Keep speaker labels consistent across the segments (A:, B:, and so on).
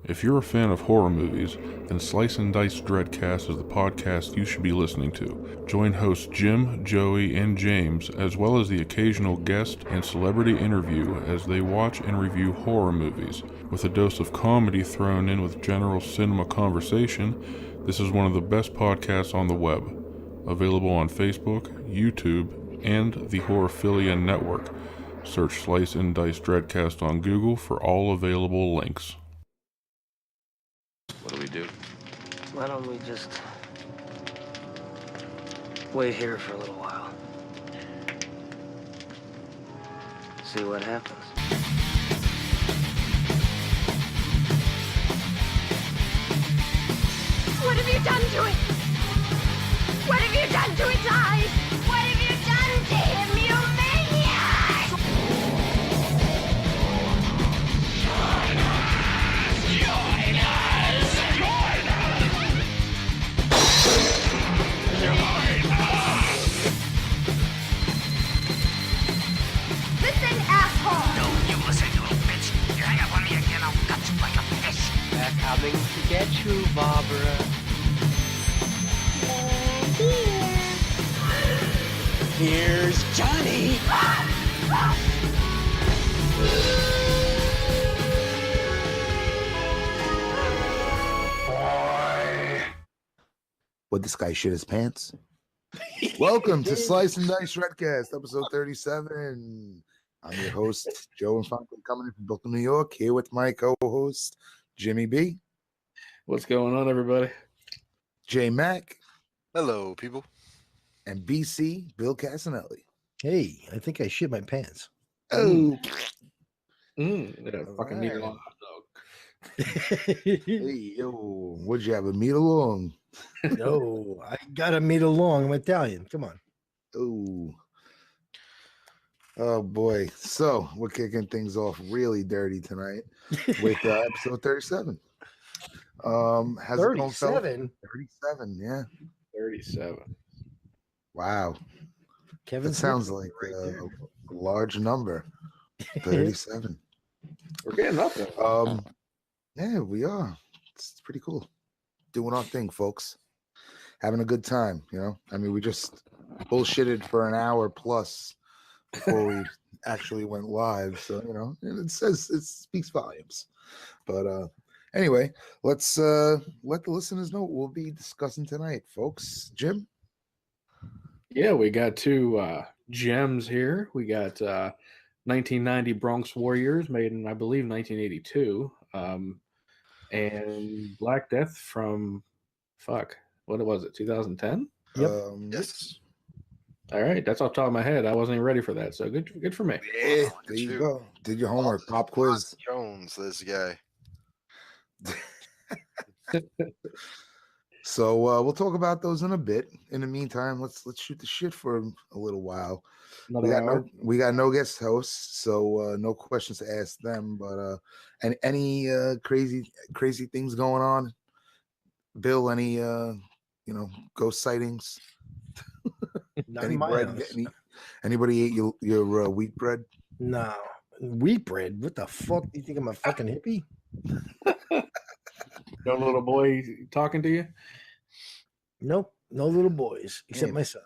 A: If you're a fan of horror movies, then Slice and Dice Dreadcast is the podcast you should be listening to. Join hosts Jim, Joey, and James, as well as the occasional guest and celebrity interview as they watch and review horror movies. With a dose of comedy thrown in with general cinema conversation, this is one of the best podcasts on the web. Available on Facebook, YouTube, and the Horrorphilia Network. Search Slice and Dice Dreadcast on Google for all available links.
B: What do we do?
C: Why don't we just wait here for a little while? See what happens.
D: What have you done to it? What have you done to its eyes? What have you done to him, you maniac? Join us! Join us! Join us! Listen, asshole!
C: No, you listen, you little bitch. You hang up on me again, I'll cut you like a fish. They're coming to get you, Barbara. Here's Johnny.
E: Would this guy shit his pants? Welcome to Slice and Dice Dreadcast, episode 37. I'm your host, Joe and Franklin, coming in from Brooklyn, New York, here with my co-host, Jimmy B.
B: What's going on, everybody?
E: J Mac.
F: Hello, people.
E: And BC, Bill Casanelli.
G: Hey, I think I shit my pants.
E: Oh.
B: Fucking meat long hot dog.
E: Hey, yo, what'd you have, a meat along?
G: No, I gotta meet along. I'm Italian. Come on.
E: Oh, boy. So, we're kicking things off really dirty tonight with episode 37. How's it going, fella?
G: 37?
E: 37, yeah.
B: 37.
E: Wow.
G: Kevin
E: That sounds
G: Smith
E: like
G: right there.
E: a large number. 37.
B: We're getting up there.
E: Yeah, we are. It's pretty cool. Doing our thing, folks. Having a good time, you know? I mean, we just bullshitted for an hour plus before we actually went live. So, you know, it speaks volumes. But anyway, let's let the listeners know what we'll be discussing tonight, folks. Jim?
B: Yeah, we got two gems here. We got 1990 Bronx Warriors, made in, I believe, 1982. And Black Death from, what was it, 2010?
G: Yep.
F: Yes.
B: All right, that's off the top of my head. I wasn't even ready for that, so good for me.
E: Yeah, there you go. Did your homework, pop quiz.
F: Jones, this guy.
E: So we'll talk about those in a bit. In the meantime, let's shoot the shit for a little while. We got no guest hosts, so no questions to ask them. But any crazy things going on? Bill, any ghost sightings?
G: Not
E: Any
G: in my
E: bread?
G: house.
E: Anybody ate your wheat bread?
G: No. Wheat bread? What the fuck? Do you think I'm a fucking hippie?
B: No little boy talking to you?
G: Nope. No little boys, except
E: Yeah.
G: my son.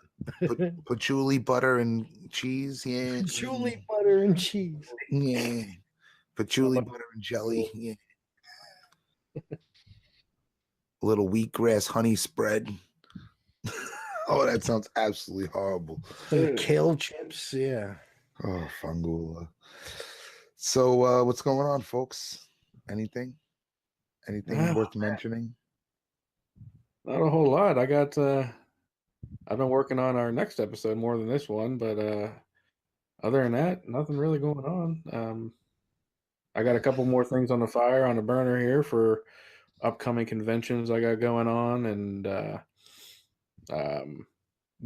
E: Patchouli, butter, and cheese. Yeah.
G: Patchouli, butter, and cheese.
E: Yeah. Patchouli, butter, and jelly. Yeah. A little wheatgrass honey spread. Oh, that sounds absolutely horrible.
G: Kale chips, yeah.
E: Oh, fangula. So, what's going on, folks? Anything worth mentioning?
B: Not a whole lot. I got I've been working on our next episode more than this one, but other than that, nothing really going on. I got a couple more things on the fire on the burner here for upcoming conventions I got going on, and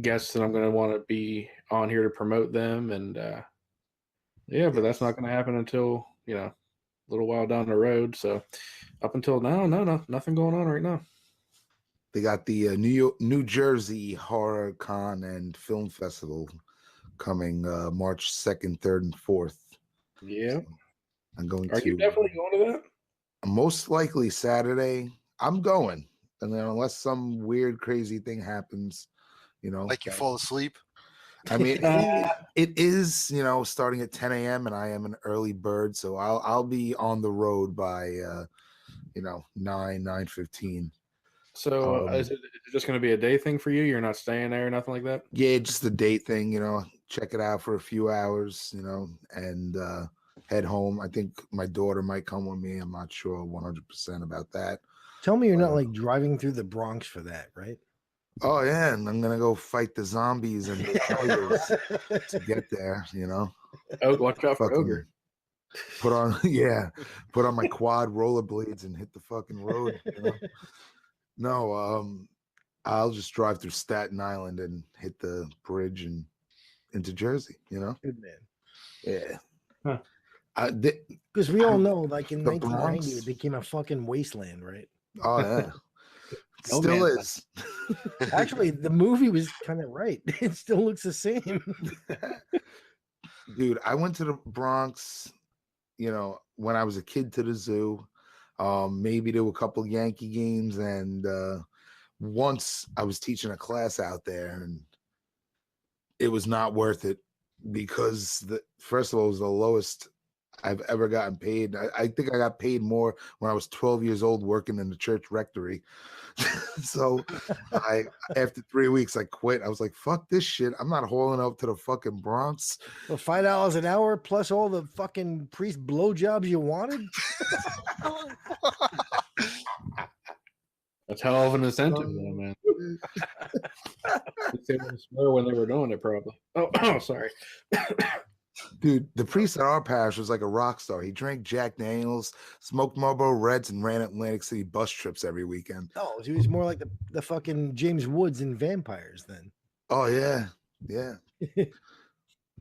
B: guests that I'm going to want to be on here to promote them, and yeah, but that's not going to happen until a little while down the road. So up until now, no, nothing going on right now.
E: They got the New Jersey Horror Con and Film Festival coming March 2nd, 3rd, and 4th.
B: Yeah.
E: I'm going
B: Are
E: to.
B: you definitely going to that?
E: Most likely Saturday. I'm going, and then unless some weird, crazy thing happens,
F: Like you fall asleep.
E: I mean, it is, starting at 10 a.m. and I am an early bird, so I'll be on the road by 9:15.
B: So is it just going to be a day thing for you? You're not staying there or nothing like that?
E: Yeah, just a date thing, check it out for a few hours, and head home. I think my daughter might come with me. I'm not sure 100% about that.
G: Tell me you're not like driving through the Bronx for that, right?
E: Oh yeah, and I'm gonna go fight the zombies and the tigers to get there.
B: Oh, watch out for ogre.
E: Put on my quad rollerblades and hit the fucking road. No, I'll just drive through Staten Island and hit the bridge and into Jersey.
G: Good man.
E: Yeah.
B: Huh.
G: Because we all know, like in
E: the
G: 1990,
E: Bronx-
G: it became a fucking wasteland, right?
E: Oh yeah.
B: Oh,
E: Still
B: man.
E: is.
G: Actually, the movie was kind of right. It still looks the same.
E: Dude, I went to the Bronx, when I was a kid, to the zoo, maybe to a couple Yankee games, and once I was teaching a class out there, and it was not worth it because first of all, it was the lowest I've ever gotten paid. I think I got paid more when I was 12 years old working in the church rectory. So after 3 weeks, I quit. I was like, fuck this shit. I'm not hauling up to the fucking Bronx.
G: For $5 an hour plus all the fucking priest blowjobs you wanted.
B: That's hell of an incentive, though, man. They wouldn't swear when they were doing it, probably. Oh, sorry.
E: Dude, the priest at our parish was like a rock star. He drank Jack Daniels, smoked Marlboro Reds, and ran Atlantic City bus trips every weekend.
G: Oh, he was more like the fucking James Woods in Vampires then.
E: Oh yeah, yeah.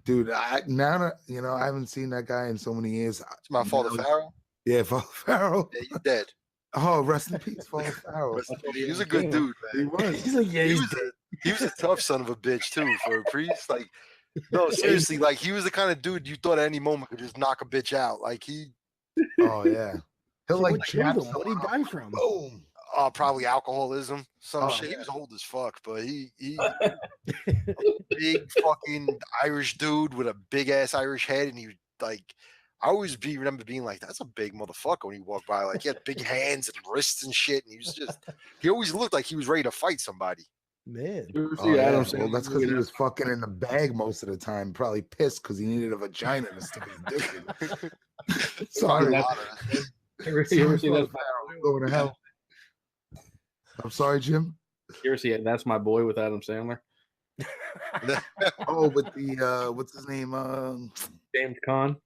E: Dude, I haven't seen that guy in so many years.
F: It's my Father Farrell.
E: Yeah, Father Farrell.
F: Yeah, he's dead.
E: Oh, rest in peace, Father Farrell.
F: He was a good dude, man.
E: He was.
G: He's like, yeah,
F: He was a tough son of a bitch too for a priest. Like, no, seriously, like he was the kind of dude you thought at any moment could just knock a bitch out. Like he.
E: Oh yeah. He'll like
G: what killed him?
E: jab
G: What did he die from?
E: Boom.
F: Probably alcoholism, some
E: Oh,
F: shit. He
E: yeah.
F: was old as fuck, but he big fucking Irish dude with a big ass Irish head, and he like. I always remember being like, "That's a big motherfucker" when he walked by. Like he had big hands and wrists and shit, and he always looked like he was ready to fight somebody.
G: Man.
B: You ever
E: Oh,
B: see
E: yeah.
B: Adam
E: Well,
B: Sandler
E: that's because he
B: movie?
E: was fucking in the bag most of the time. Probably pissed because he needed a vagina to stick his dick in. Sorry,
F: Probably a
B: that-
F: lot of it.
B: You ever see
E: Sorry,
B: that?
E: Father Farrell. I'm going to hell. I'm sorry, Jim.
B: You ever see it? That's My Boy with Adam Sandler?
E: Oh, with the what's his name?
B: James Caan.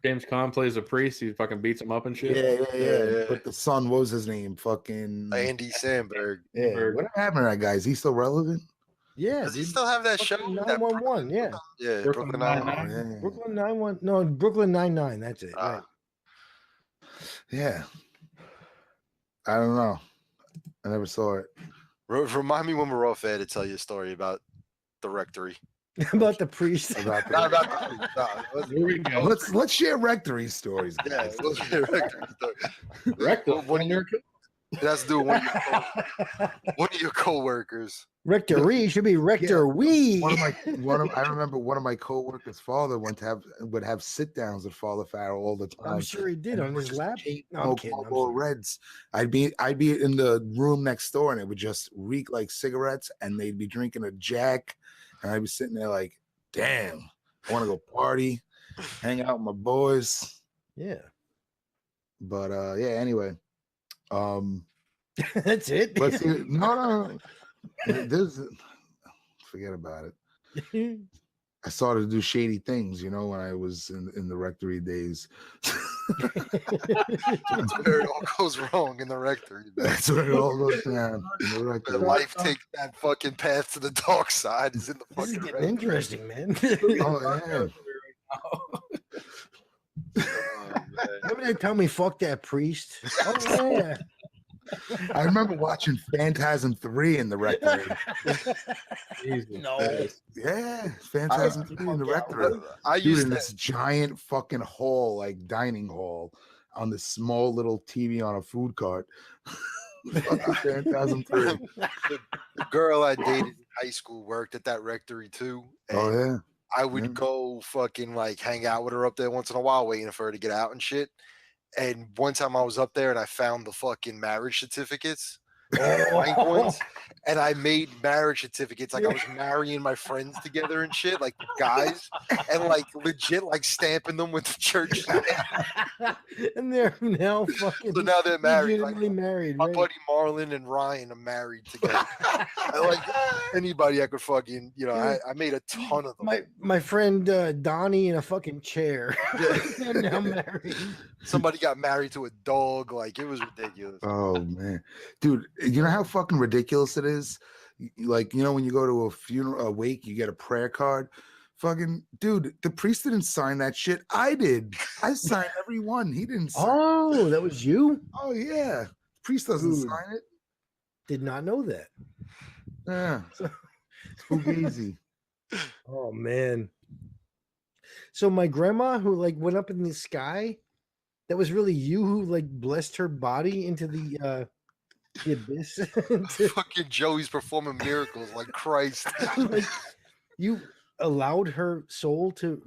B: James Caan plays a priest. He fucking beats him up and shit.
E: Yeah.
F: Yeah.
E: But the son, what was his name? Fucking
F: Andy Samberg.
E: yeah. What happened to that guy? Is he still relevant?
G: Yeah.
F: Does he
G: dude.
F: still have that show?
G: Fucking
F: That
G: 911, yeah.
F: Yeah,
B: Brooklyn
F: Brooklyn
B: Nine-Nine.
F: Nine-Nine.
E: Yeah.
G: Brooklyn 91. No, Brooklyn 99. That's it. Right.
E: Yeah. I don't know. I never saw it.
F: Remind me when we're off air to tell you a story about the rectory.
G: About the priest.
E: About
F: Not
E: the,
F: about the
B: Here we go.
E: let's share rectory stories,
F: yeah,
E: guys.
F: let's get a rectory story.
B: Rectal.
F: What do you- It has to do with one of your coworkers.
G: Rectory should be rector we.
E: I remember one of my coworkers' father would have sit downs with Father Farrell all the time.
G: I'm sure he did on his lap. No, I'm
E: Smoke
G: kidding. I'm
E: Marlboro
G: sorry.
E: Reds. I'd be in the room next door, and it would just reek like cigarettes, and they'd be drinking a Jack, and I'd be sitting there like, damn, I want to go party, hang out with my boys.
G: Yeah.
E: But yeah, anyway.
G: That's it.
E: Let's see. No. There's forget about it. I started to do shady things, when I was in the rectory days.
F: That's where it all goes wrong in the rectory. Man.
E: That's where it all goes down in the
F: Where
E: rectory.
F: life takes that fucking path to the dark side is in the
G: This is
F: fucking
G: getting
F: rectory.
G: interesting, man.
E: Oh yeah.
F: Oh, man.
G: Remember they tell me fuck that priest? Oh yeah.
E: I remember watching Phantasm 3 in the rectory.
B: Jesus
G: No.
B: Christ.
E: Yeah, Phantasm 3 in the rectory.
F: I
E: Dude,
F: used
E: in
F: to
E: this giant fucking hall, like dining hall. on this small little TV on a food cart. Fucking Phantasm 3.
F: The girl I dated in high school worked at that rectory too.
E: Oh
F: and
E: yeah.
F: I would
E: Yeah.
F: go fucking like hang out with her up there once in a while, waiting for her to get out and shit. And one time I was up there and I found the fucking marriage certificates, blank ones, and I made marriage certificates like I was marrying my friends together and shit, like guys, and like legit like stamping them with the church stamp.
G: And they're now fucking
F: So now they're married. Like,
G: legitimately married,
F: my
G: right?
F: buddy Marlon and Ryan are married together. I like anybody I could fucking, I made a ton of them.
G: My friend Donnie in a fucking chair. They're now married.
F: Somebody got married to a dog. Like, it was ridiculous.
E: Oh man, dude, you know how fucking ridiculous it is? Like, when you go to a funeral, a wake, you get a prayer card. Fucking dude, the priest didn't sign that shit. I did. I signed every one. He didn't sign.
G: Oh, that was you?
E: Oh yeah, priest doesn't
G: Dude.
E: sign it.
G: Did not know that.
E: Yeah, Fugazi.
G: Oh man. So my grandma who like went up in the sky, that was really you who like blessed her body into the abyss.
F: Fucking Joey's performing miracles like Christ.
G: Like, you allowed her soul to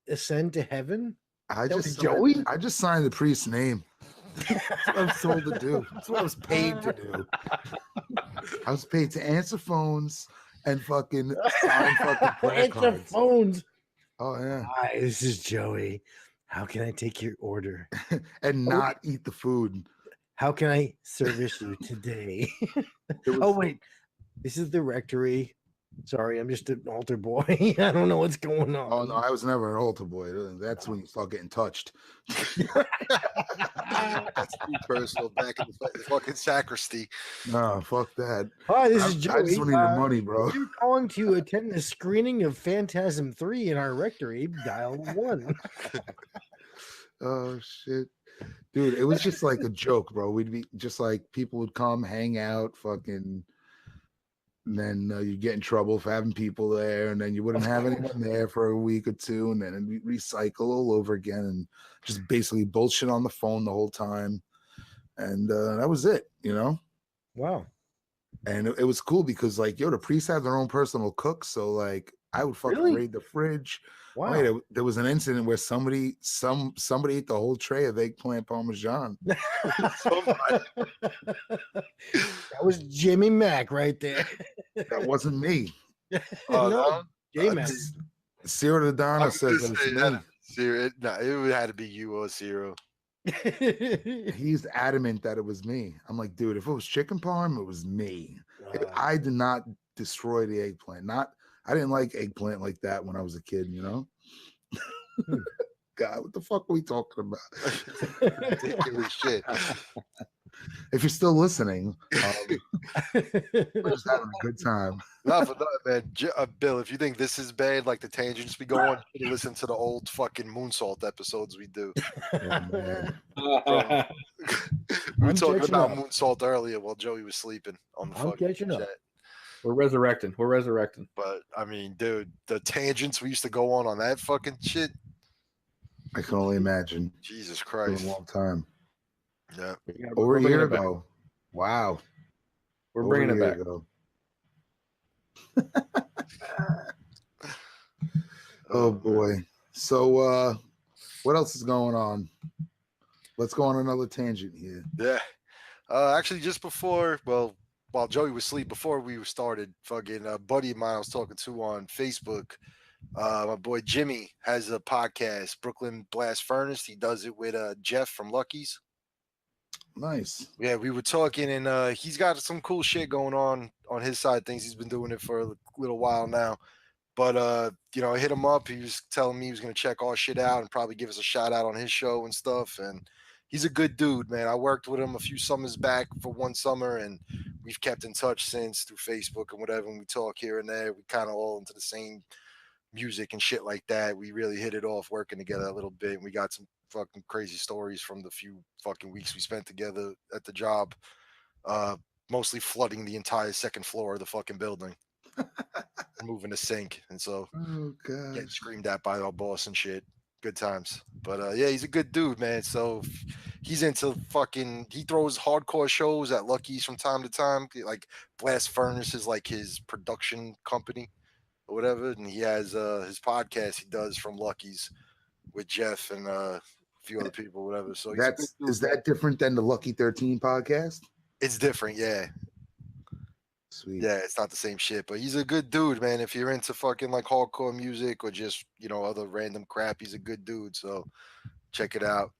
G: ascend to heaven?
E: I
G: That
E: just
G: was Joey?
E: I just signed the priest's name. That's what I was told to do. That's what I was paid to do. I was paid to answer phones and fucking sign fucking prayer
G: Answer
E: cards.
G: phones.
E: Oh yeah,
G: Hi, this is Joey. How can I take your order?
E: and not eat the food.
G: How can I service you today?
E: was-
G: Oh wait, this is the rectory. Sorry, I'm just an altar boy. I don't know what's going on.
E: Oh no, I was never an altar boy. That's when you start getting touched.
F: That's too personal. Back in the fucking sacristy.
E: No, fuck that.
G: Hi, this
E: I
G: is Joey.
E: just don't need the money, bro.
G: If you're calling to attend the screening of Phantasm 3 in our rectory, dial 1.
E: Oh shit, dude, it was just like a joke, bro. We'd be just like people would come, hang out, fucking. And then you get in trouble for having people there, and then you wouldn't have anyone there for a week or two, and then we recycle all over again, and just basically bullshit on the phone the whole time, and that was it,
G: Wow.
E: And it was cool because, like, the priests have their own personal cook, so like I would fucking
G: Really?
E: raid the fridge.
G: Wow.
E: Wait, there was an incident where somebody ate the whole tray of eggplant parmesan.
G: That was Jimmy Mac right there.
E: That wasn't me.
G: No, J-Mac.
E: Sierra Donna says that it's me.
F: It had to be you or Zero.
E: He's adamant that it was me. I'm like, dude, if it was chicken parm, it was me. I did not destroy the eggplant. I didn't like eggplant like that when I was a kid, God, what the fuck are we talking about?
F: Ridiculous shit.
E: If you're still listening, we're just having a good time.
F: Not for nothing, man. Bill, if you think this is bad, like the tangents we go on, you should listen to the old fucking Moonsault episodes we do.
E: Oh, man.
F: We were
G: I'm
F: talking
G: catching
F: about
G: up.
F: Moonsault earlier while Joey was sleeping on the
G: I'm
F: fucking
G: catching up.
F: chat.
B: We're resurrecting.
F: But I mean, dude, the tangents we used to go on that fucking shit.
E: I can only imagine.
F: Jesus
E: It's
F: Christ.
E: been a long time.
F: Yeah.
E: Over a
B: bringing
E: year
B: it back.
E: ago. Wow.
B: We're
E: Over
B: bringing
E: a
B: it
E: year
B: back.
E: ago. Oh boy. So what else is going on? Let's go on another tangent here.
F: Yeah. Actually, just before, while Joey was asleep, before we started, fucking a buddy of mine I was talking to on Facebook, my boy Jimmy has a podcast, Brooklyn Blast Furnace. He does it with Jeff from Lucky's.
E: Nice.
F: Yeah, we were talking, and he's got some cool shit going on his side of things. He's been doing it for a little while now. But I hit him up. He was telling me he was going to check our shit out and probably give us a shout out on his show and stuff. And he's a good dude, man. I worked with him a few summers back for one summer, and we've kept in touch since through Facebook and whatever. And we talk here and there. We kind of all into the same music and shit like that. We really hit it off working together a little bit. And we got some fucking crazy stories from the few fucking weeks we spent together at the job. Mostly flooding the entire second floor of the fucking building. Moving the sink, and so
E: Oh god.
F: getting screamed at by our boss and shit. Good times. But yeah, he's a good dude, man. So he's into fucking. He throws hardcore shows at Lucky's from time to time. Like Blast Furnace is like his production company or whatever, and he has his podcast he does from Lucky's with Jeff and a few other people, whatever. So he's a good dude,
E: Is that different than the Lucky 13 podcast?
F: It's different, yeah.
E: Sweet.
F: Yeah, it's not the same shit, but he's a good dude, man. If you're into fucking like hardcore music or just, other random crap, he's a good dude. So check it out.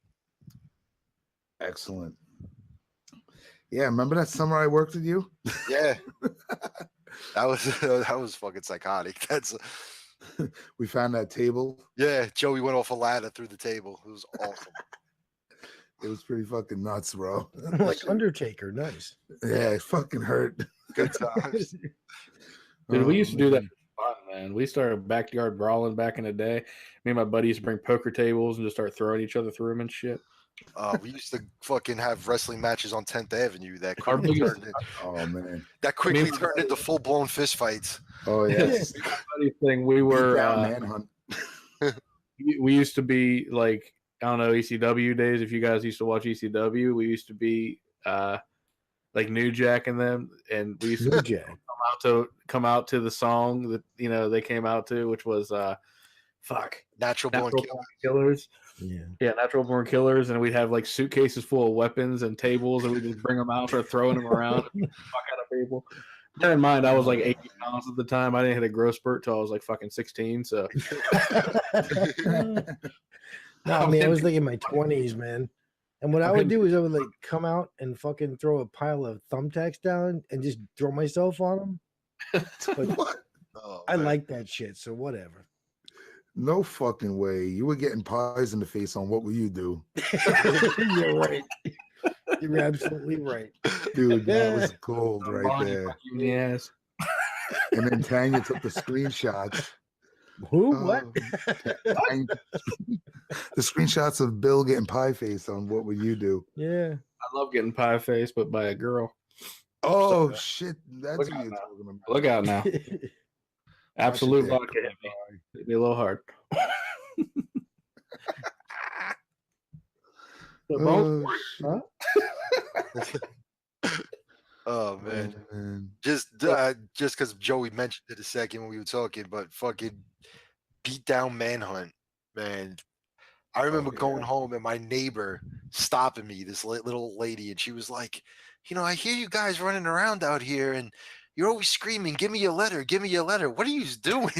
E: Excellent. Yeah, remember that summer I worked with you?
F: Yeah. that was fucking psychotic.
E: We found that table.
F: Yeah, Joey went off a ladder through the table. It was awesome.
E: It was pretty fucking nuts, bro.
G: Like Undertaker, nice.
E: Yeah, it fucking hurt.
F: Good times.
B: Dude, we used to do that for fun, man. We started backyard brawling back in the day. Me and my buddy used to bring poker tables and just start throwing each other through them and shit.
F: We used to fucking have wrestling matches on 10th Avenue that
B: Our
F: quickly
B: biggest-
F: turned
E: Oh man.
F: turned into full blown fist fights.
E: Oh yes.
B: Funny thing, we were
E: Manhunt.
B: we used to be like, I don't know, ECW days. If you guys used to watch ECW, we used to be like New Jack and them, and we used to come out to the song that they came out to, which was
F: Natural Born
B: Killers.
G: Yeah.
B: Natural Born Killers, and we'd have like suitcases full of weapons and tables, and we'd just bring them out, start throwing them around, and fuck out of people. Bear in mind, I was like 80 pounds at the time. I didn't hit a growth spurt till I was like fucking 16. So,
G: no, I mean, I was like in my 20s, man. And what I would do is I would like come out and fucking throw a pile of thumbtacks down and just throw myself on them. But
E: What?
G: I like that shit, so whatever.
E: No fucking way. You were getting pies in the face on What Will You Do?
G: You're right. You're absolutely right.
E: Dude, that was gold right there.
B: yes.
E: And then Tanya took the screenshots.
G: Who? What?
E: Tanya- the screenshots of Bill getting pie face on What Will You Do?
G: Yeah.
B: I love getting pie faced, but by a girl.
E: Oh shit. That's
B: Look
E: what
B: out
E: you're
B: now.
E: talking about.
B: Look out now. Absolute
E: Watch it,
B: vodka hit me. Hit me a little hard.
E: Oh, shit.
F: Oh man.
E: Oh, man.
F: Just because Joey mentioned it a second when we were talking, but fucking beat down manhunt, man. I remember going home and my neighbor stopping me, this little lady, and she was like, I hear you guys running around out here and you're always screaming, give me a letter, give me a letter. What are you doing?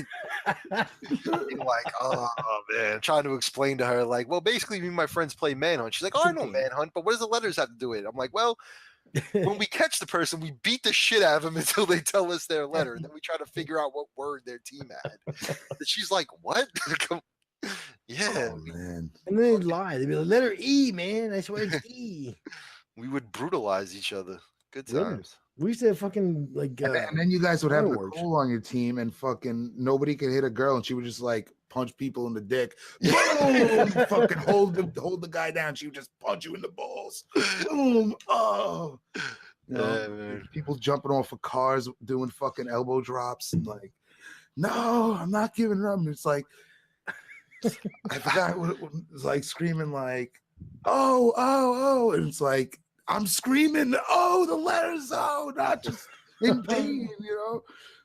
F: I'm like, oh man, trying to explain to her, like, well, basically me and my friends play manhunt. She's like, oh, I know manhunt, but what does the letters have to do with it? I'm like, well, when we catch the person, we beat the shit out of them until they tell us their letter. And then we try to figure out what word their team had. And she's like, what? Yeah.
E: Oh, man.
G: And then they'd lie. They'd be like, letter E, man. I swear it's E.
F: We would brutalize each other. Good
G: Yeah.
F: times.
G: We used to have fucking like
E: And then you guys would have
G: fireworks.
E: Nicole on your team and fucking nobody could hit a girl and she would just like punch people in the dick. Boom! Fucking hold the guy down. She would just punch you in the balls. Boom! Oh,
F: Yeah, man.
E: people jumping off of cars doing fucking elbow drops and like, no, I'm not giving it up. And it's like, I forgot what it was like, screaming like, oh, and it's like, I'm screaming, oh, the letters, oh, not just in pain,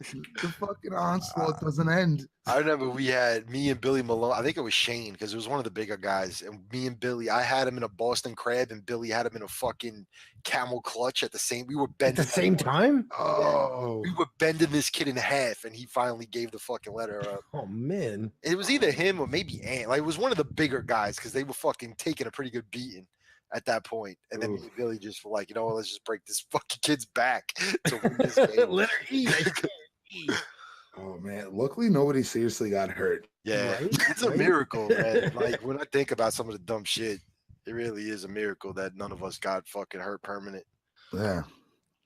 E: The fucking onslaught doesn't end.
F: I remember we had me and Billy Malone. I think it was Shane because it was one of the bigger guys. And me and Billy, I had him in a Boston Crab, and Billy had him in a fucking Camel Clutch at the same. We were
G: at
F: bending
G: the same time.
E: Oh,
F: We were bending this kid in half, and he finally gave the fucking letter up.
G: Oh man.
F: It was either him or maybe Ant. Like it was one of the bigger guys because they were fucking taking a pretty good beating at that point. And then me and Billy just were like, let's just break this fucking kid's back to win this game.
G: Letter E. I swear it's E.
E: oh man! Luckily, nobody seriously got hurt.
F: Yeah,
G: Right?
F: it's a miracle, man. Like when I think about some of the dumb shit, it really is a miracle that none of us got fucking hurt permanent.
E: Yeah,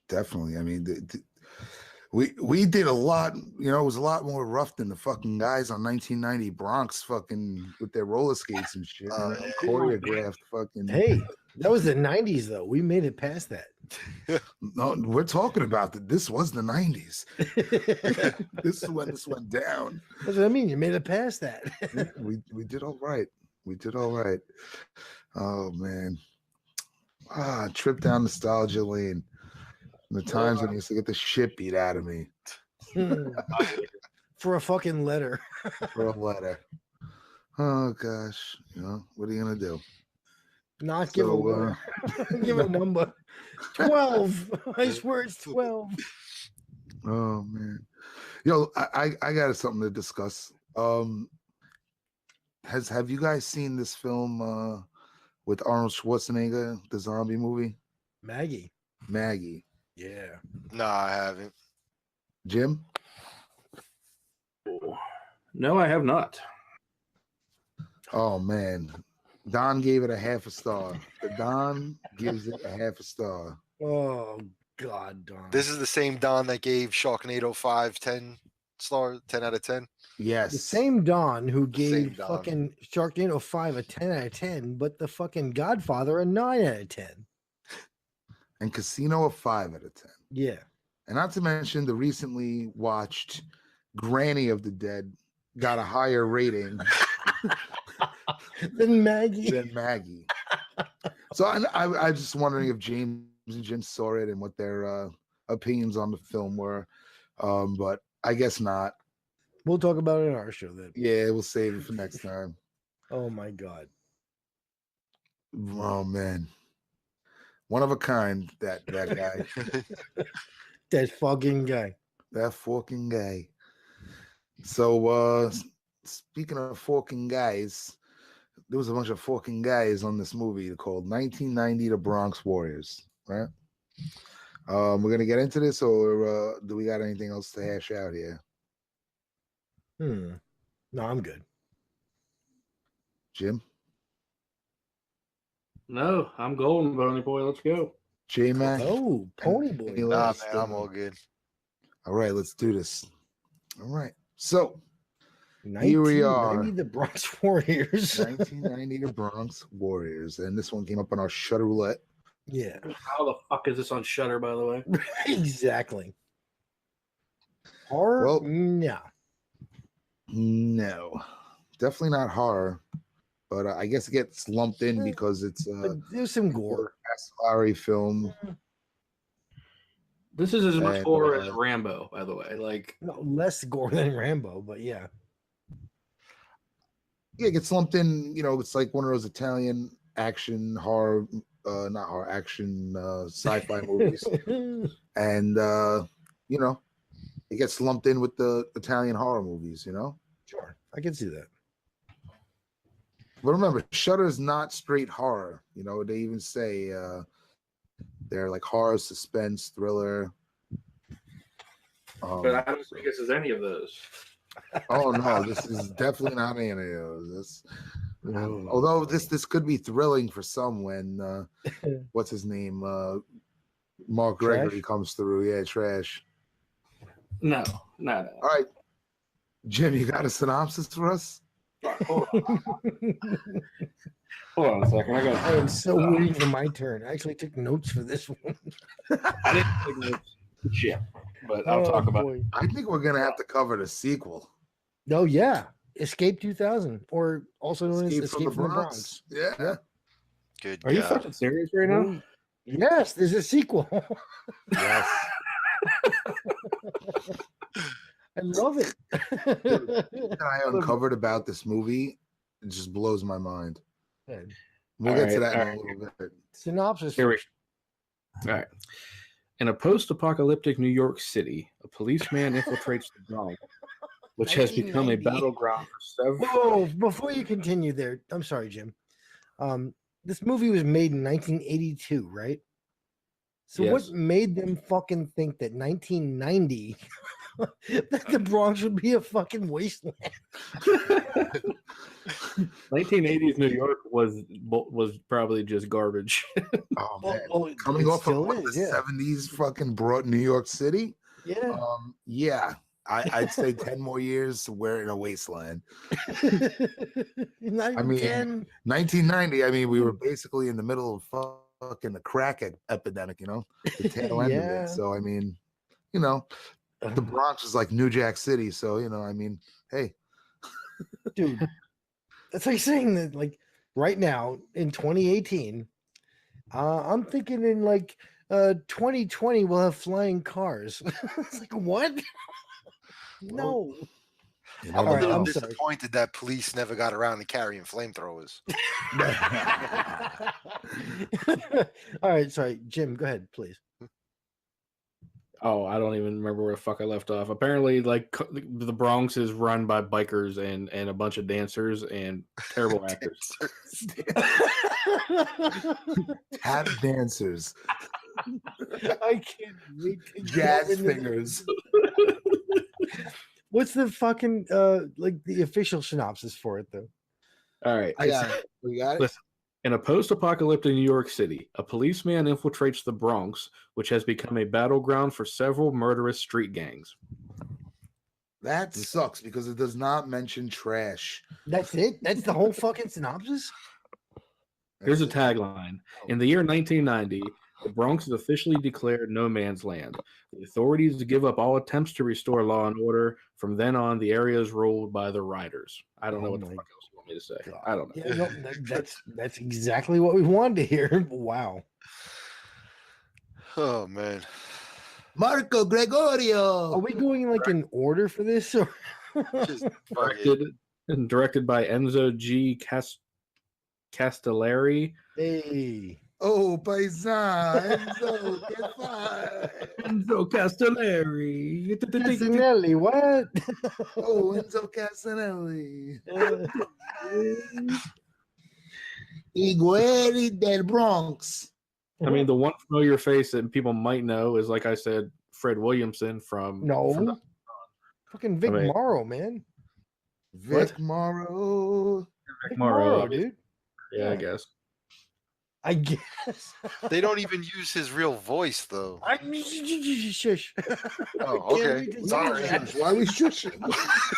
E: definitely. I mean, we did a lot. It was a lot more rough than the fucking guys on 1990 Bronx, fucking with their roller skates and shit.
F: Yeah.
E: Choreographed, fucking.
G: Hey, that was the 90s though. We made it past that.
E: No, we're talking about that. This was the 90s. This is when this went down.
G: That's what I mean. You made it past that.
E: We did all right. We did all right. Oh man. Trip down nostalgia lane. The times when I used to get the shit beat out of me
G: For a fucking letter.
E: for a letter. Oh gosh. What are you gonna do?
G: Not give a letter. Give a number. 12. I swear it's 12.
E: Oh man. I got something to discuss. Have you guys seen this film with Arnold Schwarzenegger, the zombie movie?
G: Maggie.
E: Yeah.
F: No, I haven't.
E: Jim?
B: No, I have not.
E: Oh man. Don gave it a half a star. The Don gives it a half a star.
G: Oh God, Don.
F: This is the same Don that gave Sharknado 5 10 star, 10 out of 10.
E: Yes.
G: The same Don who gave
F: Same Don.
G: fucking Sharknado 5 a 10 out of 10, but the fucking Godfather a 9 out of 10.
E: And Casino a 5 out of 10.
G: Yeah.
E: And not to mention the recently watched Granny of the Dead got a higher rating
G: Then Maggie.
E: So I'm just wondering if James and Jim saw it and what their opinions on the film were. But I guess not.
G: We'll talk about it in our show then.
E: Yeah, we'll save it for next time.
G: Oh my God.
E: Oh man. One of a kind, that guy.
G: That fucking guy.
E: That fucking guy. So speaking of fucking guys, there was a bunch of fucking guys on this movie called 1990 The Bronx Warriors, right? We're gonna get into this, or do we got anything else to hash out here?
G: No, I'm good.
E: Jim?
B: No, I'm golden, Pony Boy. Let's go.
E: J-Mac?
G: Oh, Pony Boy.
E: Any
F: Nah,
E: last,
F: man, I'm all good.
E: All right, let's do this. All right. So here we are.
G: 1990 The Bronx Warriors.
E: 1990 The Bronx Warriors. And this one came up on our Shutter Roulette.
G: Yeah.
B: How the fuck is this on Shutter, by the way?
G: Exactly. Horror?
E: Well-
G: No.
E: No, definitely not horror, but I guess it gets lumped in because it's
G: But there's some gore.
E: Asalari film.
B: This is as much
E: And,
B: horror as Rambo, by the way. Like,
G: No, less gore than Rambo, but yeah.
E: Yeah, it gets lumped in. It's like one of those Italian action horror, not horror, action sci-fi movies, and it gets lumped in with the Italian horror movies.
G: Sure. I can see that.
E: But remember, Shudder is not straight horror. They even say they're like horror, suspense, thriller.
B: but I don't think this is any of those.
E: Oh no, this is definitely not any of those. Although this could be thrilling for some when what's his name? Mark Gregory
G: Trash?
E: comes through. Yeah, Trash.
B: No.
E: All right. Jim, you got a synopsis for us?
B: Hold on a second. I
G: I am so waiting for my turn. I actually took notes for this one.
B: I didn't take notes. Shit, but I'll talk about it.
G: it.
E: I think we're gonna have to cover the sequel.
G: Oh, yeah. Escape 2000, or also known as Escape from the Bronx.
E: Yeah.
F: Good.
B: Are you
F: God.
B: fucking serious right now?
G: Yes, there's a sequel.
E: Yes.
G: I love it.
E: What I uncovered about this movie, it just blows my mind. We'll
B: All
E: get to
B: right,
E: that in
B: all
E: a
B: right.
E: little bit.
G: Synopsis.
B: Here we All right. In a post-apocalyptic New York City, a policeman infiltrates the Bronx, which has become a
G: 1990.
B: battleground for several.
G: Whoa, before you continue there, I'm sorry, Jim. This movie was made in 1982, right? So what
B: Yes.
G: made them fucking think that 1990 that the Bronx would be a fucking wasteland?
B: 1980s New York was probably just garbage.
E: Oh man.
G: Well,
E: Coming
G: it
E: off of
G: still
E: what
G: is,
E: the
G: yeah.
E: 70s fucking brought New York City.
G: Yeah.
E: Yeah. I'd say 10 more years we're in a wasteland.
G: Not
E: I
G: even
E: mean,
G: 10.
E: 1990, I mean, we were basically in the middle of fucking the crack epidemic, the tail end of
G: Yeah.
E: it. So, I mean, the Bronx is like New Jack City. So, I mean, hey,
G: Dude, That's like saying that, like, right now in 2018, I'm thinking in like 2020 we'll have flying cars. It's like, what? No.
E: You
F: I'm
E: never
F: a
G: right,
F: little
G: I'm sorry.
F: disappointed that police never got around to carrying flamethrowers.
G: All right, sorry, Jim, go ahead, please.
B: Oh, I don't even remember where the fuck I left off. Apparently, like the Bronx is run by bikers and a bunch of dancers and terrible actors.
E: Tap dancers,
G: I can't wait to
E: jazz
G: jump into
E: fingers.
G: What's the fucking like the official synopsis for it though?
B: All right.
E: I got it. We got it.
B: Listen, in a post-apocalyptic New York City, a policeman infiltrates the Bronx, which has become a battleground for several murderous street gangs.
E: That sucks because it does not mention trash.
G: That's it? That's the whole fucking synopsis?
B: Here's a
E: That's it.
B: tagline. In the year 1990, the Bronx is officially declared no man's land. The authorities give up all attempts to restore law and order. From then on, the area is ruled by the riders. I don't know what the fuck else you want me to say.
G: God.
B: I don't know.
G: Yeah, no, that's exactly what we wanted to hear. Wow.
F: Oh man.
E: Marco Gregorio.
G: Are we going like in order for this? Or
F: Just fuck it.
B: Directed by Enzo G. Castellari.
G: hey.
E: Oh, paisan. Enzo, ¿qué tal?
B: Enzo Castellari.
G: Casanelli, what?
E: Oh, Enzo Casanelli. Igueri del Bronx.
B: I mean, the one familiar face that people might know is, like I said, Fred Williamson from
G: No. Fucking Vic
B: I mean-
G: Morrow, man.
E: Vic Morrow.
G: Vic
B: Morrow,
G: Morrow, dude.
B: Yeah, I guess.
G: I guess.
F: They don't even use his real voice though.
G: I shush.
F: Oh,
G: Can't
F: okay.
G: wait to
F: Sorry.
G: hear that.
E: Why are we shushing?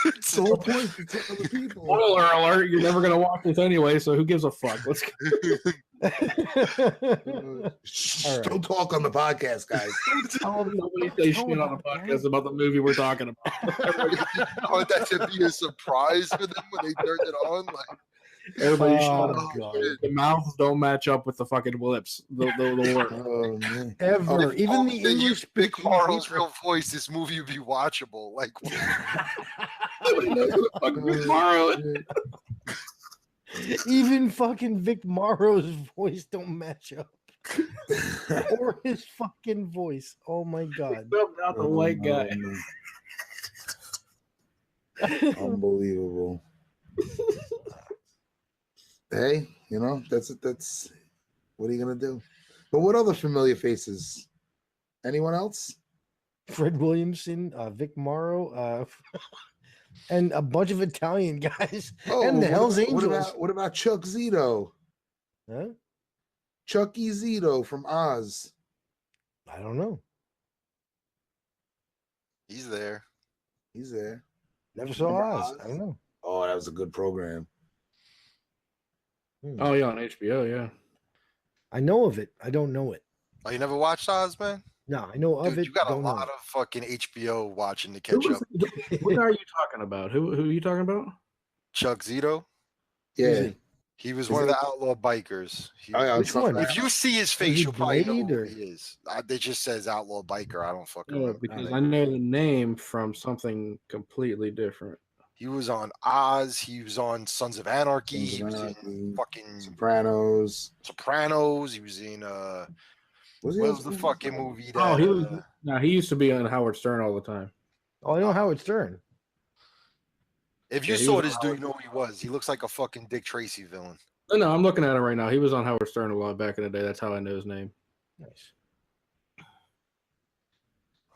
E: It's the whole point to tell the people.
B: Spoiler alert! You're never gonna watch this anyway, so who gives a fuck? Let's
E: Shh,
G: All right.
E: Don't talk on the podcast, guys.
B: nobody say shit on the podcast about the movie we're talking about.
F: I want that to be a surprise for them when they turned it on. Like,
B: Everybody shut
G: Oh,
B: up.
G: God.
B: The mouths don't match up with the fucking lips. The word.
E: Oh, man.
G: Ever.
F: if
G: Even
F: only
G: the
F: they
G: English
F: used Big
G: speaking
F: Marl's
G: people-
F: real voice, this movie would be watchable. Like,
B: Nobody knows who the fuck Vic Morrow is.
G: Even fucking Vic Morrow's voice don't match up. Or his fucking voice. Oh my god.
B: Not the white guy.
E: Unbelievable. Hey, you know, that's what are you gonna do? But what other familiar faces? Anyone else?
G: Fred Williamson, Vic Morrow, and a bunch of Italian guys. And the Hells Angels.
E: What about Chuck Zito?
G: Huh?
E: Chucky Zito from Oz.
G: I don't know.
F: he's there.
E: He's there.
G: Never saw
E: Remember
G: Oz.
E: Oz?
G: I don't know.
E: Oh, that was a good program.
B: Oh yeah, on HBO. Yeah.
G: I know of it. I don't know it.
F: Oh, you never watched Oz, man?
G: No, I know of
F: Dude,
G: it.
F: you got a
G: don't know
F: lot
G: it.
F: of fucking HBO watching to
B: Who
F: catch
B: was-
F: up.
B: What are you talking about? Who are you talking about?
F: Chuck Zito,
E: Yeah.
F: he was
E: Is
F: one of
E: it-
F: the outlaw bikers.
E: Oh, yeah,
G: Which
E: Chuck
G: one?
E: Zito.
F: If you see his
G: he
F: face, you'll probably know
G: Blade
F: who
G: or-
F: he is. It just says outlaw biker. I don't fucking
B: No,
F: know.
B: because I know the name from something completely different.
F: He was on Oz. He was on Sons of Anarchy.
E: Sons
F: He
E: of
F: was in
E: Anarchy,
F: fucking
E: Sopranos.
F: Sopranos. He was in
E: Was
F: what
E: he
F: was the
E: on-
F: fucking movie that?
B: Oh, he was. No, he used to be on Howard Stern all the time.
G: Oh, I know Howard Stern.
F: If you
B: Yeah, he
F: saw
B: was
F: this
B: on
F: dude,
B: Howard
F: you know who he was. He looks like a fucking Dick Tracy villain.
B: No, I'm looking at him right now. He was on Howard Stern a lot back in the day. That's how I know his name.
G: Nice.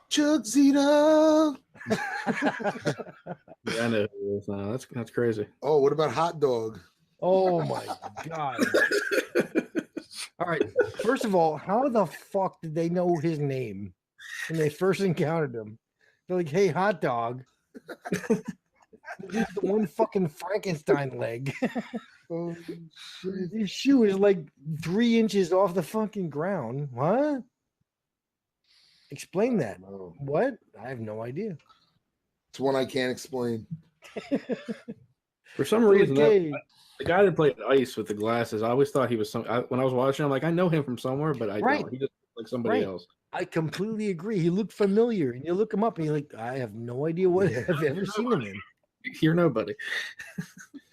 E: Chuck Zito.
B: Yeah, I know who he is now. That's crazy.
E: Oh, what about Hot Dog?
G: Oh my god. All right. First of all, how the fuck did they know his name when they first encountered him? They're like, "Hey, hot dog." He's the one fucking Frankenstein leg.
E: Oh, shit.
G: His shoe is like 3 inches off the fucking ground. What? Explain that.
E: No.
G: What? I have no idea.
E: It's one I can't explain.
B: For some reason,
G: Okay.
B: the guy that played Ice with the glasses, I always thought he was when I was watching, I'm like, I know him from somewhere, but I
G: Right.
B: don't. He just looks like somebody
G: Right.
B: else.
G: I completely agree. He looked familiar, and you look him up, and you're like, I have no idea what I've ever seen him in.
B: You're nobody.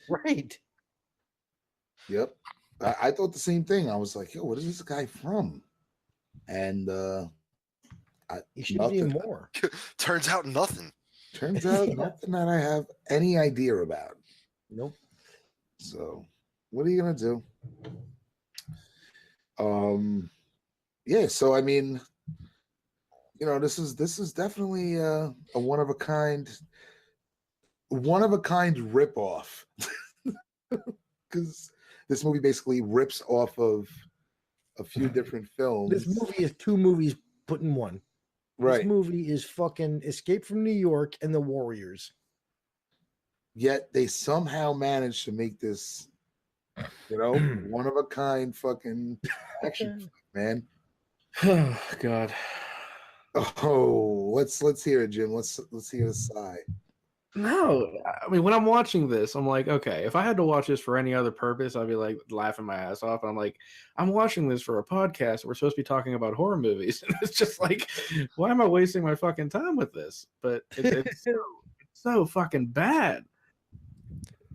G: Right.
E: Yep. I thought the same thing. I was like, yo, what is this guy from? And
G: He should have been
E: nothing.
G: more.
F: Turns out nothing.
E: Turns out nothing that I have any idea about.
G: Nope.
E: So what are you gonna do? Yeah, so I mean, this is definitely a one of a kind ripoff. Because this movie basically rips off of a few different films.
G: This movie is 2 movies put in one.
E: Right.
G: This movie is fucking Escape from New York and The Warriors.
E: Yet they somehow managed to make this, one of a kind fucking action flick, man.
B: Oh God.
E: Oh, let's hear it, Jim. Let's hear a sigh.
B: No, I mean, when I'm watching this, I'm like, okay, if I had to watch this for any other purpose, I'd be like laughing my ass off. And I'm like, I'm watching this for a podcast. We're supposed to be talking about horror movies. And it's just like, why am I wasting my fucking time with this? But it's so fucking bad.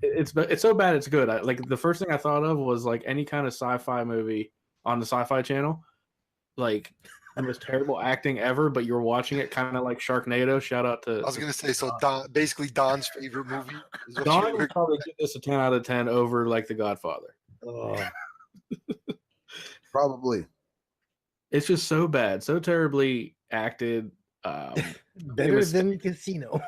B: It's so bad it's good. Like the first thing I thought of was like any kind of sci-fi movie on the Sci-Fi Channel, like the most terrible acting ever, but you're watching it kind of like Sharknado. Shout out to
F: I was gonna say, so basically Don's favorite movie. Is what
B: Don
F: you were-
B: would probably give this a 10 out of 10 over like The Godfather.
E: Probably.
B: It's just so bad, so terribly acted.
G: Better than Casino.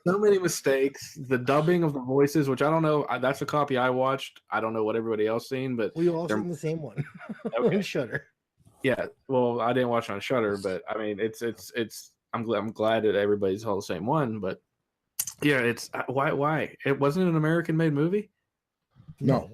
B: So many mistakes. The dubbing of the voices, which I don't know. That's a copy I watched. I don't know what everybody else seen, but
G: We all
B: they're-
G: seen the same one.
B: Okay.
G: In Shudder.
B: yeah. Well, I didn't watch it on Shudder, but I mean, it's. I'm glad that everybody's all the same one, but yeah, it's why it wasn't an American-made movie.
E: No.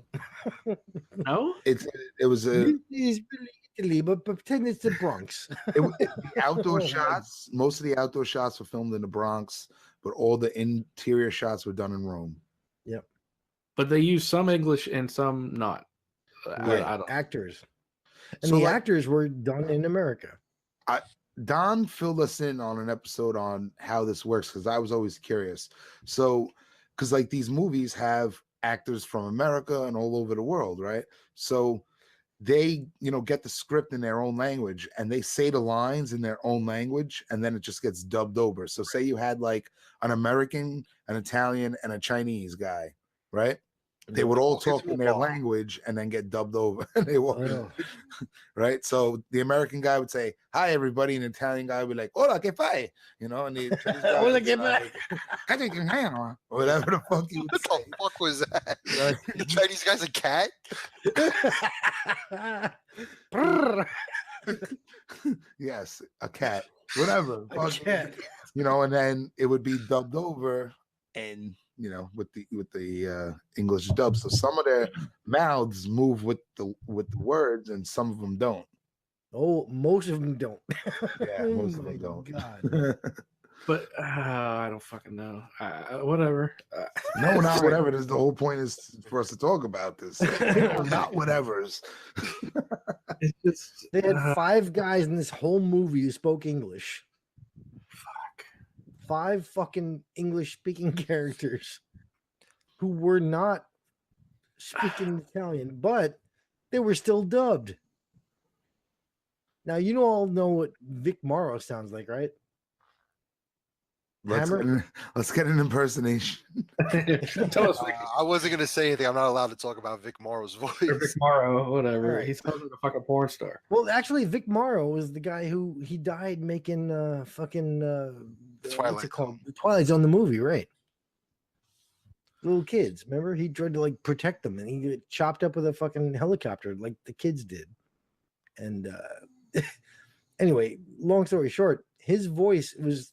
B: No,
E: It was a
G: It is really Italy, but pretend it's the Bronx.
E: the outdoor
G: Oh, my-
E: shots. Most of the outdoor shots were filmed in the Bronx, but all the interior shots were done in Rome.
B: but they use some English and some not. I don't.
G: Actors. And
E: So,
G: the
E: like-
G: actors were done in America.
E: Don filled us in on an episode on how this works because I was always curious. So, because like these movies have actors from America and all over the world, right? So they, get the script in their own language and they say the lines in their own language and then it just gets dubbed over. So, say you had like an American, an Italian, and a Chinese guy, right? They would all talk in their language and then get dubbed over. They walk in.
G: Oh.
E: Right? So the American guy would say, "Hi, everybody," and the Italian guy would be like, "Hola, ¿qué fai?" And the Chinese guy
G: Hola,
E: would
G: ¿qué
E: say, or whatever the fuck he would
F: What
E: say.
F: the fuck was that? The Chinese guy's a cat?
G: Brrr.
E: Yes, a cat, whatever.
G: A
E: Fuck,
G: cat.
E: and then it would be dubbed over, and with the English dub. So some of their mouths move with the words, and some of them don't.
G: Oh, most of them don't.
E: Yeah,
G: Oh
E: most of
G: my
E: them don't.
G: God.
B: But I don't fucking know. Whatever.
E: No, not whatever. This the whole point is for us to talk about this. Not whatever's.
B: It's just
G: They had 5 guys in this whole movie who spoke English.
B: fuck.
G: 5 fucking English speaking characters who were not speaking Italian, but they were still dubbed. Now, you all know what Vic Morrow sounds like, right?
E: Let's get an impersonation.
B: Tell us,
F: I wasn't gonna say anything. I'm not allowed to talk about Vic Morrow's voice.
B: Vic Morrow, whatever.
G: Alright.
B: He sounds like a fucking porn star.
G: Well, actually, Vic Morrow was the guy who he died making fucking what's
F: Twilight
G: it called? The Twilight Zone, the movie, right? Little kids, remember? He tried to like protect them, and he got chopped up with a fucking helicopter, like the kids did. And anyway, long story short, his voice was.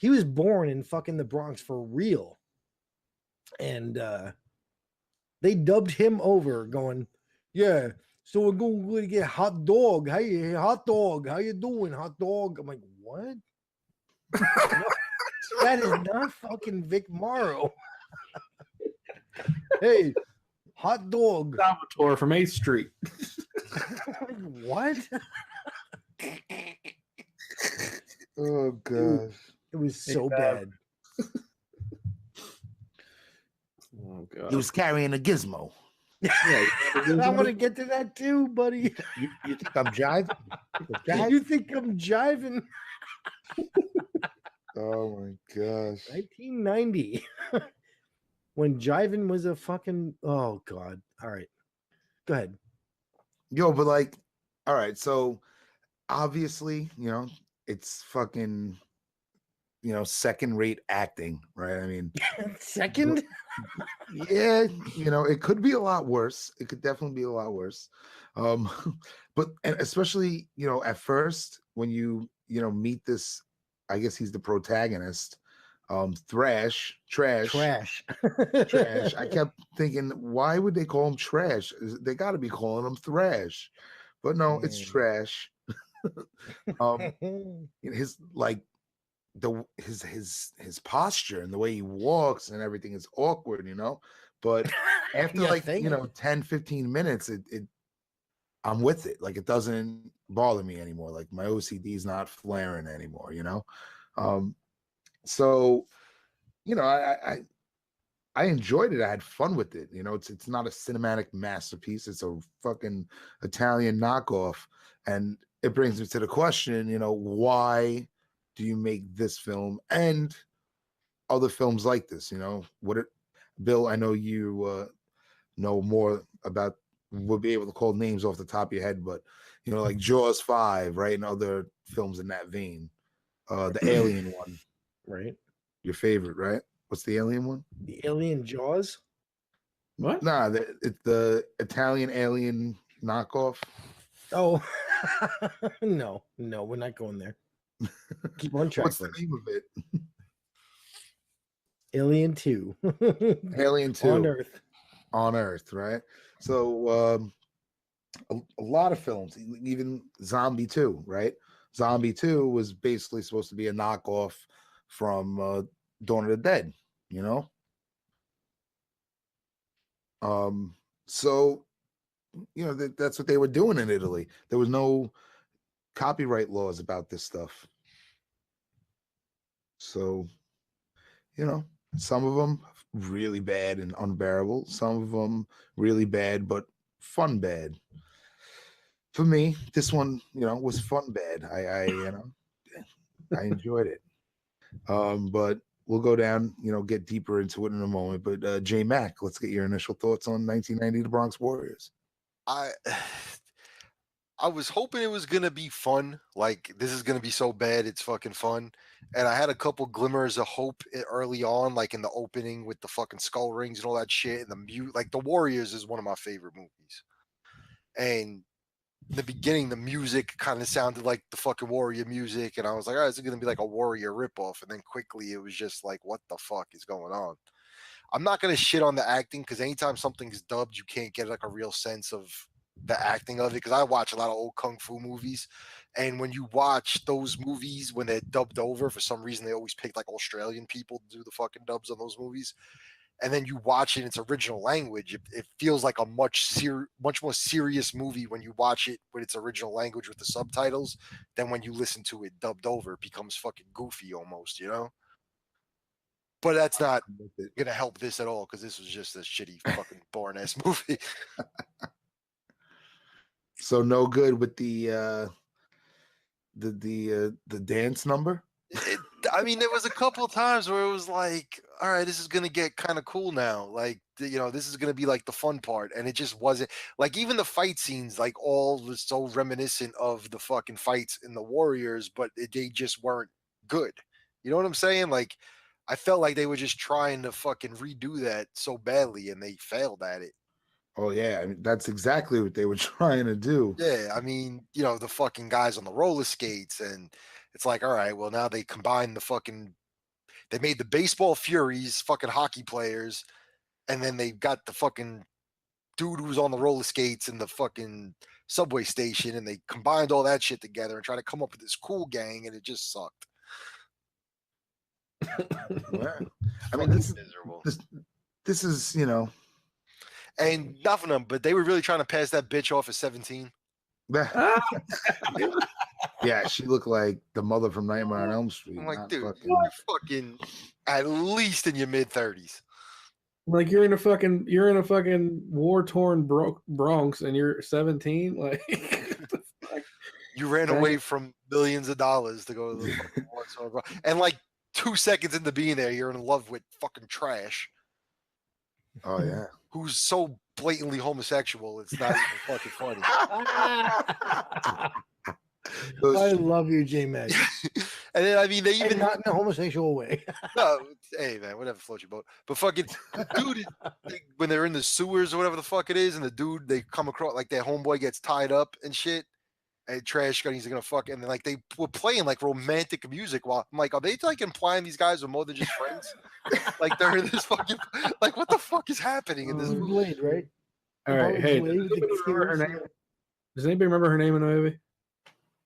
G: He was born in fucking the Bronx for real. And they dubbed him over going, yeah, so we're going to get hot dog. Hey, hot dog. How you doing, hot dog? I'm like, what? That is not fucking Vic Morrow. Hey, hot dog.
B: Salvatore from 8th Street.
G: What?
E: Oh gosh.
G: It was so bad.
B: Oh god.
E: He was carrying a gizmo.
B: Yeah,
G: I want to get to that too, buddy.
E: You think I'm jiving?
G: You think I'm jiving?
E: Oh my gosh.
G: 1990. When jiving was a fucking. Oh god. All right. Go ahead.
E: Yo, but like, all right, so obviously, it's fucking, second-rate acting, right? I mean,
G: Second?
E: yeah, it could be a lot worse. It could definitely be a lot worse. But and especially, at first when you meet this, I guess he's the protagonist, trash. I kept thinking, why would they call him Trash? They got to be calling him Thrash, but no, it's Trash. His like his posture and the way he walks and everything is awkward, but after
G: Yeah,
E: 10 15 minutes it I'm with it. Like, it doesn't bother me anymore. Like, my OCD is not flaring anymore, so I enjoyed it. I had fun with it. It's not a cinematic masterpiece. It's a fucking Italian knockoff. And it brings me to the question, why do you make this film and other films like this? Bill, I know you know more about, would be able to call names off the top of your head, but like Jaws 5, right? And other films in that vein. The Alien one.
G: Right.
E: Your favorite, right? What's the Alien one?
G: The Alien Jaws?
B: What?
E: Nah, it's the Italian Alien knockoff.
G: Oh, no, we're not going there. Keep on track.
E: What's the name of it?
G: Alien 2.
E: Alien 2.
G: On Earth.
E: On Earth, right? So a lot of films, even Zombie 2, right? Zombie 2 was basically supposed to be a knockoff from Dawn of the Dead, So that's what they were doing in Italy. There was no copyright laws about this stuff. So, some of them really bad and unbearable. Some of them really bad, but fun bad. For me, this one, was fun bad. I enjoyed it. But we'll go down, get deeper into it in a moment. But J Mac, let's get your initial thoughts on 1990, The Bronx Warriors.
F: I was hoping it was gonna be fun. Like, this is gonna be so bad, it's fucking fun. And I had a couple glimmers of hope early on, like in the opening with the fucking skull rings and all that shit. And like, The Warriors is one of my favorite movies. And in the beginning, the music kind of sounded like the fucking Warrior music, and I was like, "Oh, is it gonna be like a Warrior ripoff?" And then quickly, it was just like, "What the fuck is going on?" I'm not gonna shit on the acting, because anytime something's dubbed, you can't get like a real sense of the acting of it. Because I watch a lot of old kung fu movies, and when you watch those movies when they're dubbed over, for some reason they always pick like Australian people to do the fucking dubs on those movies. And then you watch it in its original language, it feels like a much more serious movie when you watch it with its original language with the subtitles than when you listen to it dubbed over. It becomes fucking goofy almost, But that's not gonna help this at all, because this was just a shitty fucking boring ass movie.
E: So no good with the dance number.
F: There was a couple of times where it was like, all right, this is going to get kind of cool now. Like, this is going to be like the fun part. And it just wasn't. Like, even the fight scenes, like, all was so reminiscent of the fucking fights in the Warriors, but they just weren't good. You know what I'm saying? Like, I felt like they were just trying to fucking redo that so badly, and they failed at it.
E: Oh, yeah. That's exactly what they were trying to do.
F: Yeah. The fucking guys on the roller skates, and it's like, all right, well, now they combine they made the baseball Furies fucking hockey players, and then they got the fucking dude who's on the roller skates in the fucking subway station, and they combined all that shit together and tried to come up with this cool gang, and it just sucked.
E: Yeah.
F: This is miserable.
E: This is,
F: And nothing of them, but they were really trying to pass that bitch off as 17.
B: Ah,
E: Yeah, she looked like the mother from Nightmare on Elm Street.
F: I'm like,
E: not
F: dude,
E: fucking-
F: you're fucking at least in your mid-30s.
B: like you're in a fucking war-torn Bronx and you're 17. Like, what the fuck?
F: You ran away from millions of dollars to go to the fucking war. And like 2 seconds into being there, you're in love with fucking trash
E: Oh yeah.
F: who's so blatantly homosexual, it's not even fucking funny.
G: I love you, J Mag.
F: And then, I mean, they
G: And
F: even
G: not in a homosexual way.
F: no, hey man, whatever floats your boat. But fucking dude, when they're in the sewers or whatever the fuck it is, and the dude they come across like their homeboy gets tied up and shit, and trash gun, he's gonna fuck, and then like they were playing like romantic music while I'm like, are they like implying these guys are more than just friends? Like they're in this fucking like what the fuck is happening in this movie?
G: Blade, right?
B: All right, hey,
G: Blade with the
B: remember her
G: tears.
B: name? Does anybody remember her name in the movie?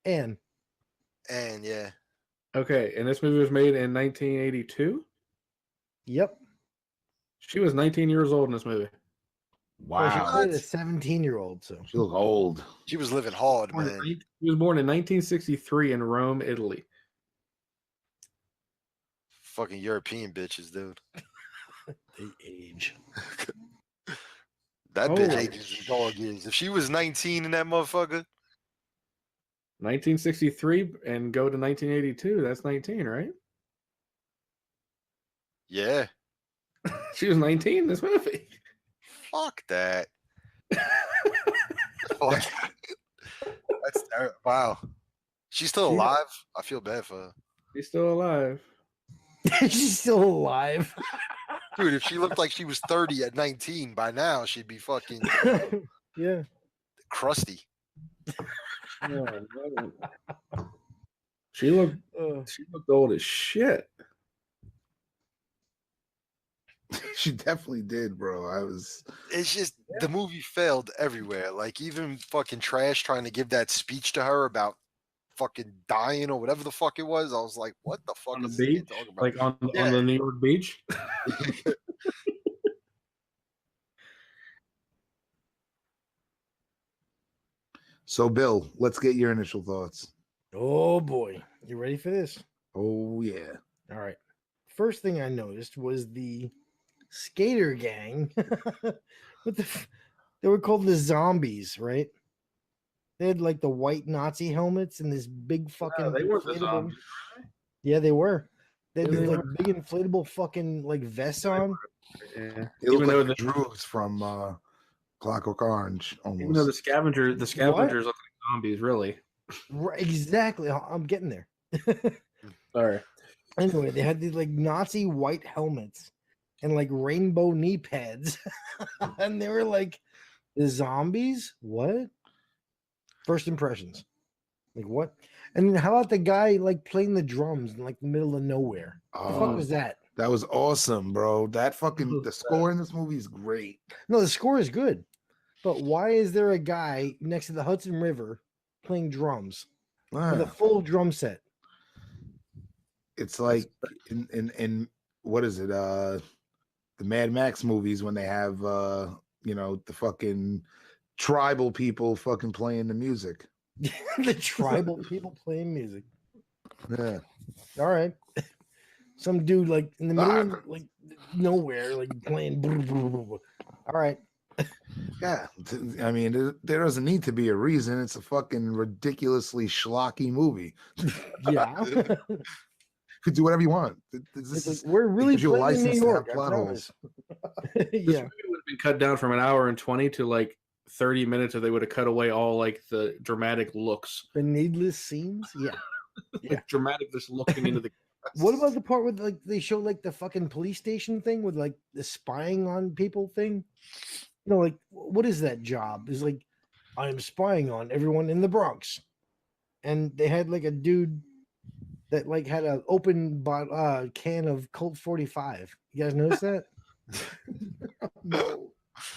G: And
F: And yeah,
B: Okay, and this movie was made in 1982.
G: yep.
B: She was 19 years old in this movie.
G: Well, she
E: Wow.
G: played a 17-year-old, so
E: She looked old.
F: she was living hard,
B: Born in
F: man.
B: nine- She was born in 1963 in Rome, Italy.
F: Fucking European bitches, dude.
G: they age.
F: That bitch
B: Holy
F: ages as dog years. If she was 19 in that motherfucker,
B: 1963 and go to 1982. That's 19, right?
F: yeah.
B: She was 19 in this movie.
F: Fuck that. Fuck. That's wow. She's still
B: Yeah.
F: alive. I feel bad for her.
B: She's still alive.
G: She's still alive.
F: Dude, if she looked like she was 30 at 19, by now she'd be fucking
G: Yeah.
F: crusty.
B: She looked
G: Uh,
B: old as shit.
E: She definitely did, bro.
F: It's just the movie failed everywhere. Like even fucking Trash trying to give that speech to her about fucking dying or whatever the fuck it was. I was like, what the fuck
B: On the
F: is this kid
B: beach,
F: talking about?
B: like on
F: Yeah.
B: the New York beach.
E: So Bill, let's get your initial thoughts.
G: oh boy. You ready for this?
E: Oh yeah.
G: All right. First thing I noticed was the skater gang. They were called the zombies, right? They had like the white Nazi helmets and this big fucking.
B: they weren't the
G: inflatable-
B: zombies.
G: Yeah, they were. They had
B: Yeah,
G: these
B: they
G: like big inflatable fucking like vests on.
B: Yeah.
E: It
B: Even
E: looked
B: though
E: like
B: the
E: the Drews from Clockwork Orange almost.
B: even though the scavengers look like zombies, really.
G: Right, exactly. I'm getting there.
B: Sorry.
G: Anyway, they had these like Nazi white helmets and like rainbow knee pads. And they were like, the zombies? What? First impressions. Like what? And how about the guy like playing the drums in like the middle of nowhere? The fuck
E: Oh,
G: was that?
E: that was awesome, bro. That fucking the score in this movie is great.
G: No, the score is good. But why is there a guy next to the Hudson River playing drums with a
E: Ah,
G: full drum set?
E: it's like in what is it? The Mad Max movies when they have the fucking tribal people fucking playing the music.
G: The tribal people playing music.
E: Yeah.
G: All right. Some dude like in the middle of like nowhere, like playing. All right.
E: Yeah. I mean, there doesn't need to be a reason. It's a fucking ridiculously schlocky movie.
G: Yeah.
E: You could do whatever you want.
G: It's like, we're really
E: gives you a
G: playing in
E: license
G: New
E: to have
G: York. I
E: plot
G: promise.
B: This
G: Yeah.
B: movie would have been cut down from an hour and 20 to like 30 minutes if they would have cut away all like the dramatic looks.
G: The needless scenes. Yeah. Yeah.
B: Like dramatic just looking into the
G: What about the part where like they show like the fucking police station thing with like the spying on people thing? You know, like what is that job? It's like I am spying on everyone in the Bronx, and they had like a dude that like had an open can of Colt 45. You guys notice that?
E: No.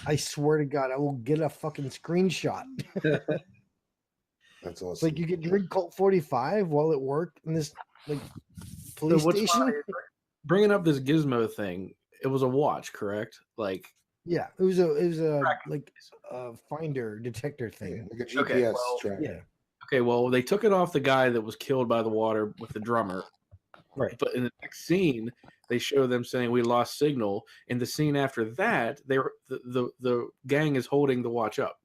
G: I swear to God, I will get a fucking screenshot.
E: That's
G: It's
E: awesome.
G: like you can drink Colt 45 while at work in this like police
B: what's
G: station.
B: bringing up this gizmo thing. It was a watch, correct? Like
G: Yeah, it was a like a finder detector thing.
E: Like a
B: Okay,
E: GPS
B: well,
E: tracker.
G: Yeah,
B: Okay, well, they took it off the guy that was killed by the water with the drummer.
G: right.
B: But in the next scene, they show them saying we lost signal. In the scene after that, the gang is holding the watch up.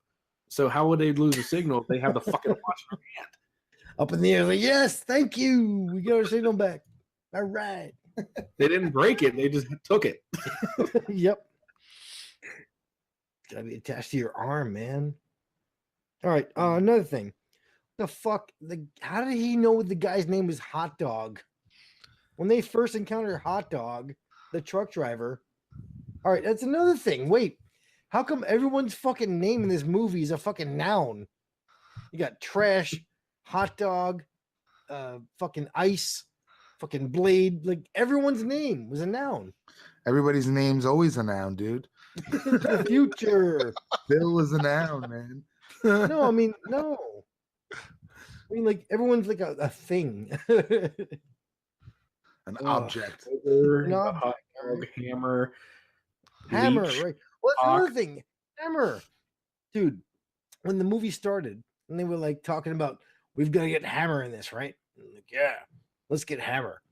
B: So how would they lose a signal if they have the fucking watch in their hand?
G: Up in the air, like, yes, thank you. We got our signal back. All right.
B: They didn't break it; they just took it.
G: Yep. Gotta be attached to your arm, man. All right. Another thing. The fuck? How did he know the guy's name was Hot Dog? When they first encountered Hot Dog, the truck driver. All right, that's another thing. Wait, how come everyone's fucking name in this movie is a fucking noun? You got Trash, Hot Dog, fucking Ice, fucking Blade. Like everyone's name was a noun.
E: Everybody's name's always a noun, dude.
G: The future.
E: Bill is a noun, man.
G: No, I mean, no. I mean, like everyone's like a thing.
E: An
G: Ugh.
E: object.
B: An
G: object,
B: hot dog, hammer,
G: Hammer,
B: leech.
G: right? Well, that's
B: Hawk.
G: another thing. Hammer, dude. When the movie started, and they were like talking about, we've got to get Hammer in this, right? And I'm like, yeah, let's get Hammer.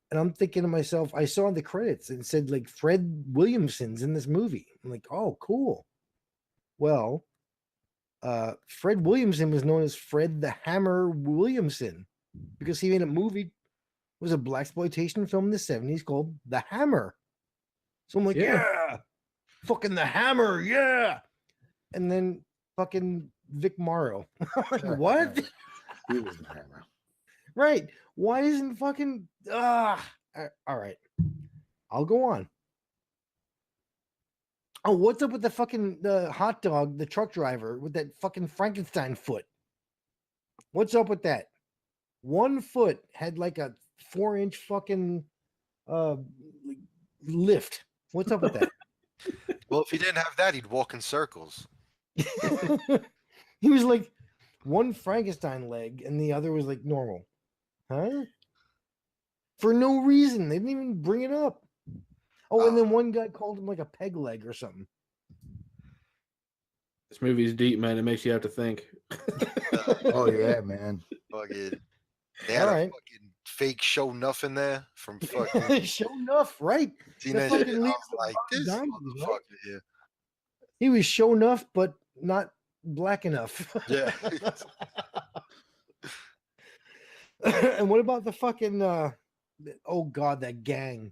G: And I'm thinking to myself, I saw the credits and it said like Fred Williamson's in this movie. I'm like, oh, cool. Well, Fred Williamson was known as Fred the Hammer Williamson because he made a movie. It was a blaxploitation film in the 70s called The Hammer. So I'm like, yeah, fucking The Hammer, yeah. And then fucking Vic Morrow. Like, what?
E: He was the hammer.
G: Right. Why isn't fucking all right. I'll go on. Oh, what's up with the hot dog, the truck driver with that fucking Frankenstein foot? What's up with that? One foot had like a 4-inch fucking lift. What's up with that?
F: Well, if he didn't have that, he'd walk in circles.
G: He was like one Frankenstein leg and the other was like normal. Huh? For no reason. They didn't even bring it up. Oh, and then one guy called him like a peg leg or something.
B: This movie's deep, man. It makes you have to think.
E: Oh yeah, man.
F: Fucking, they had a fucking fake show nothing there from fucking.
G: Show enough, right?
F: Seen
G: The
F: that
G: fucking
F: shit, I
G: leaves
F: was
G: the
F: like, this
G: zombies, right?
F: motherfucker here.
G: He was show enough, but not black enough.
F: Yeah.
G: And what about the fucking oh god, that gang.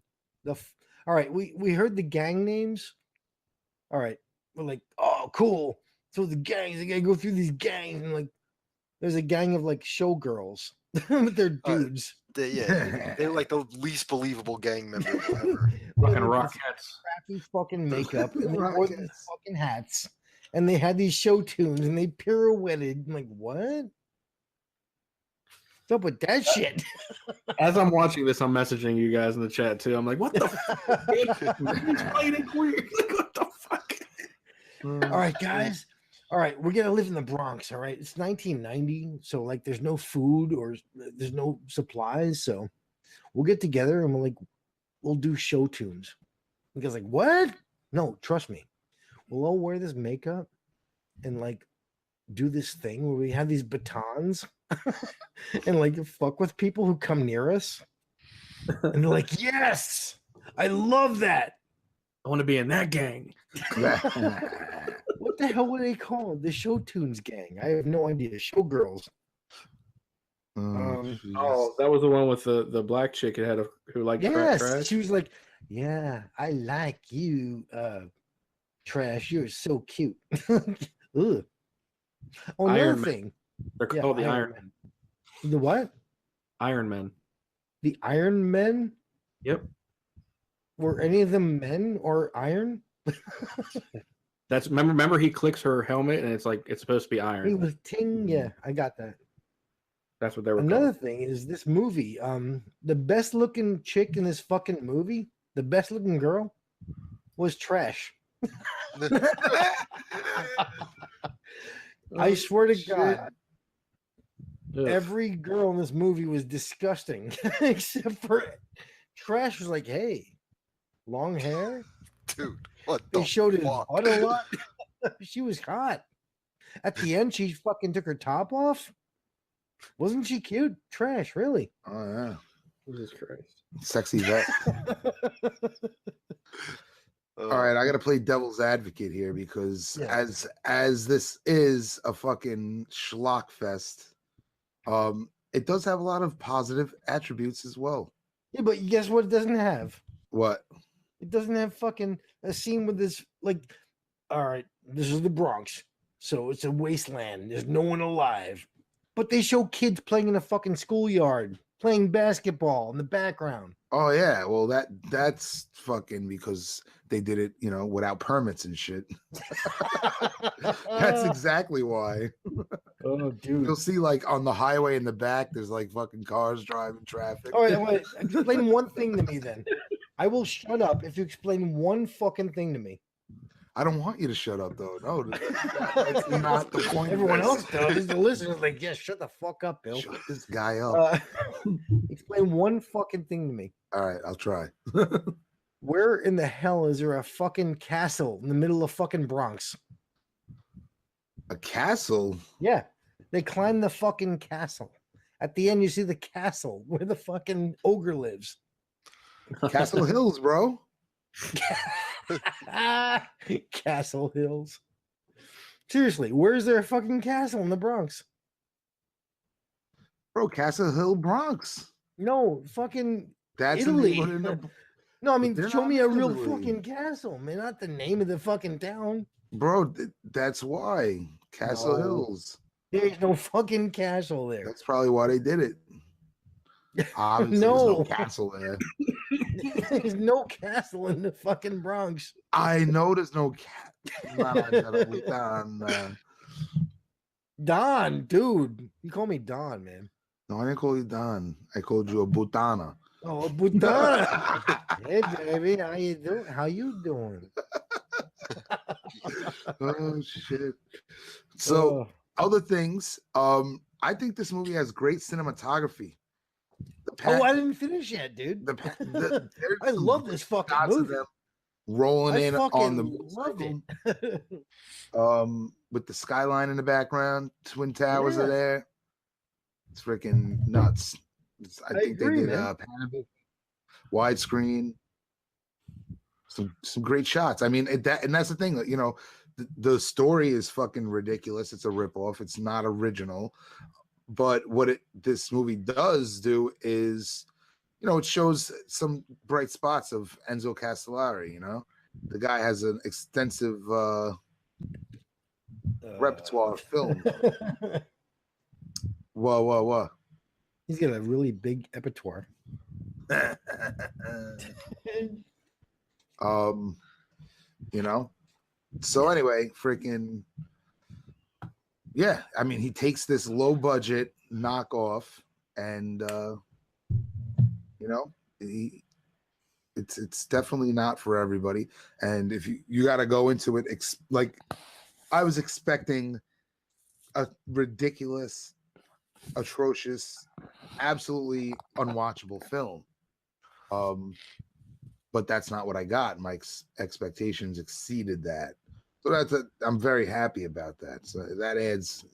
G: All right, we heard the gang names. All right, we're like, oh cool. So the gangs, they gotta go through these gangs, and like there's a gang of like showgirls, but they're dudes.
F: They're like the least believable gang members ever.
B: Fucking Rockettes.
G: Crappy fucking makeup and they wore these fucking hats and they had these show tunes and they pirouetted. I'm like, what? What's up with that shit?
B: As I'm watching this, I'm messaging you guys in the chat too. I'm like, what the fuck? He's fighting weird. Like, what the fuck?
G: All right, guys. All right, we're gonna live in the Bronx. All right, it's 1990, so like, there's no food or there's no supplies, so we'll get together and we'll do show tunes. You guys like, what? No, trust me. We'll all wear this makeup and like do this thing where we have these batons and like fuck with people who come near us. And they're like, yes, I love that.
B: I want to be in that gang.
G: What the hell were they called? The Show Tunes gang. I have no idea. Showgirls.
B: Oh, that was the one with the black chick who liked
G: Yes,
B: trash.
G: she was like, yeah, I like you, Trash. You're so cute. Ugh. Oh,
B: Iron
G: another
B: Man.
G: thing.
B: They're
G: Yeah,
B: called the
G: Iron
B: Iron Men.
G: The what?
B: Iron Men.
G: The Iron Men?
B: Yep.
G: Were any of them men or iron?
B: That's remember he clicks her helmet and it's supposed to be
G: He
B: iron.
G: was ting. Yeah, I got that.
B: That's what they were
G: Another
B: called.
G: thing is this movie. The best looking chick in this fucking movie, the best looking girl, was Trash. I swear to God,
B: Ugh.
G: every girl in this movie was disgusting, except for Trash was like, hey, long hair,
F: Dude, what
G: They
F: the
G: showed his
F: fuck?
G: butt a lot. She was hot. At the end, she fucking took her top off. Wasn't she cute? Trash, really.
E: Oh yeah,
B: Jesus Christ.
E: sexy vet. All right, I got to play devil's advocate here because
G: Yeah.
E: as this is a fucking schlock fest, it does have a lot of positive attributes as well.
G: Yeah, but guess what? It doesn't have.
E: What?
G: It doesn't have fucking a scene with this. Like, all right, this is the Bronx, so it's a wasteland. There's no one alive, but they show kids playing in a fucking schoolyard, playing basketball in the background.
E: Oh yeah, well that's fucking because they did it, without permits and shit. That's exactly why.
G: Oh, dude.
E: You'll see like on the highway in the back, there's like fucking cars driving traffic.
G: All right, wait. Explain one thing to me then. I will shut up if you explain one fucking thing to me.
E: I don't want you to shut up though. No, that's not the point.
G: Everyone
E: of
G: else
E: this.
G: does. The listeners like, yeah, shut the fuck up, Bill.
E: Shut this guy up.
G: Explain one fucking thing to me.
E: All right, I'll try.
G: Where in the hell is there a fucking castle in the middle of fucking Bronx?
E: A castle?
G: Yeah, they climb the fucking castle. At the end, you see the castle where the fucking ogre lives.
E: Castle Hills, bro.
G: Castle Hills. Seriously, where's there a fucking castle in the Bronx?
E: Bro, Castle Hill, Bronx.
G: No, fucking
E: That's
G: Italy.
E: The name in the...
G: No, I mean,
E: They're
G: show
E: not
G: me a real
E: Italy.
G: fucking castle, man. Not the name of the fucking town.
E: Bro, that's why. Castle
G: No.
E: Hills.
G: There's no fucking castle there.
E: That's probably why they did it. Obviously, there's
G: No.
E: no castle there.
G: There's no castle in the fucking Bronx.
E: I know there's no
G: Don, dude. You call me Don, man.
E: No, I didn't call you Don. I called you a Butana.
G: Oh, Butana. Hey, baby. How you doing?
E: Oh shit. So other things, I think this movie has great cinematography.
G: I didn't finish yet, dude. I love this fucking movie.
E: Rolling in on the
G: love it.
E: With the skyline in the background, Twin Towers are there. It's freaking nuts. I think
G: agree,
E: they did
G: man.
E: widescreen. Some great shots. I mean, and that's the thing. The story is fucking ridiculous. It's a ripoff. It's not original. But what this movie does do is, it shows some bright spots of Enzo Castellari. The guy has an extensive repertoire of film. Whoa.
G: He's got a really big repertoire.
E: So anyway, freaking yeah, I mean, he takes this low budget knockoff and it's definitely not for everybody. And if you got to go into it like I was expecting a ridiculous, atrocious, absolutely unwatchable film. But that's not what I got. My expectations exceeded that. So I'm very happy about that. So that adds,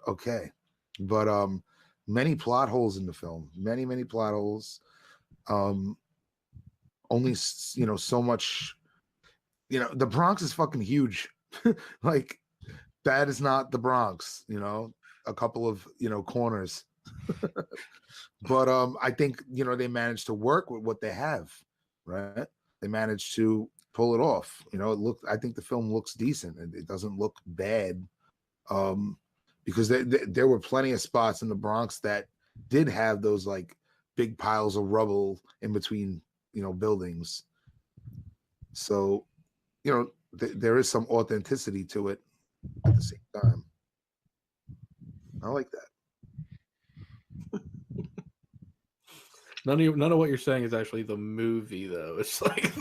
E: okay. But many plot holes in the film. Many plot holes. Only so much. The Bronx is fucking huge. Like that is not the Bronx. A couple of corners. But I think they managed to work with what they have, right? They managed to pull it off. I think the film looks decent. It doesn't look bad, because there were plenty of spots in the Bronx that did have those like big piles of rubble in between buildings. So there is some authenticity to it at the same time. I like that.
B: None of what you're saying is actually the movie, though. It's like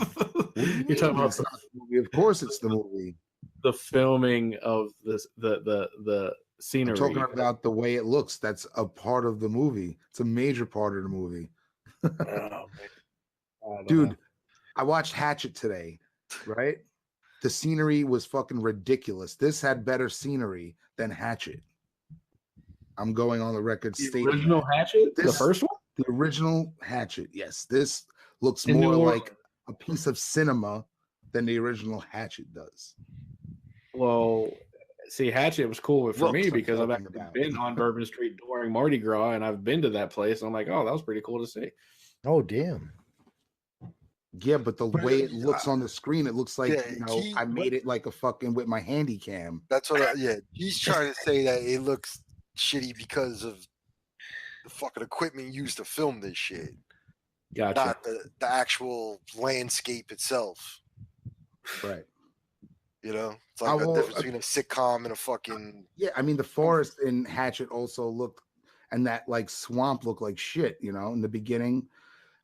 B: you're talking about
E: the movie. Of course, it's the movie.
B: The filming of this, the scenery.
E: I'm talking about the way it looks. That's a part of the movie. It's a major part of the movie.
B: Oh, man.
E: Dude, I watched Hatchet today, right? The scenery was fucking ridiculous. This had better scenery than Hatchet. I'm going on the record
B: The
E: stating
B: original
E: that.
B: Hatchet, the
E: This-
B: first one.
E: The original Hatchet, yes. This looks
B: In
E: more
B: New
E: like
B: Orleans.
E: a piece of cinema than the original Hatchet does.
B: Well, see, Hatchet was cool for me
E: Looks, I'm
B: because I've
E: talking
B: actually
E: about.
B: been on Bourbon Street during Mardi Gras, and I've been to that place. And I'm like, oh, that was pretty cool to see.
G: Oh damn.
E: Yeah, but the way it looks on the screen, it looks like
F: Yeah,
E: I made it like a fucking with my handy cam.
F: That's what. He's trying to say that it looks shitty because of the fucking equipment used to film this shit,
B: Gotcha.
F: not the actual landscape itself.
E: Right.
F: You know, it's like the difference between a sitcom and a fucking.
E: Yeah, I mean the forest in Hatchet also looked, and that like swamp looked like shit. You know, in the beginning.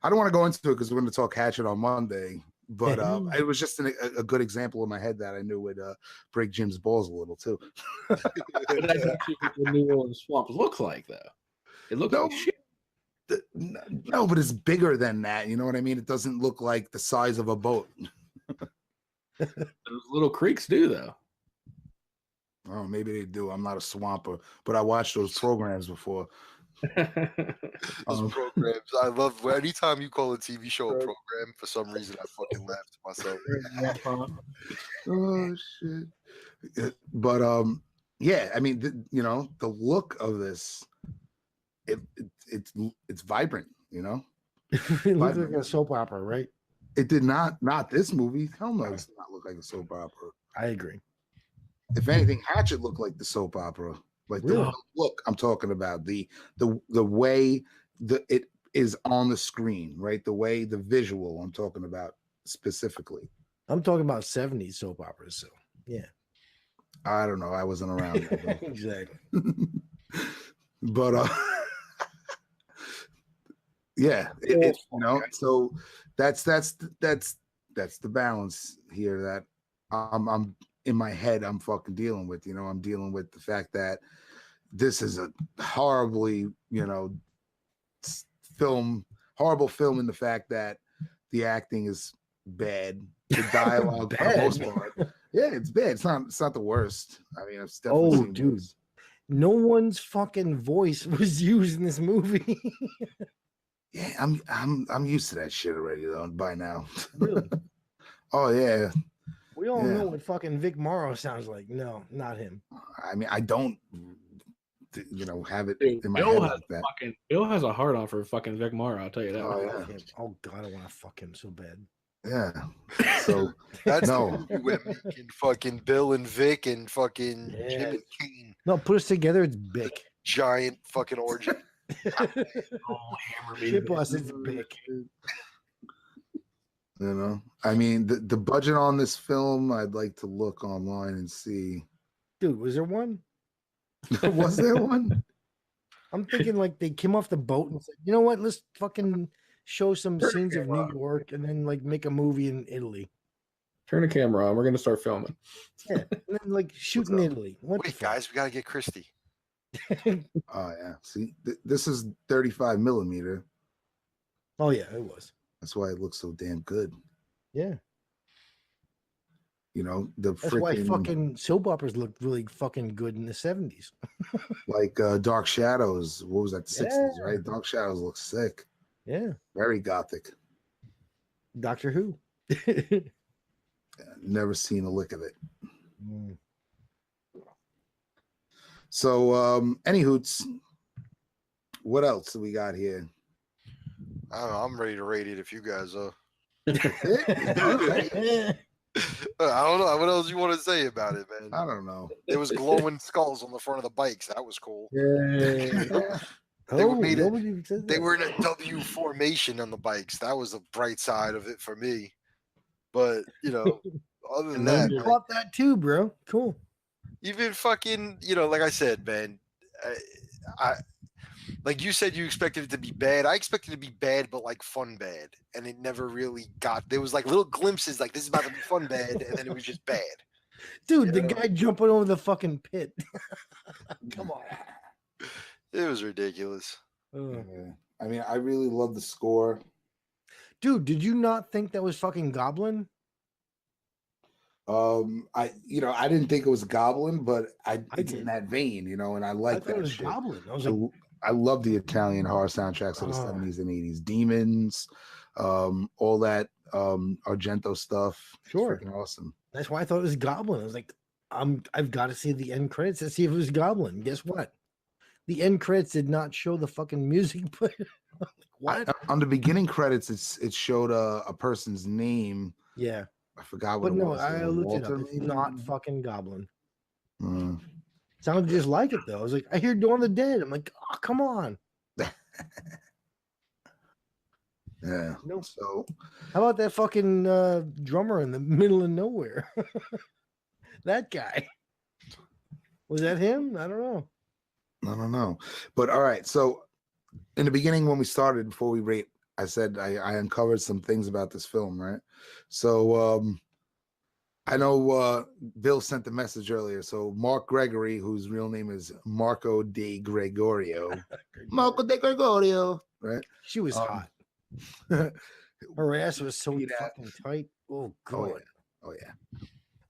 E: I don't want to go into it because we're going to talk Hatchet on Monday, but it was just a good example in my head that I knew would break Jim's balls a little too.
B: But that's actually what the New Orleans swamp looks like, though. It looks like shit.
E: No, but it's bigger than that. You know what I mean? It doesn't look like the size of a boat.
B: Those little creeks do, though.
E: Oh, maybe they do. I'm not a swamper, but I watched those programs before.
F: Those programs. I love anytime you call a TV show a program. For some reason, I fucking laugh to myself.
E: Oh shit! But yeah. I mean, the look of this, it's vibrant. You know,
G: It looks like a soap opera, right?
E: It did not this movie. Hell no, it does not look like a soap opera.
G: I agree.
E: If anything, Hatchet looked like the soap opera. Like
G: Really?
E: the look I'm talking about, the way it is on the screen, right? The way the visual I'm talking about specifically.
G: I'm talking about 70s soap operas, so yeah.
E: I don't know. I wasn't around.
G: Exactly.
E: But yeah, it's so that's the balance here that I'm in my head I'm fucking dealing with. I'm dealing with the fact that this is a horribly horrible film in the fact that the acting is bad, the dialogue for the most part, yeah, it's bad. It's not the worst. I mean, I've definitely seen
G: dude,
E: worse.
G: No one's fucking voice was used in this movie.
E: Yeah, I'm used to that shit already though by now.
G: Really?
E: Oh yeah.
G: We all know what fucking Vic Morrow sounds like. No, not him.
E: I mean, I don't have it
B: Dude,
E: in my head like that.
B: Bill has a hard on for fucking Vic Morrow, I'll tell you that.
E: Oh, yeah.
G: Oh god, I want to fuck him so bad.
E: Yeah. So
F: That's
E: no.
F: Making fucking Bill and Vic and fucking Jim and Kane.
G: No, put us together. It's Bic.
F: Giant fucking orgy.
G: Shit bus, it's Bic.
E: I mean, the budget on this film, I'd like to look online and see.
G: Dude, was there one?
E: Was there one?
G: I'm thinking like they came off the boat and said, you know what? Let's fucking show some scenes of New York and then like make a movie in Italy.
B: Turn the camera on. We're gonna start filming.
G: Yeah, and then like shoot in Italy.
F: Wait, guys, we gotta get Christy.
E: Oh yeah. See, this is 35 millimeter.
G: Oh yeah, it was.
E: That's why it looks so damn good.
G: Yeah.
E: That's
G: why fucking soap operas looked really fucking good in the 70s.
E: Like Dark Shadows. What was that? The 60s, right? Dark Shadows looks sick.
G: Yeah.
E: Very gothic.
G: Doctor Who.
E: Never seen a lick of it.
G: Mm.
E: So, any hoots, what else do we got here?
F: I don't know, I'm ready to rate it if you guys are. I don't know. What else you want to say about it, man?
E: I don't know.
F: There was glowing skulls on the front of the bikes. That was cool.
G: Yeah.
F: They were in a W formation on the bikes. That was the bright side of it for me. But other than that,
G: you caught that too, bro. Cool.
F: Even fucking, like I said, man, I like you said, you expected it to be bad. I expected it to be bad, but like fun bad, and it never really got. There was like little glimpses, like this is about to be fun bad, and then it was just bad.
G: Dude, the guy jumping over the fucking pit. Come on.
F: It was ridiculous.
E: Yeah. I mean, I really love the score.
G: Dude, did you not think that was fucking Goblin?
E: I didn't think it was Goblin, but it's in
G: did.
E: that vein, and I
G: I
E: like
G: thought it
E: that
G: was
E: shit.
G: Goblin. I was like,
E: I love the Italian horror soundtracks of the
G: Oh.
E: 70s and 80s. Demons, all that Argento stuff. It's
G: Sure.
E: freaking awesome.
G: that's why I thought it was Goblin. I was like, I've got to see the end credits to see if it was Goblin. Guess what? The end credits did not show the fucking music player. Like, what?
E: On the beginning credits, it showed a person's name.
G: Yeah.
E: I forgot what
G: But
E: it
G: no,
E: was.
G: I looked it up.
E: Walter,
G: It's
E: maybe?
G: not fucking Goblin.
E: Uh,
G: Sounded just like it though. I was like, I hear Dawn of the Dead. I'm like, oh, come on.
E: yeah.
G: Nope.
E: So
G: How about that fucking drummer in the middle of nowhere? That guy. Was that him? I don't know.
E: I don't know. But all right. So in the beginning, when we started, before we rate, I said I uncovered some things about this film, right? So I know Bill sent the message earlier. So Mark Gregory, whose real name is Marco de Gregorio. Marco de Gregorio, right?
G: She was hot. Her ass was so fucking tight. Oh god.
E: Oh yeah.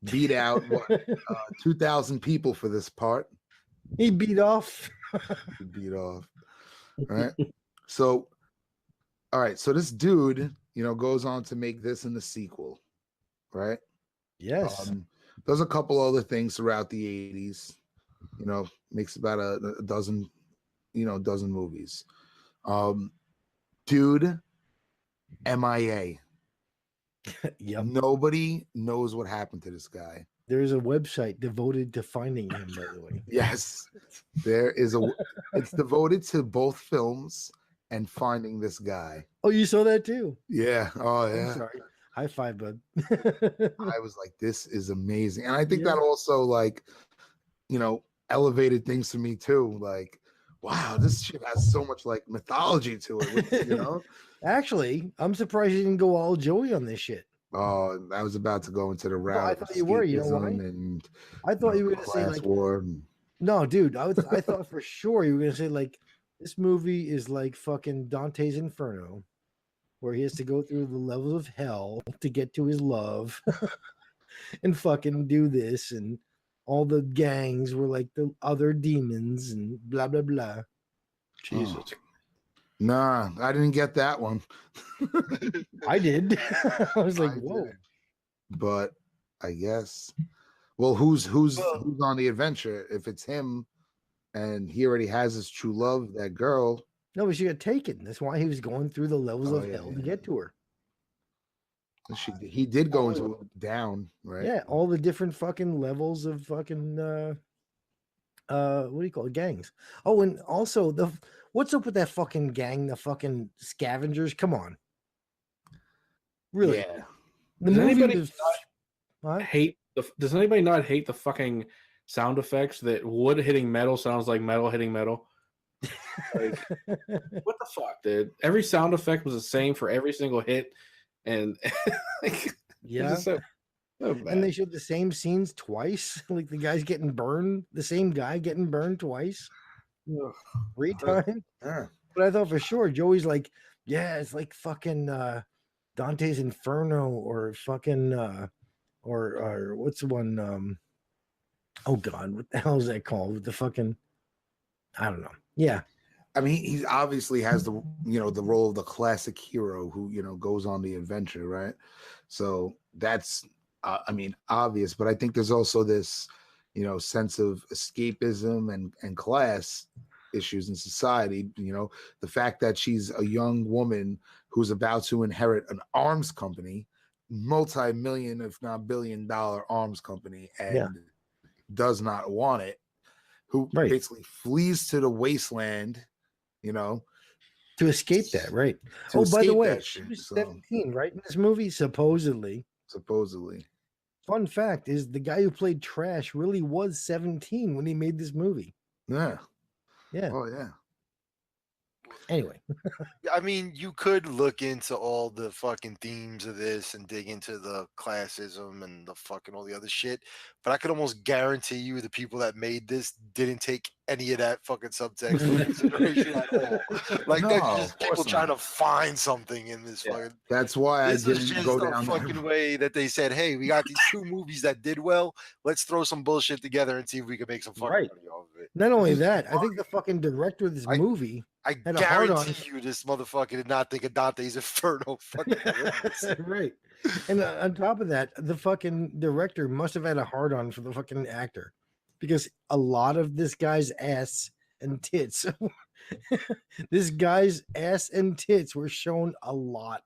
E: Beat out 2,000 people for this part.
G: He beat off.
E: He beat off. Right. So all right. So this dude, goes on to make this in the sequel. Right.
G: Yes.
E: Does a couple other things throughout the 80s. Makes about a dozen, dozen movies. Dude, MIA.
G: Yep.
E: Nobody knows what happened to this guy.
G: There's a website devoted to finding him, by the way.
E: Yes, there is it's devoted to both films and finding this guy.
G: Oh, you saw that too?
E: Yeah. Oh
G: I'm
E: yeah.
G: sorry. High five, bud.
E: I was like, this is amazing. And I think that also elevated things for me too. Like, wow, this shit has so much like mythology to it,
G: Actually, I'm surprised you didn't go all Joey on this shit.
E: Oh, I was about to go into the route.
G: I thought you were, you know why?
E: And,
G: I thought you were gonna say like
E: war.
G: No, dude, I thought for sure you were gonna say like this movie is like fucking Dante's Inferno, where he has to go through the levels of hell to get to his love and fucking do this, and all the gangs were like the other demons and blah blah blah.
B: Jesus.
E: Nah, I didn't get that one.
G: I did. I was like,
E: I
G: whoa.
E: didn't. But I guess. Well, who's on the adventure? If it's him and he already has his true love, that girl.
G: No, but she got taken. That's why he was going through the levels of hell to get to her.
E: He did go into down, right?
G: Yeah, all the different fucking levels of fucking what do you call it? Gangs. Oh, and also what's up with that fucking gang, the fucking scavengers? Come on. Really?
E: Yeah.
B: Does anybody
G: What?
B: does anybody not hate the fucking sound effects that wood hitting metal sounds like metal hitting metal? Like, what the fuck, dude? Every sound effect was the same for every single hit, and
G: yeah.
B: So
G: And they showed the same scenes twice. Like the guy's getting burned, the same guy getting burned twice. 3 times.
E: Yeah.
G: But I thought for sure Joey's like, yeah, it's like fucking Dante's Inferno or fucking or what's the one oh god, what the hell is that called? With the fucking I don't know. Yeah.
E: I mean, he obviously has the the role of the classic hero who goes on the adventure, right? So that's obvious, but I think there's also this sense of escapism and class issues in society. The fact that she's a young woman who's about to inherit an arms company, multi-million if not billion-dollar arms company, and does not want it, who basically flees to the wasteland,
G: to escape that, right? Oh, by the way, she was 17, right? In this movie, supposedly. Fun fact is the guy who played Trash really was 17 when he made this movie.
E: Yeah.
G: Yeah.
E: Oh yeah.
G: Anyway,
F: I mean, you could look into all the fucking themes of this and dig into the classism and the fucking all the other shit, but I could almost guarantee you the people that made this didn't take any of that fucking subtext into consideration at all. Like
E: No,
F: that's
E: of
F: just
E: course
F: people trying to
E: not.
F: find something in this fucking.
E: That's why I
F: This is
E: didn't
F: just
E: go
F: a
E: down
F: fucking
E: that.
F: way that they said, "Hey, we got these 2 movies that did well. Let's throw some bullshit together and see if we can make some fucking
G: Right.
F: money off of it."
G: not only that, I think the fucking director of this movie
F: I
G: had a hard on.
F: guarantee you, this motherfucker did not think of Dante's Inferno. Fucking horrendous.
G: Right. And on top of that, the fucking director must have had a hard on for the fucking actor because a lot of this guy's ass and tits, this guy's ass and tits were shown a lot.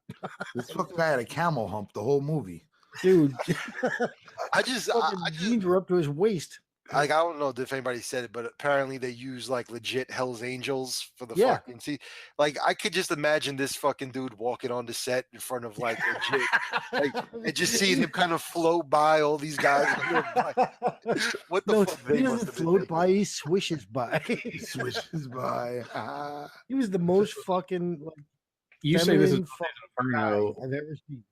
E: This fucking guy had a camel hump the whole movie.
G: Dude,
F: I just
G: jeans were up to his waist.
F: like I don't know if anybody said it, but apparently they use like legit Hell's Angels for the
G: Yeah.
F: fucking see. Like I could just imagine this fucking dude walking on the set in front of like legit, like and just seeing him kind of float by all these guys. What the
G: No,
F: fuck?
G: he
F: They
G: doesn't
F: must have been
G: float
F: thinking.
G: by, he swishes by.
E: He swishes by.
G: He was the most fucking like,
H: You say this is
G: feminine fucking guy
H: Inferno.
G: I've ever seen.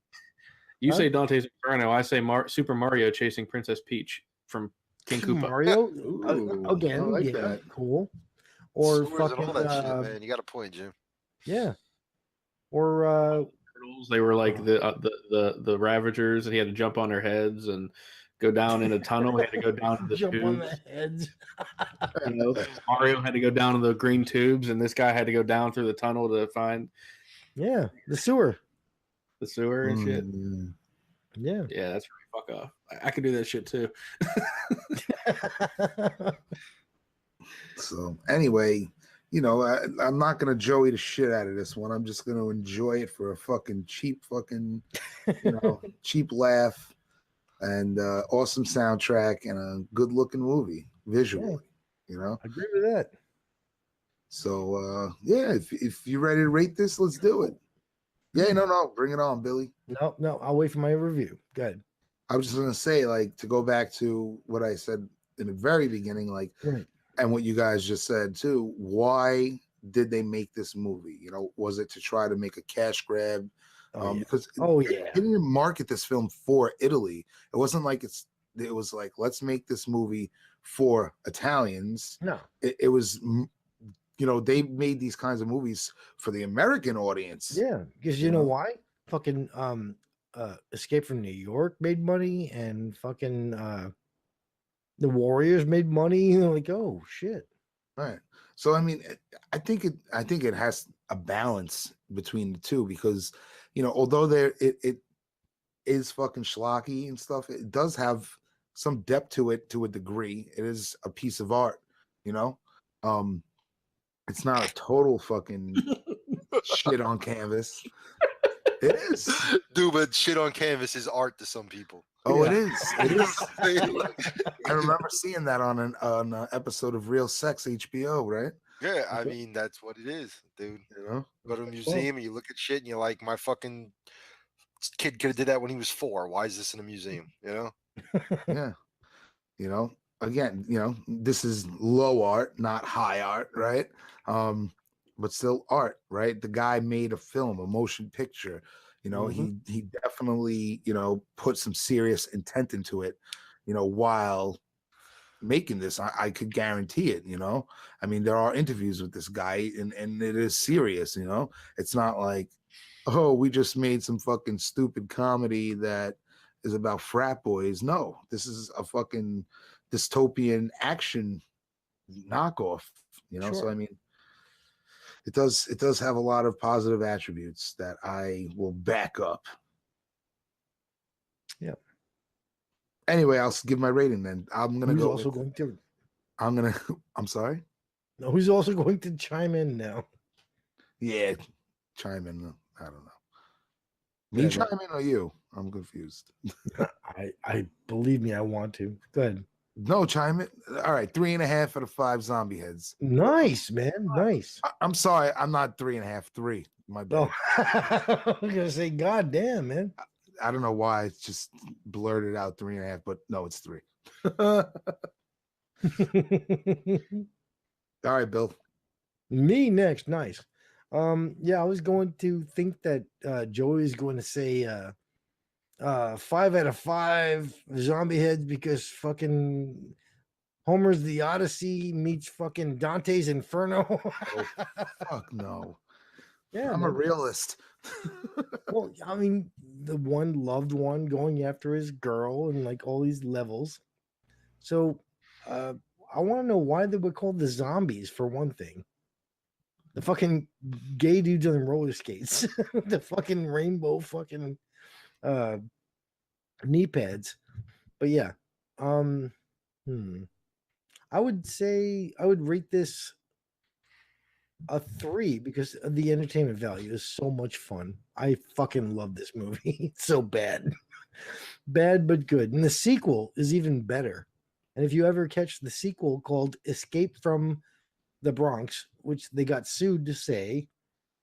H: You
G: Huh?
H: say Dante's Inferno. I say Super Mario chasing Princess Peach from King Koopa.
G: Mario
E: Ooh,
G: again,
E: I like
G: yeah,
E: that.
G: cool. Or
F: Sewers and all
G: fucking
F: that shit, man. You got a point, Jim.
G: yeah. Or
H: Turtles. They were like the Ravagers, and he had to jump on their heads and go down in a tunnel. He had to go down to the
G: jump on
H: tubes.
G: the heads.
H: You know, Mario had to go down to the green tubes, and this guy had to go down through the tunnel to find
G: Yeah, the sewer.
H: the sewer and shit.
E: Mm,
G: Yeah.
H: Yeah, that's right. Fuck off. I could do that shit too.
E: So anyway, you know, I'm not gonna Joey the shit out of this one. I'm just gonna enjoy it for a fucking cheap fucking, you know, cheap laugh and awesome soundtrack and a good looking movie visually. You know.
G: I agree with that.
E: So yeah, if you're ready to rate this, let's do it. Yeah, no, bring it on, Billy.
G: No, I'll wait for my review. Good.
E: I was just gonna say, like, to go back to what I said in the very beginning, like,
G: Right.
E: and what you guys just said too. Why did they make this movie? You know, was it to try to make a cash grab?
G: Oh, yeah.
E: Because
G: Oh,
E: they
G: yeah.
E: didn't market this film for Italy. It wasn't like it was like, let's make this movie for Italians.
G: No.
E: It was, you know, they made these kinds of movies for the American audience.
G: Yeah, because you know why? Fucking Escape from New York made money, and fucking the Warriors made money. You know, like, oh shit.
E: Right. So I mean, I think it has a balance between the two because, you know, although it is fucking schlocky and stuff, it does have some depth to it to a degree. It is a piece of art, you know. It's not a total fucking shit on canvas. It is.
F: Dude, but shit on canvas is art to some people.
E: Oh, it is. It is. I remember seeing that on an episode of Real Sex HBO, right?
F: Yeah, I mean that's what it is, dude.
E: You know,
F: Go to a museum and you look at shit and you're like, my fucking kid could have did that when he was 4. Why is this in a museum? You know?
E: yeah. You know, again, you know, this is low art, not high art, right? But still art, right? The guy made a film, a motion picture. You know, he definitely, you know, put some serious intent into it, you know, while making this. I could guarantee it, you know. I mean, there are interviews with this guy and it is serious, you know. It's not like, oh, we just made some fucking stupid comedy that is about frat boys. No, this is a fucking dystopian action knockoff, you know.
G: Sure.
E: So I mean, it does have a lot of positive attributes that I will back up.
G: Yeah.
E: Anyway, I'll give my rating then. I'm gonna
G: Who's
E: go.
G: also going to?
E: I'm sorry.
G: No, who's also going to chime in now?
E: Yeah, chime in. I don't know. Me
G: Yeah,
E: chime in or you? I'm confused.
G: I believe me, I want to. Go ahead.
E: No, chime in. All right, 3.5 out of 5 zombie heads.
G: Nice, man. Nice.
E: I'm sorry, I'm not 3.5. 3. My bad.
G: Oh, I was gonna say, God damn, man.
E: I don't know why it's just blurted out 3.5, but no, it's 3. All right, Bill.
G: Me next. Nice. Yeah, I was going to think that Joey is going to say 5 out of 5 zombie heads because fucking Homer's The Odyssey meets fucking Dante's Inferno.
E: Fuck no.
G: Yeah,
E: I'm a
G: man.
E: realist.
G: Well, I mean, the one loved one going after his girl and like all these levels. So, I want to know why they were called the zombies for one thing. The fucking gay dudes on roller skates, the fucking rainbow fucking knee pads. But yeah, um, I would say I would rate this a 3 because of the entertainment value is so much fun. I fucking love this movie. It's so bad. Bad but good. And the sequel is even better. And if you ever catch the sequel called Escape from the Bronx, which they got sued to say,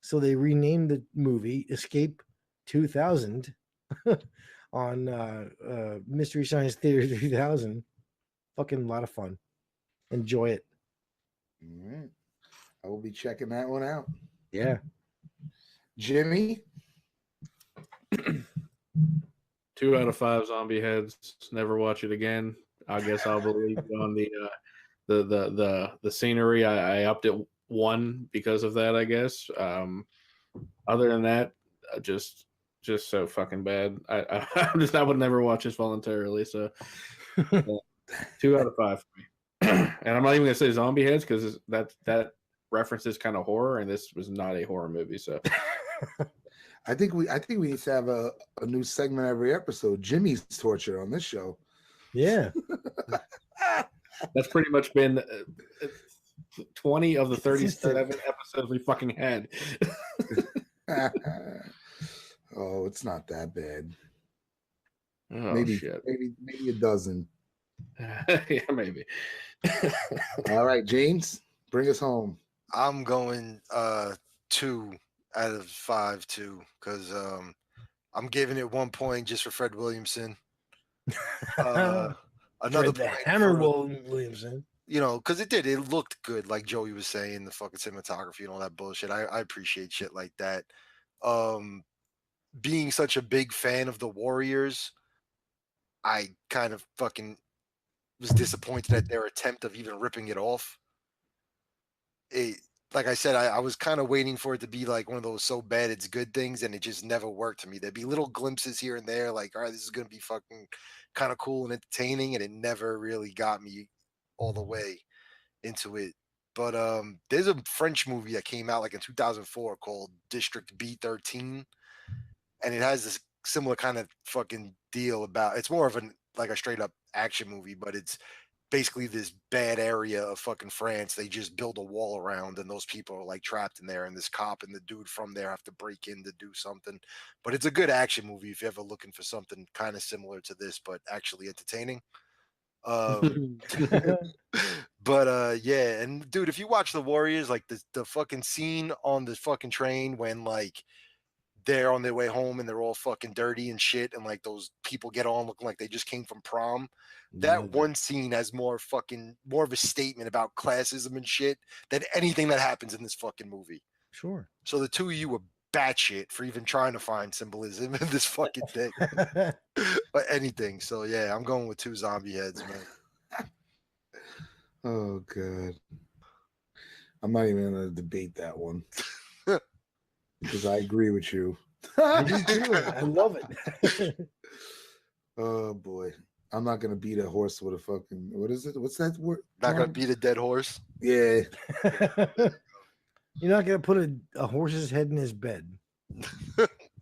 G: so they renamed the movie Escape 2000 on Mystery Science Theater 3000. Fucking lot of fun. Enjoy it.
E: All right. I will be checking that one out.
G: Yeah.
E: Jimmy?
H: 2 out of 5 zombie heads. Never watch it again. I guess I'll believe you on the scenery. I upped it 1 because of that. I guess. Other than that, just so fucking bad. I would never watch this voluntarily. So 2 out of 5 for me. And I'm not even gonna say zombie heads because that references kind of horror, and this was not a horror movie. So
E: I think we need to have a new segment every episode. Jimmy's torture on this show.
G: Yeah.
H: That's pretty much been 20 of the 37 episodes we fucking had.
E: Oh, it's not that bad.
H: Oh,
E: maybe
H: shit.
E: maybe a dozen.
H: Yeah, maybe.
E: All right, James, bring us home.
F: I'm going 2 out of 5 too, because I'm giving it 1 point just for Fred Williamson. Another
G: the
F: point
G: Hammer
F: for,
G: Williamson.
F: you know, because it looked good, like Joey was saying, the fucking cinematography and all that bullshit. I appreciate shit like that. Being such a big fan of the Warriors, I kind of fucking was disappointed at their attempt of even ripping it off. Like I said, I was kind of waiting for it to be like one of those so bad it's good things, and it just never worked to me. There'd be little glimpses here and there, like, all right, this is going to be fucking kind of cool and entertaining, and it never really got me all the way into it. But there's a French movie that came out like in 2004 called District B13, and it has this similar kind of fucking deal about, it's more of like a straight up action movie, but it's basically this bad area of fucking France. They just build a wall around, and those people are like trapped in there, and this cop and the dude from there have to break in to do something. But it's a good action movie if you're ever looking for something kind of similar to this, but actually entertaining. But yeah, and dude, if you watch the Warriors, like the fucking scene on the fucking train when like they're on their way home and they're all fucking dirty and shit, and like those people get on looking like they just came from prom. That one scene has more of a statement about classism and shit than anything that happens in this fucking movie.
G: Sure.
F: So the two of you were batshit for even trying to find symbolism in this fucking thing. But anything. So yeah, I'm going with 2 zombie heads, man.
E: Oh god. I'm not even gonna debate that one. Because I agree with you.
G: I do too. I love it.
E: Oh boy. I'm not gonna beat a horse with a fucking, what is it? What's that word?
F: Not gonna beat a dead horse.
E: Yeah.
G: You're not gonna put a horse's head in his bed.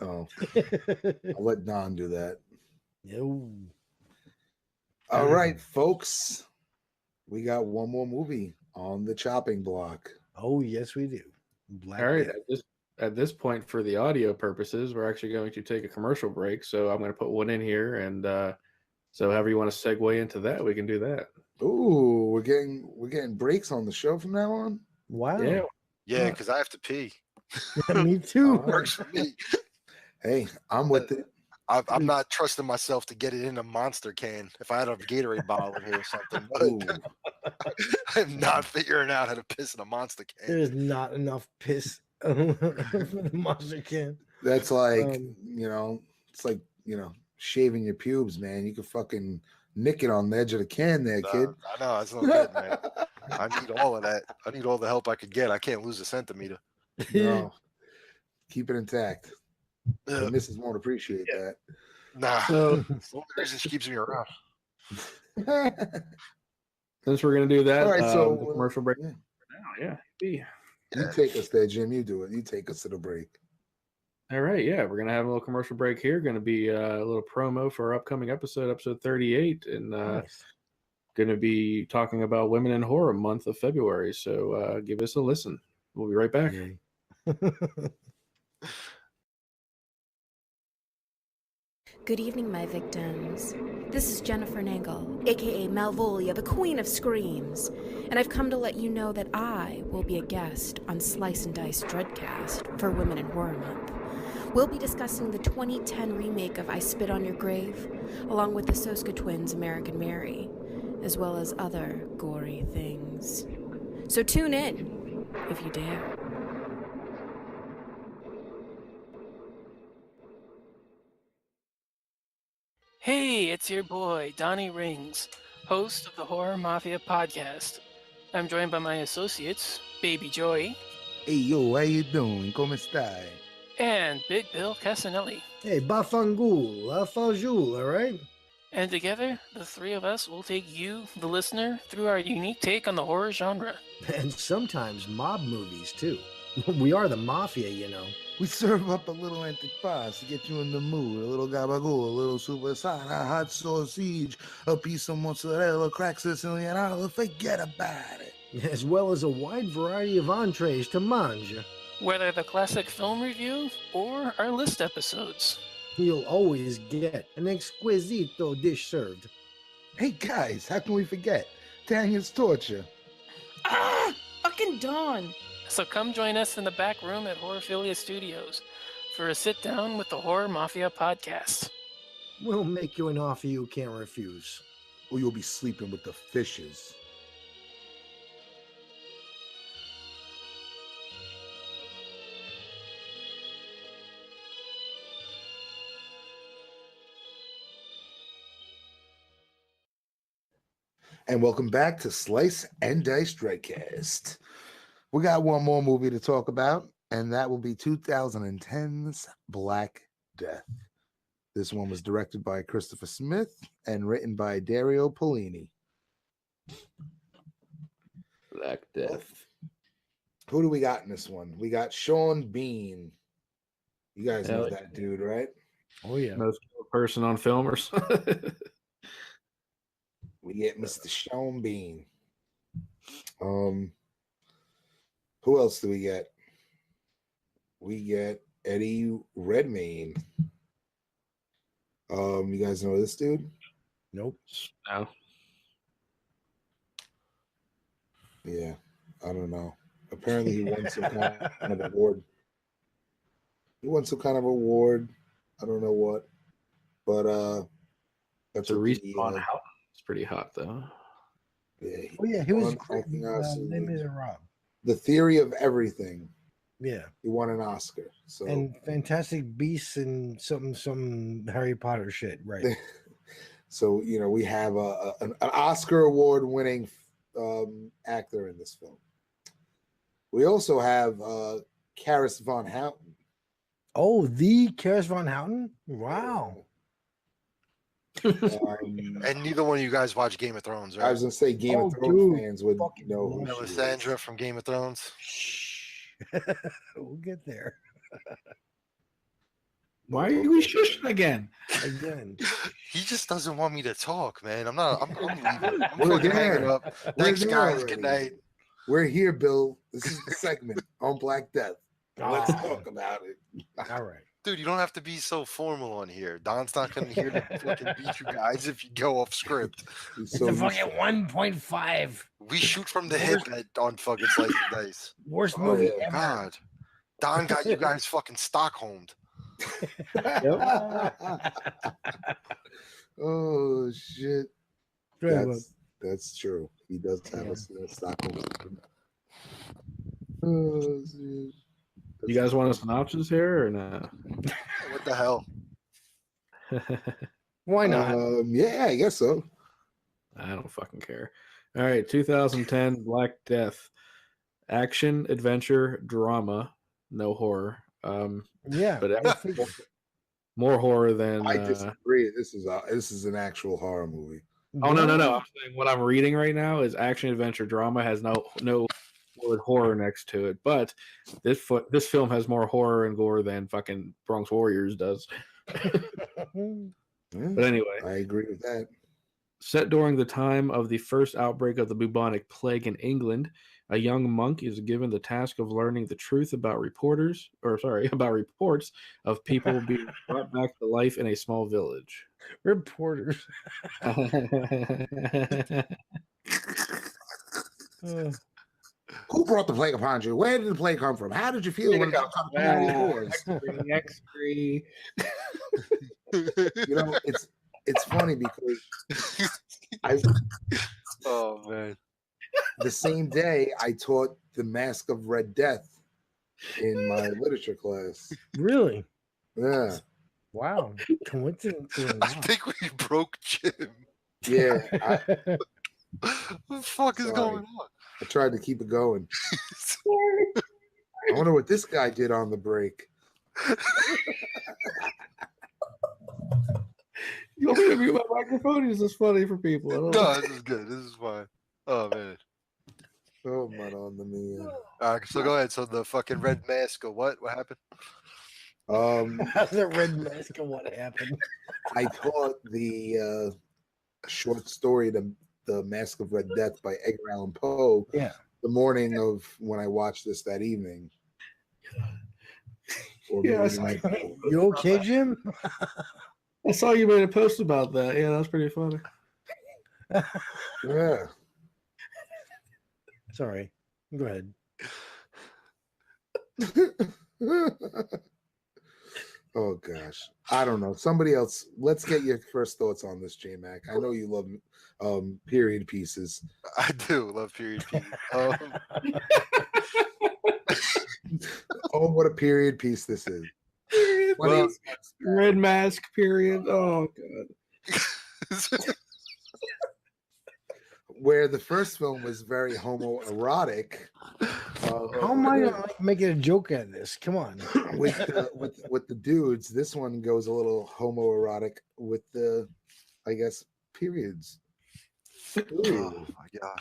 E: Oh. I'll let Don do that.
G: No.
E: All right, folks. We got one more movie on the chopping block.
G: Oh, yes, we do. Black
H: All right.
G: Death.
H: At this point, for the audio purposes, we're actually going to take a commercial break. So I'm going to put one in here, and so however you want to segue into that, we can do that.
E: Ooh, we're getting breaks on the show from now on.
G: Wow.
F: Yeah, because I have to pee.
G: Me too.
F: Works for me.
E: Hey, I'm with it.
F: I'm not trusting myself to get it in a Monster can. If I had a Gatorade bottle in here or something, but I'm not figuring out how to piss in a Monster can.
G: There's not enough piss the monster can.
E: That's like,
G: Um,
E: it's like, shaving your pubes, man. You can fucking nick it on the edge of the can there, kid.
F: I know, it's no good, man. I need all of that. I need all the help I could get. I can't lose a centimeter.
E: No. Keep it intact. The
F: Ugh.
E: missus won't appreciate
F: Nah.
H: So
F: It's the only reason she keeps me around.
E: that.
H: since we're gonna do that,
E: All right, so
H: the commercial break
E: yeah.
H: now, yeah.
E: You take us there, Jim. You do it. You take us to the break.
H: All right, yeah, we're gonna have a little commercial break here. Going to be a little promo for our upcoming episode 38, and
G: nice.
H: going to be talking about Women in Horror month of February. So give us a listen. We'll be right back.
I: Good evening, my victims. This is Jennifer Nangle, aka Malvolia, the Queen of Screams, and I've come to let you know that I will be a guest on Slice and Dice Dreadcast for Women in Horror Month. We'll be discussing the 2010 remake of I Spit on Your Grave, along with the Soska twins' American Mary, as well as other gory things. So tune in, if you dare.
J: Hey, it's your boy, Donnie Rings, host of the Horror Mafia podcast. I'm joined by my associates, Baby Joy
E: Hey, yo, how you doing? ¿Cómo estás?
J: and Big Bill Casanelli.
G: Hey, Bafangul, Fajul, all right?
J: And together, the three of us will take you, the listener, through our unique take on the horror genre.
G: And sometimes mob movies, too. We are the mafia, you know.
E: We serve up a little antipas to get you in the mood. A little gabagool, a little super sana, hot sausage, a piece of mozzarella, cracked Sicilian olive. Forget about it.
G: As well as a wide variety of entrees to mange.
J: Whether the classic film review or our list episodes.
G: You'll always get an exquisito dish served.
E: Hey, guys, how can we forget? Tanya's torture.
K: Ah! Fucking Dawn!
J: So come join us in the back room at Horrorphilia Studios for a sit down with the Horror Mafia podcast.
G: We'll make you an offer you can't refuse.
E: Or you'll be sleeping with the fishes. And welcome back to Slice and Dice Dreadcast. We got one more movie to talk about, and that will be 2010's Black Death. This one was directed by Christopher Smith and written by Dario Polini.
H: Black Death.
E: Who do we got in this one? We got Sean Bean. You guys know
H: Hell
E: that dude, right?
G: Oh, yeah.
H: Most killed person on film or something.
E: We get Mr. Sean Bean. Who else do we get? We get Eddie Redmayne. You guys know this dude?
G: Nope.
H: No.
E: Yeah, I don't know. Apparently he won some kind of award. He won some kind of award. I don't know what. But that's
H: a
E: what
H: reason
E: he,
H: on how it's pretty hot though.
E: Yeah,
G: Oh, yeah, he was
E: won acting Oscar.
G: Les Miserables.
E: The Theory of Everything.
G: Yeah.
E: He won an Oscar. So
G: And Fantastic Beasts and some Harry Potter shit, right?
E: So, we have an Oscar award-winning actor in this film. We also have Karis Von Houten.
G: Oh, the Karis Von Houten? Wow.
F: And neither one of you guys watch Game of Thrones, right?
E: I was going to say Game of Thrones fans would know who she is.
F: Melisandre from Game of Thrones.
G: We'll get there.
H: Why are you shushing again?
G: Again.
F: He just doesn't want me to talk, man. I'm leaving. I'm
E: We're
F: fucking hanging
E: there.
F: up.
E: We're
F: Thanks,
E: there
F: guys.
E: already.
F: Good night.
E: We're here, Bill. This is the segment on Black Death. Let's
G: Ah.
E: talk about it.
G: All right.
F: Dude, you don't have to be so formal on here. Don's not going to hear to fucking beat you guys if you go off script.
G: It's a fucking 1.5.
F: We shoot from the hip on fucking Slice and Dice.
G: Worst movie ever.
F: God. Don got you guys fucking Stockholmed.
E: Oh, shit.
G: Right,
E: That's true. He does have a Stockholm. Oh, shit.
H: You guys want a synopsis here or no?
F: What the hell?
G: Why not?
E: Yeah, I guess so.
H: I don't fucking care. All right, 2010 Black Death, action, adventure, drama, no horror.
G: Yeah,
H: but
G: I figured.
H: more horror than.
E: I disagree. This is an actual horror movie.
H: Oh no! I'm saying what I'm reading right now is action, adventure, drama has no word horror next to it. But this film has more horror and gore than fucking Bronx Warriors does. But anyway,
E: I agree with that.
H: Set during the time of the first outbreak of the bubonic plague in England, a young monk is given the task of learning the truth about reports of people being brought back to life in a small village.
G: Reporters.
E: Who brought the plague upon you? Where did the plague come from? How did you feel when it got coming out of your pores? You know, it's funny because
F: oh man,
E: the same day I taught the Mask of Red Death in my literature class.
G: Really?
E: Yeah.
G: Wow. Coincidence.
F: I think we broke Jim.
E: Yeah.
F: What the fuck is going on?
E: I tried to keep it going. I wonder what this guy did on the break.
H: You want me to mute my microphone? Is this funny for people? I don't
F: No, this is good. This is fine. Oh man.
E: Oh man, on the man.
F: All right, so go ahead. So the fucking red mask. What happened?
G: The red mask. What happened?
E: I taught the short story, the Mask of Red Death by Edgar Allan Poe.
G: Yeah.
E: The morning of when I watched this that evening.
H: Yeah,
G: you okay, Jim?
H: I saw you made a post about that. Yeah, that's pretty funny.
E: Yeah.
G: Sorry. Go ahead.
E: Oh gosh. I don't know. Somebody else. Let's get your first thoughts on this, J-Mac. I know you love period pieces.
F: I do love period pieces.
E: Oh, what a period piece this is.
H: Well, red mask, period. Oh god.
E: Where the first film was very homoerotic.
G: How am I making a joke out of this? Come on.
E: With the dudes, this one goes a little homoerotic with the, I guess, periods.
F: Oh my god.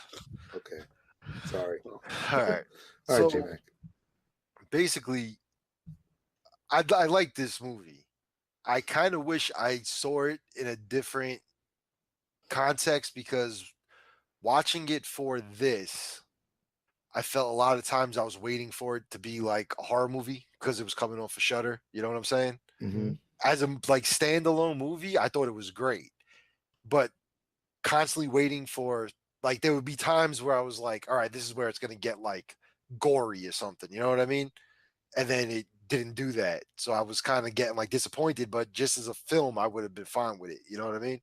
E: Okay. Sorry.
F: All right.
E: All right,
F: So
E: J-Mac.
F: basically, I like this movie. I kind of wish I saw it in a different context because watching it for this, I felt a lot of times I was waiting for it to be like a horror movie because it was coming off of Shudder. You know what I'm saying?
E: Mm-hmm.
F: As a like standalone movie, I thought it was great, but constantly waiting for like there would be times where I was like, all right, this is where it's gonna get like gory or something. You know what I mean? And then it didn't do that, so I was kind of getting like disappointed. But just as a film, I would have been fine with it. You know what I mean?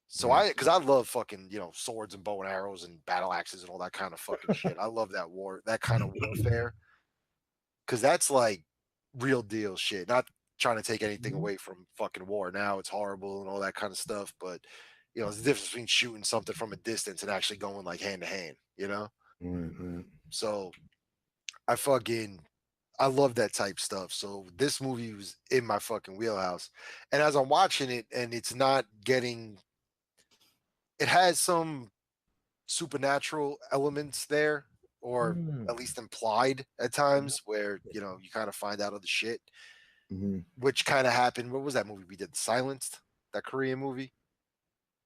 F: So because I love fucking, swords and bow and arrows and battle axes and all that kind of fucking shit. I love that kind of warfare. Because that's like real deal shit. Not trying to take anything away from fucking war. Now it's horrible and all that kind of stuff. But, there's a difference between shooting something from a distance and actually going like hand to hand,
E: Mm-hmm.
F: So I love that type stuff. So this movie was in my fucking wheelhouse. And as I'm watching it and it's not getting, it has some supernatural elements there, or at least implied at times, where you kind of find out other shit, which kind of happened. What was that movie we did? Silenced, that Korean movie,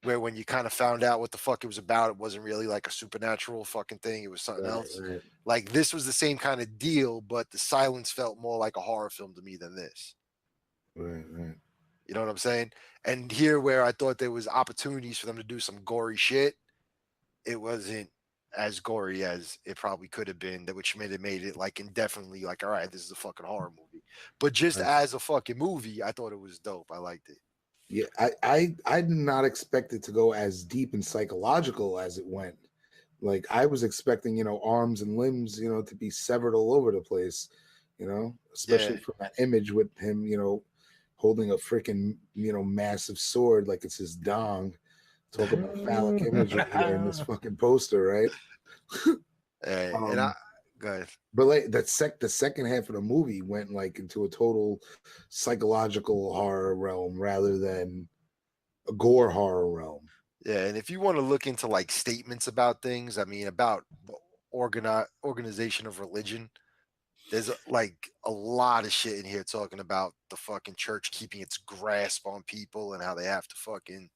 F: where when you kind of found out what the fuck it was about, it wasn't really like a supernatural fucking thing. It was something else.
E: Right.
F: Like this was the same kind of deal, but the silence felt more like a horror film to me than this.
E: Right.
F: You know what I'm saying? And here, where I thought there was opportunities for them to do some gory shit, it wasn't as gory as it probably could have been. Which made it like indefinitely like, all right, this is a fucking horror movie. But just as a fucking movie, I thought it was dope. I liked it.
E: Yeah, I did not expect it to go as deep and psychological as it went, Like I was expecting, arms and limbs, to be severed all over the place, especially from that image with him, holding a freaking, massive sword like it's his dong. Talk about phallic imagery here in this fucking poster, right?
F: And I go ahead.
E: But like the second half of the movie went like into a total psychological horror realm rather than a gore horror realm.
F: Yeah, and if you want to look into like statements about things, I mean, about organization of religion, there's like a lot of shit in here talking about the fucking church keeping its grasp on people and how they have to fucking,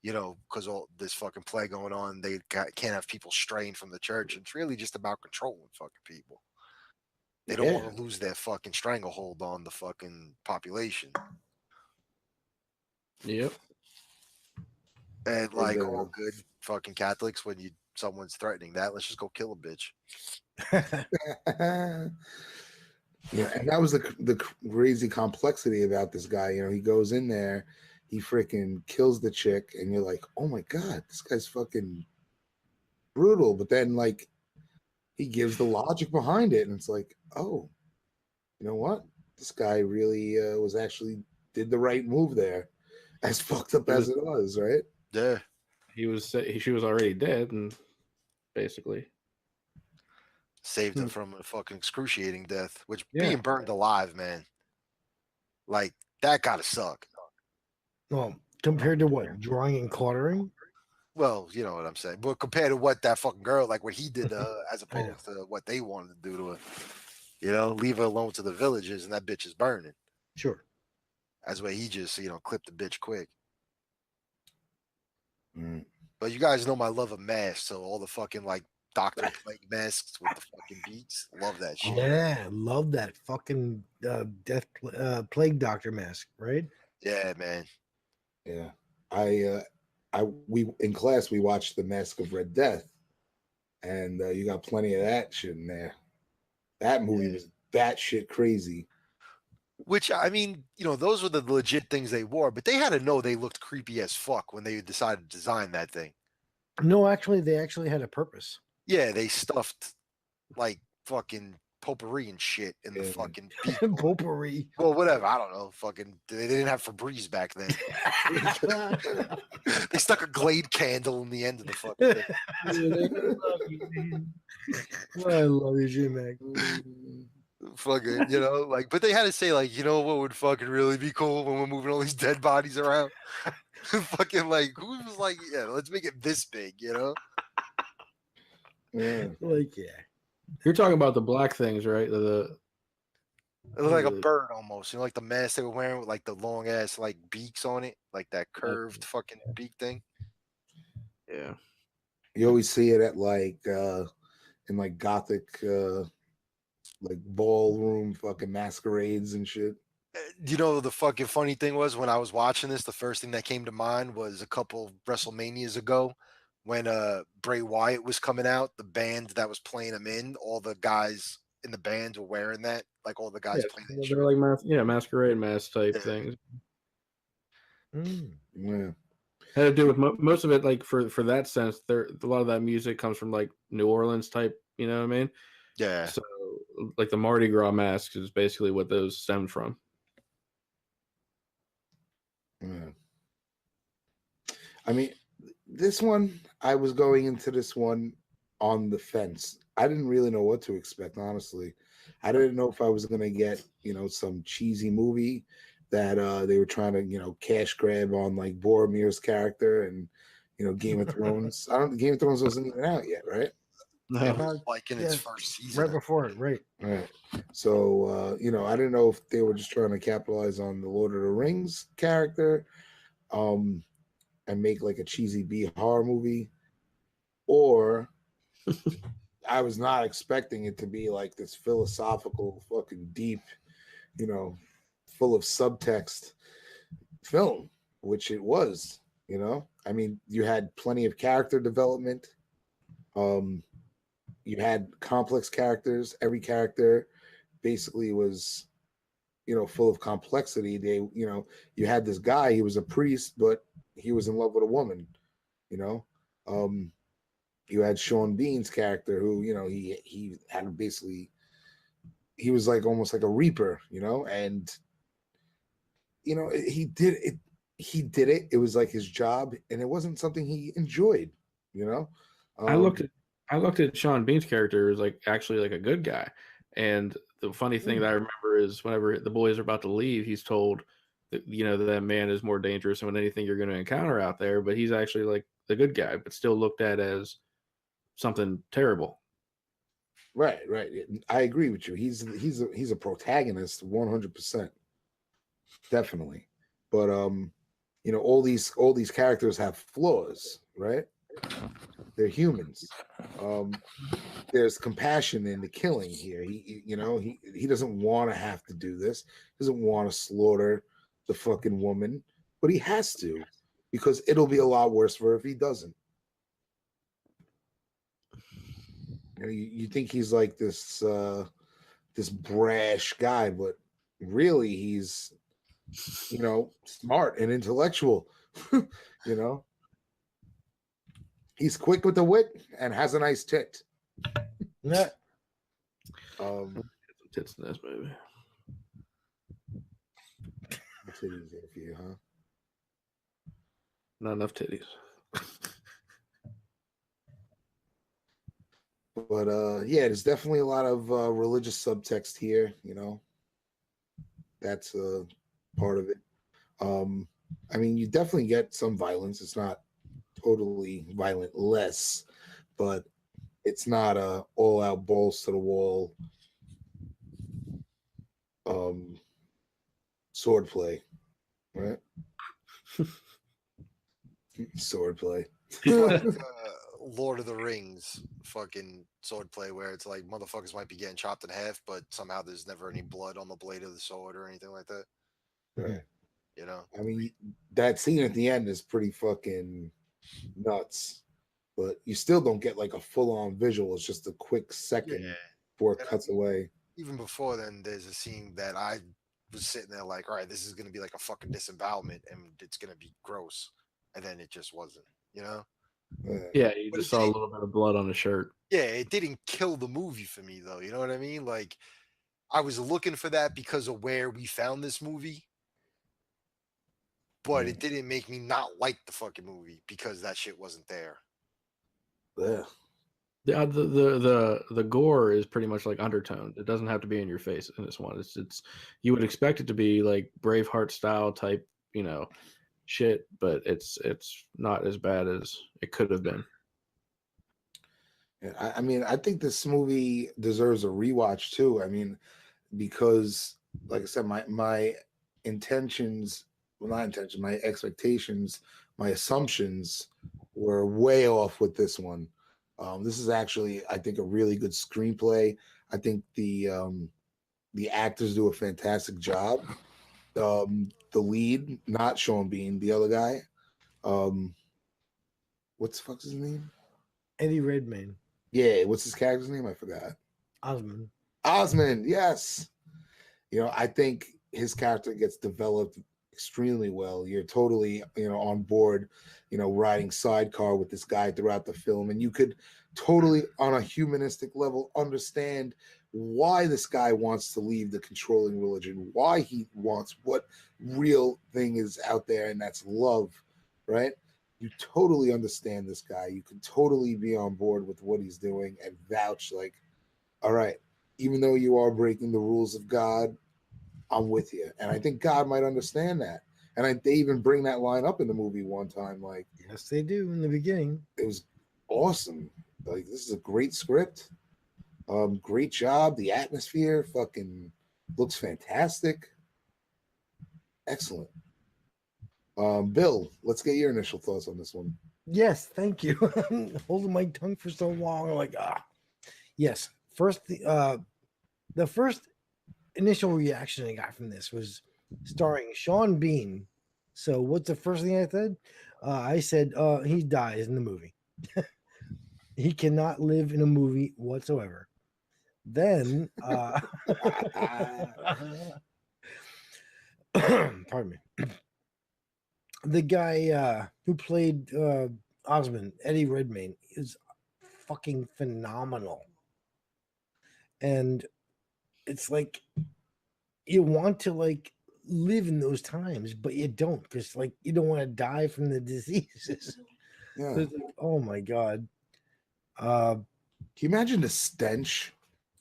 F: because all this fucking plague going on, they can't have people straying from the church. It's really just about controlling fucking people. They don't want to lose their fucking stranglehold on the fucking population.
H: Yep.
F: And like all good fucking Catholics, when someone's threatening that, let's just go kill a bitch.
E: Yeah, and that was the crazy complexity about this guy. He goes in there, he freaking kills the chick, and you're like, oh my god, this guy's fucking brutal. But then like he gives the logic behind it, and it's like, oh, you know what? This guy really was actually did the right move there, as fucked up as it was, right?
F: Yeah,
H: she was already dead, and basically
F: saved her from a fucking excruciating death. Which being burned alive, man, like that gotta suck.
G: Well, compared to what, drawing and quartering?
F: Well, you know what I'm saying. But compared to what that fucking girl, like what he did to her, as opposed to what they wanted to do to her, leave her alone to the villages, and that bitch is burning.
G: Sure.
F: That's why he just, clipped the bitch quick.
E: Mm.
F: But you guys know my love of masks, so all the fucking like Dr. Plague masks with the fucking beats, love that shit.
G: Yeah, love that fucking death plague doctor mask, right?
F: Yeah, man.
E: Yeah, we in class we watched The Mask of Red Death, and you got plenty of that shit in there. That movie was batshit crazy.
F: Which, I mean, those were the legit things they wore, but they had to know they looked creepy as fuck when they decided to design that thing.
G: No, actually, they actually had a purpose.
F: Yeah, they stuffed like fucking potpourri and shit in the fucking beak.
G: Potpourri.
F: Well, whatever. I don't know. Fucking, they didn't have Febreze back then. They stuck a Glade candle in the end of the fucking thing.
G: I love you, J-Mac.
F: Fucking, but they had to say, like, what would fucking really be cool when we're moving all these dead bodies around? Fucking, like, who was like, yeah, let's make it this big,
E: Yeah.
G: Like, yeah.
H: You're talking about the black things, right?
F: It looked like a bird almost, like the mask they were wearing with like the long ass like beaks on it, like that curved fucking beak thing.
H: Yeah.
E: You always see it at like in like gothic like ballroom fucking masquerades and shit.
F: The fucking funny thing was when I was watching this, the first thing that came to mind was a couple WrestleManias ago when Bray Wyatt was coming out, the band that was playing him in, all the guys in the band were wearing that, like all the guys playing that
H: they're like masquerade mask type things.
E: Yeah.
H: Had to do with most of it, like for that sense, a lot of that music comes from like New Orleans type, you know what I mean?
F: Yeah.
H: So like the Mardi Gras masks is basically what those stemmed from.
E: Yeah. I mean, this one, I was going into this one on the fence. I didn't really know what to expect, honestly. I didn't know if I was going to get, some cheesy movie that they were trying to, cash grab on like Boromir's character and, Game of Thrones. Game of Thrones wasn't even out yet, right?
F: No. Like in its first season.
G: Right before it, right.
E: Right. So, I didn't know if they were just trying to capitalize on the Lord of the Rings character and make like a cheesy B horror movie, or I was not expecting it to be like this philosophical, fucking deep, full of subtext film, which it was, I mean, you had plenty of character development. You had complex characters. Every character basically was, full of complexity. They, you had this guy, he was a priest, but he was in love with a woman, You had Sean Bean's character, who he had basically he was like almost like a reaper, and he did it. He did it. It was like his job, and it wasn't something he enjoyed.
H: I looked at Sean Bean's character as like actually like a good guy, and the funny thing that I remember is whenever the boys are about to leave, he's told that that man is more dangerous than anything you're going to encounter out there, but he's actually like the good guy, but still looked at as something terrible.
E: Right. I agree with you. He's a protagonist, 100%, definitely. But all these characters have flaws, right? They're humans. There's compassion in the killing here. He doesn't want to have to do this. He doesn't want to slaughter the fucking woman, but he has to, because it'll be a lot worse for her if he doesn't. You think he's like this brash guy, but really he's smart and intellectual. He's quick with the wit and has a nice tit.
G: Yeah.
H: Tits in this movie.
E: Titties there for you, huh?
H: Not enough titties.
E: But yeah, there's definitely a lot of religious subtext here. That's part of it. I mean, you definitely get some violence. It's not totally violent-less, but it's not a all-out balls to the wall sword play, right? Sword play.
F: Like, Lord of the Rings fucking sword play, where it's like motherfuckers might be getting chopped in half, but somehow there's never any blood on the blade of the sword or anything like that.
E: Right.
F: I
E: mean, that scene at the end is pretty fucking nuts, but you still don't get like a full-on visual. It's just a quick second before it cuts away.
F: Even before then, there's a scene that I was sitting there like, all right, this is going to be like a fucking disembowelment and it's going to be gross. And then it just wasn't,
H: Yeah, you just saw a little bit of blood on the shirt.
F: Yeah, it didn't kill the movie for me, though. You know what I mean? Like, I was looking for that because of where we found this movie, but it didn't make me not like the fucking movie because that shit wasn't there.
E: Yeah.
H: The gore is pretty much like undertoned. It doesn't have to be in your face in this one. It's you would expect it to be like Braveheart style type, shit, but it's not as bad as it could have been.
E: I mean, I think this movie deserves a rewatch too. I mean, because like I said, my intentions, well, not intentions, my expectations, my assumptions were way off with this one. This is actually, I think, a really good screenplay. I think the actors do a fantastic job. The lead, not Sean Bean, the other guy. What's the fuck's his name?
G: Eddie Redmayne.
E: Yeah, what's his character's name? I forgot. Osmond, yes. I think his character gets developed extremely well. You're totally, on board, riding sidecar with this guy throughout the film. And you could totally, on a humanistic level, understand why this guy wants to leave the controlling religion, why he wants what real thing is out there, and that's love, right? You totally understand this guy. You can totally be on board with what he's doing and vouch like, all right, even though you are breaking the rules of God, I'm with you. And I think God might understand that. And they even bring that line up in the movie one time. Like,
G: yes, they do in the beginning.
E: It was awesome. Like, this is a great script. Great job. The atmosphere fucking looks fantastic. Excellent. Bill, let's get your initial thoughts on this one.
G: Yes, thank you. I'm holding my tongue for so long. I'm like, yes. First, the first initial reaction I got from this was starring Sean Bean. So what's the first thing I said? I said he dies in the movie. He cannot live in a movie whatsoever. Then pardon me. The guy who played Osmond, Eddie Redmayne, is fucking phenomenal. And it's like you want to like live in those times, but you don't, because like you don't want to die from the diseases.
E: Yeah.
G: So it's like, oh my god.
E: Can you imagine the stench?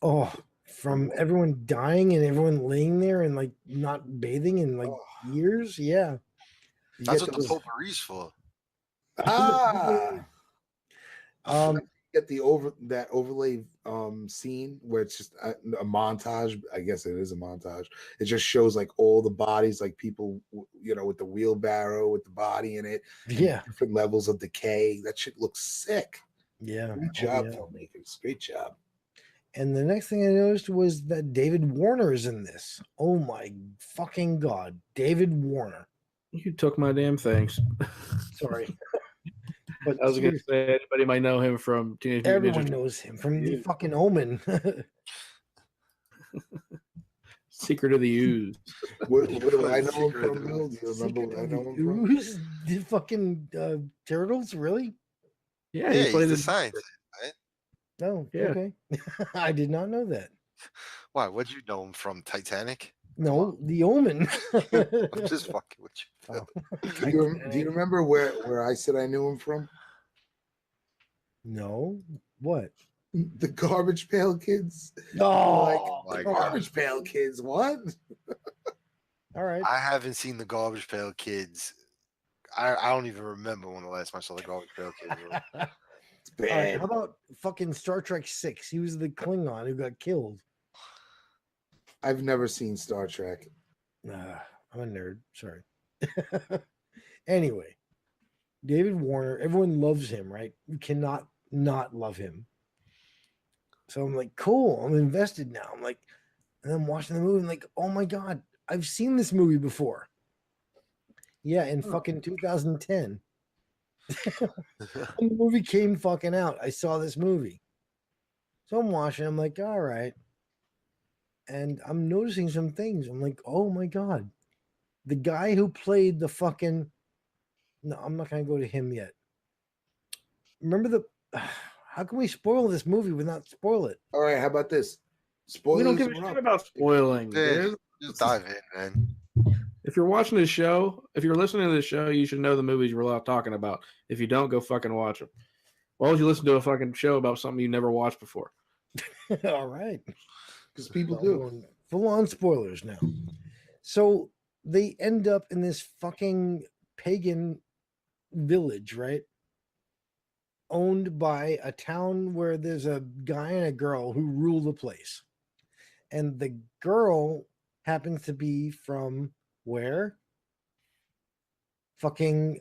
G: Oh, from everyone dying and everyone laying there and like not bathing in like years. Yeah. You
F: That's
G: get
F: what the
G: those-
F: potpourri's for.
E: Ah,
G: um
E: get the overlay scene where it's just a montage. I guess it is a montage. It just shows like all the bodies, like people, with the wheelbarrow with the body in it. and
G: Yeah.
E: different levels of decay. That shit looks sick.
G: Yeah.
E: Great
G: Oh,
E: job,
G: yeah.
E: filmmakers. Great job.
G: And the next thing I noticed was that David Warner is in this. Oh my fucking god, David Warner.
H: You took my damn thanks.
G: Sorry. But
H: I was going to
G: seriously,
H: say anybody might know him from Teenage Mutant
G: everyone
H: Ninja
G: knows him from the
H: Yeah.
G: fucking Omen.
H: Secret of the Ooze.
E: What do I know him
F: Secret of
E: from,
F: the
E: Bill? Do you remember
G: Secret
E: what I
G: of
E: know
G: the
E: him from?
G: Ooze? The fucking turtles, really?
H: Yeah,
F: Yeah,
H: he played
F: he's the
H: the
F: scientist, right?
G: No,
H: Yeah.
G: okay. I did not know that.
F: Why? What'd you know him from? Titanic?
G: No, the Omen.
F: I'm just fucking with you.
G: Oh.
E: Do you remember where I said I knew him from?
G: No, what?
E: The Garbage Pail Kids.
G: Oh,
E: Like,
F: my
E: the
F: God.
E: Garbage Pail Kids. What?
G: all right.
F: I haven't seen the Garbage Pail Kids. I don't even remember when the last time I saw the Garbage Pail Kids.
E: It's
G: All right,
E: bad.
G: how about fucking Star Trek 6? He was the Klingon who got killed.
E: I've never seen Star Trek.
G: I'm a nerd. Sorry. Anyway, David Warner, everyone loves him, right? You cannot not love him. So I'm like, cool. I'm invested now. I'm like, and I'm watching the movie. I'm like, oh my god, I've seen this movie before. Yeah, in fucking 2010. When the movie came fucking out, I saw this movie. So I'm watching. I'm like, all right. And I'm noticing some things. I'm like, oh my god, the guy who played the fucking. No, I'm not gonna go to him yet. Remember the. How can we spoil this movie without spoil it?
E: All right, how about this?
H: We don't
E: Spoilers
H: give a
E: are
H: shit
E: up.
H: about spoiling,
F: Yeah,
H: dude.
F: just dive in, man.
H: If you're watching this show, if you're listening to this show, you should know the movies we're allowed talking about. If you don't, go fucking watch them. Why would you listen to a fucking show about something you never watched before?
G: All right.
E: Because people
G: No,
E: do.
G: going full on spoilers now. So they end up in this fucking pagan village, right? Owned by a town where there's a guy and a girl who rule the place. And the girl happens to be from where? Fucking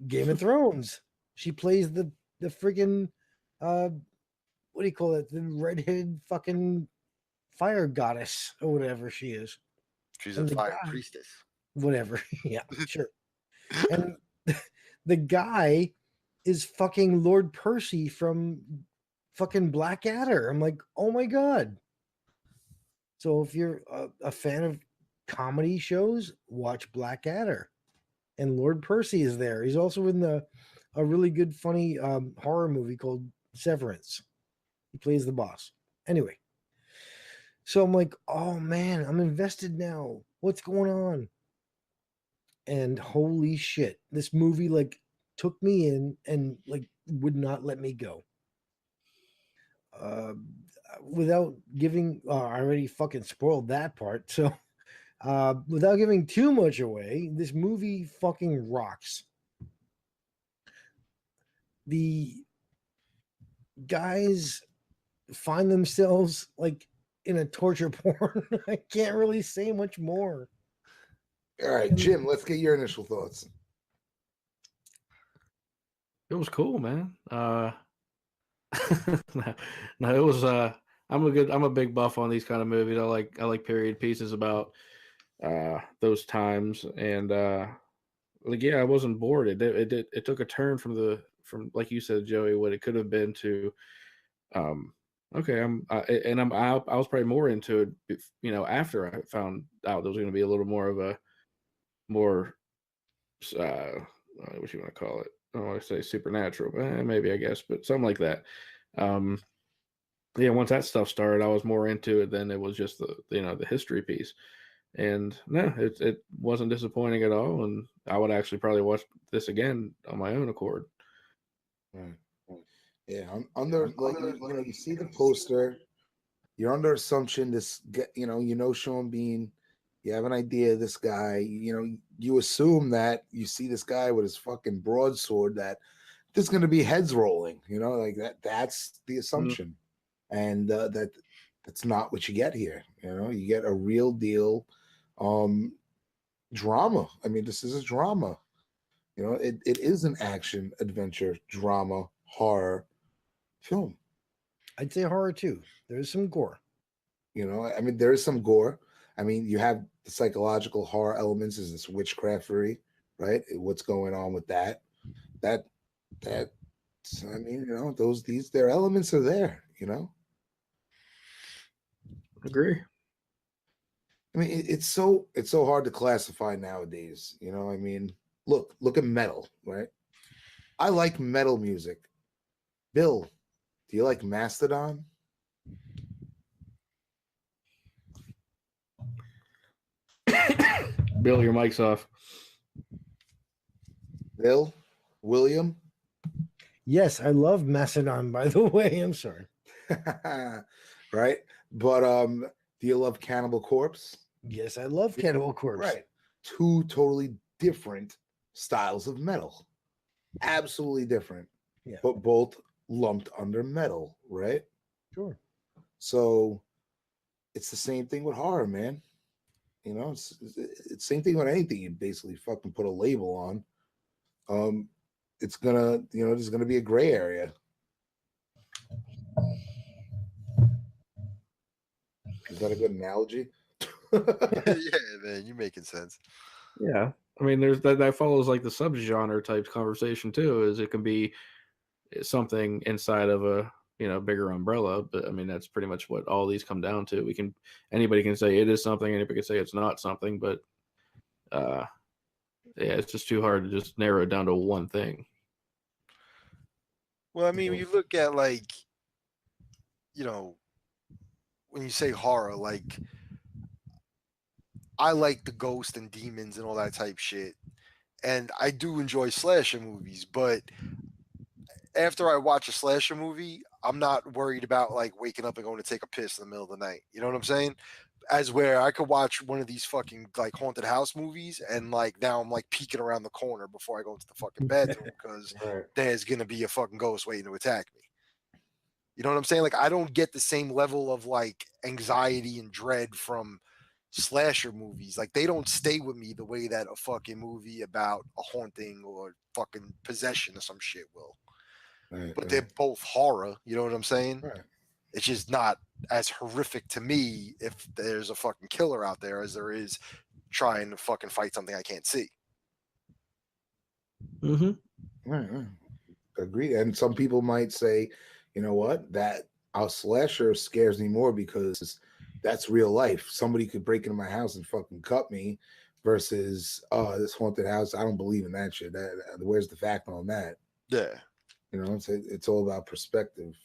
G: Game of Thrones. She plays the friggin' what do you call it? The redheaded fucking fire goddess or whatever she is.
F: She's
G: And
F: a
G: the
F: fire
G: guy-
F: priestess.
G: Whatever. Yeah, sure. And the guy is fucking Lord Percy from fucking Blackadder. I'm like, oh my god. So if you're a fan of comedy shows, watch Blackadder. And Lord Percy is there. He's also in a really good, funny horror movie called Severance. He plays the boss. Anyway, so I'm like, oh man, I'm invested now. What's going on? And holy shit, this movie like took me in and like would not let me go. Without giving, I already fucking spoiled that part. So, without giving too much away, this movie fucking rocks. The guys find themselves like in a torture porn. I can't really say much more.
E: All right, Jim, let's get your initial thoughts.
H: It was cool, man. No, it was. I'm a big buff on these kind of movies. I like period pieces about those times, and like yeah, I wasn't bored. It took a turn from like you said, Joey, what it could have been to. Okay, I was probably more into it, after I found out there was going to be a little more of a more what you want to call it, don't want to say supernatural, but maybe I guess, but something like that. Yeah, once that stuff started, I was more into it than it was just the history piece. And no, it wasn't disappointing at all. And I would actually probably watch this again on my own accord.
E: Right. Yeah, I'm under like you see the poster, you're under assumption Sean Bean, you have an idea of this guy, you assume that you see this guy with his fucking broadsword that there's going to be heads rolling, like that's the assumption. And that's not what you get here. You get a real deal drama. I mean, this is a drama. It is an action adventure drama horror film.
G: I'd say horror too. There's some gore.
E: I mean, there is some gore. I mean, you have the psychological horror elements, is this witchcraftery, right? What's going on with that? I mean, their elements are there,
H: Agree.
E: I mean, it's so hard to classify nowadays. I mean, look at metal, right? I like metal music. Bill, do you like Mastodon?
H: Bill, your mic's off.
E: Bill, William?
G: Yes, I love Macedon, by the way. I'm sorry.
E: Right? But do you love Cannibal Corpse?
G: Yes, I love Cannibal Corpse.
E: Right. Two totally different styles of metal. Absolutely different.
G: Yeah.
E: But both lumped under metal, right?
G: Sure. So
E: it's the same thing with horror, man. It's the same thing with anything you basically fucking put a label on. It's gonna, there's gonna be a gray area. Is that a good analogy?
F: Yeah, man, you're making sense.
H: Yeah, I mean, there's that follows like the subgenre type conversation too. Is it can be something inside of a bigger umbrella, but I mean that's pretty much what all these come down to. Anybody can say it is something, anybody can say it's not something, but yeah, it's just too hard to just narrow it down to one thing.
F: Well, I mean, when you look at like, when you say horror, like I like the ghost and demons and all that type shit. And I do enjoy slasher movies, but after I watch a slasher movie, I'm not worried about like waking up and going to take a piss in the middle of the night. You know what I'm saying? As where I could watch one of these fucking like haunted house movies and like now I'm like peeking around the corner before I go into the fucking bedroom because there's gonna be a fucking ghost waiting to attack me. You know what I'm saying? Like I don't get the same level of like anxiety and dread from slasher movies. Like they don't stay with me the way that a fucking movie about a haunting or fucking possession or some shit will. But they're both horror, you know what I'm saying?
E: Right.
F: It's just not as horrific to me if there's a fucking killer out there as there is trying to fucking fight something I can't see.
E: Right. Agreed. And some people might say, you know what, that a slasher scares me more because that's real life. Somebody could break into my house and fucking cut me versus this haunted house. I don't believe in that shit. Where's the fact on that?
F: Yeah.
E: It's all about perspective.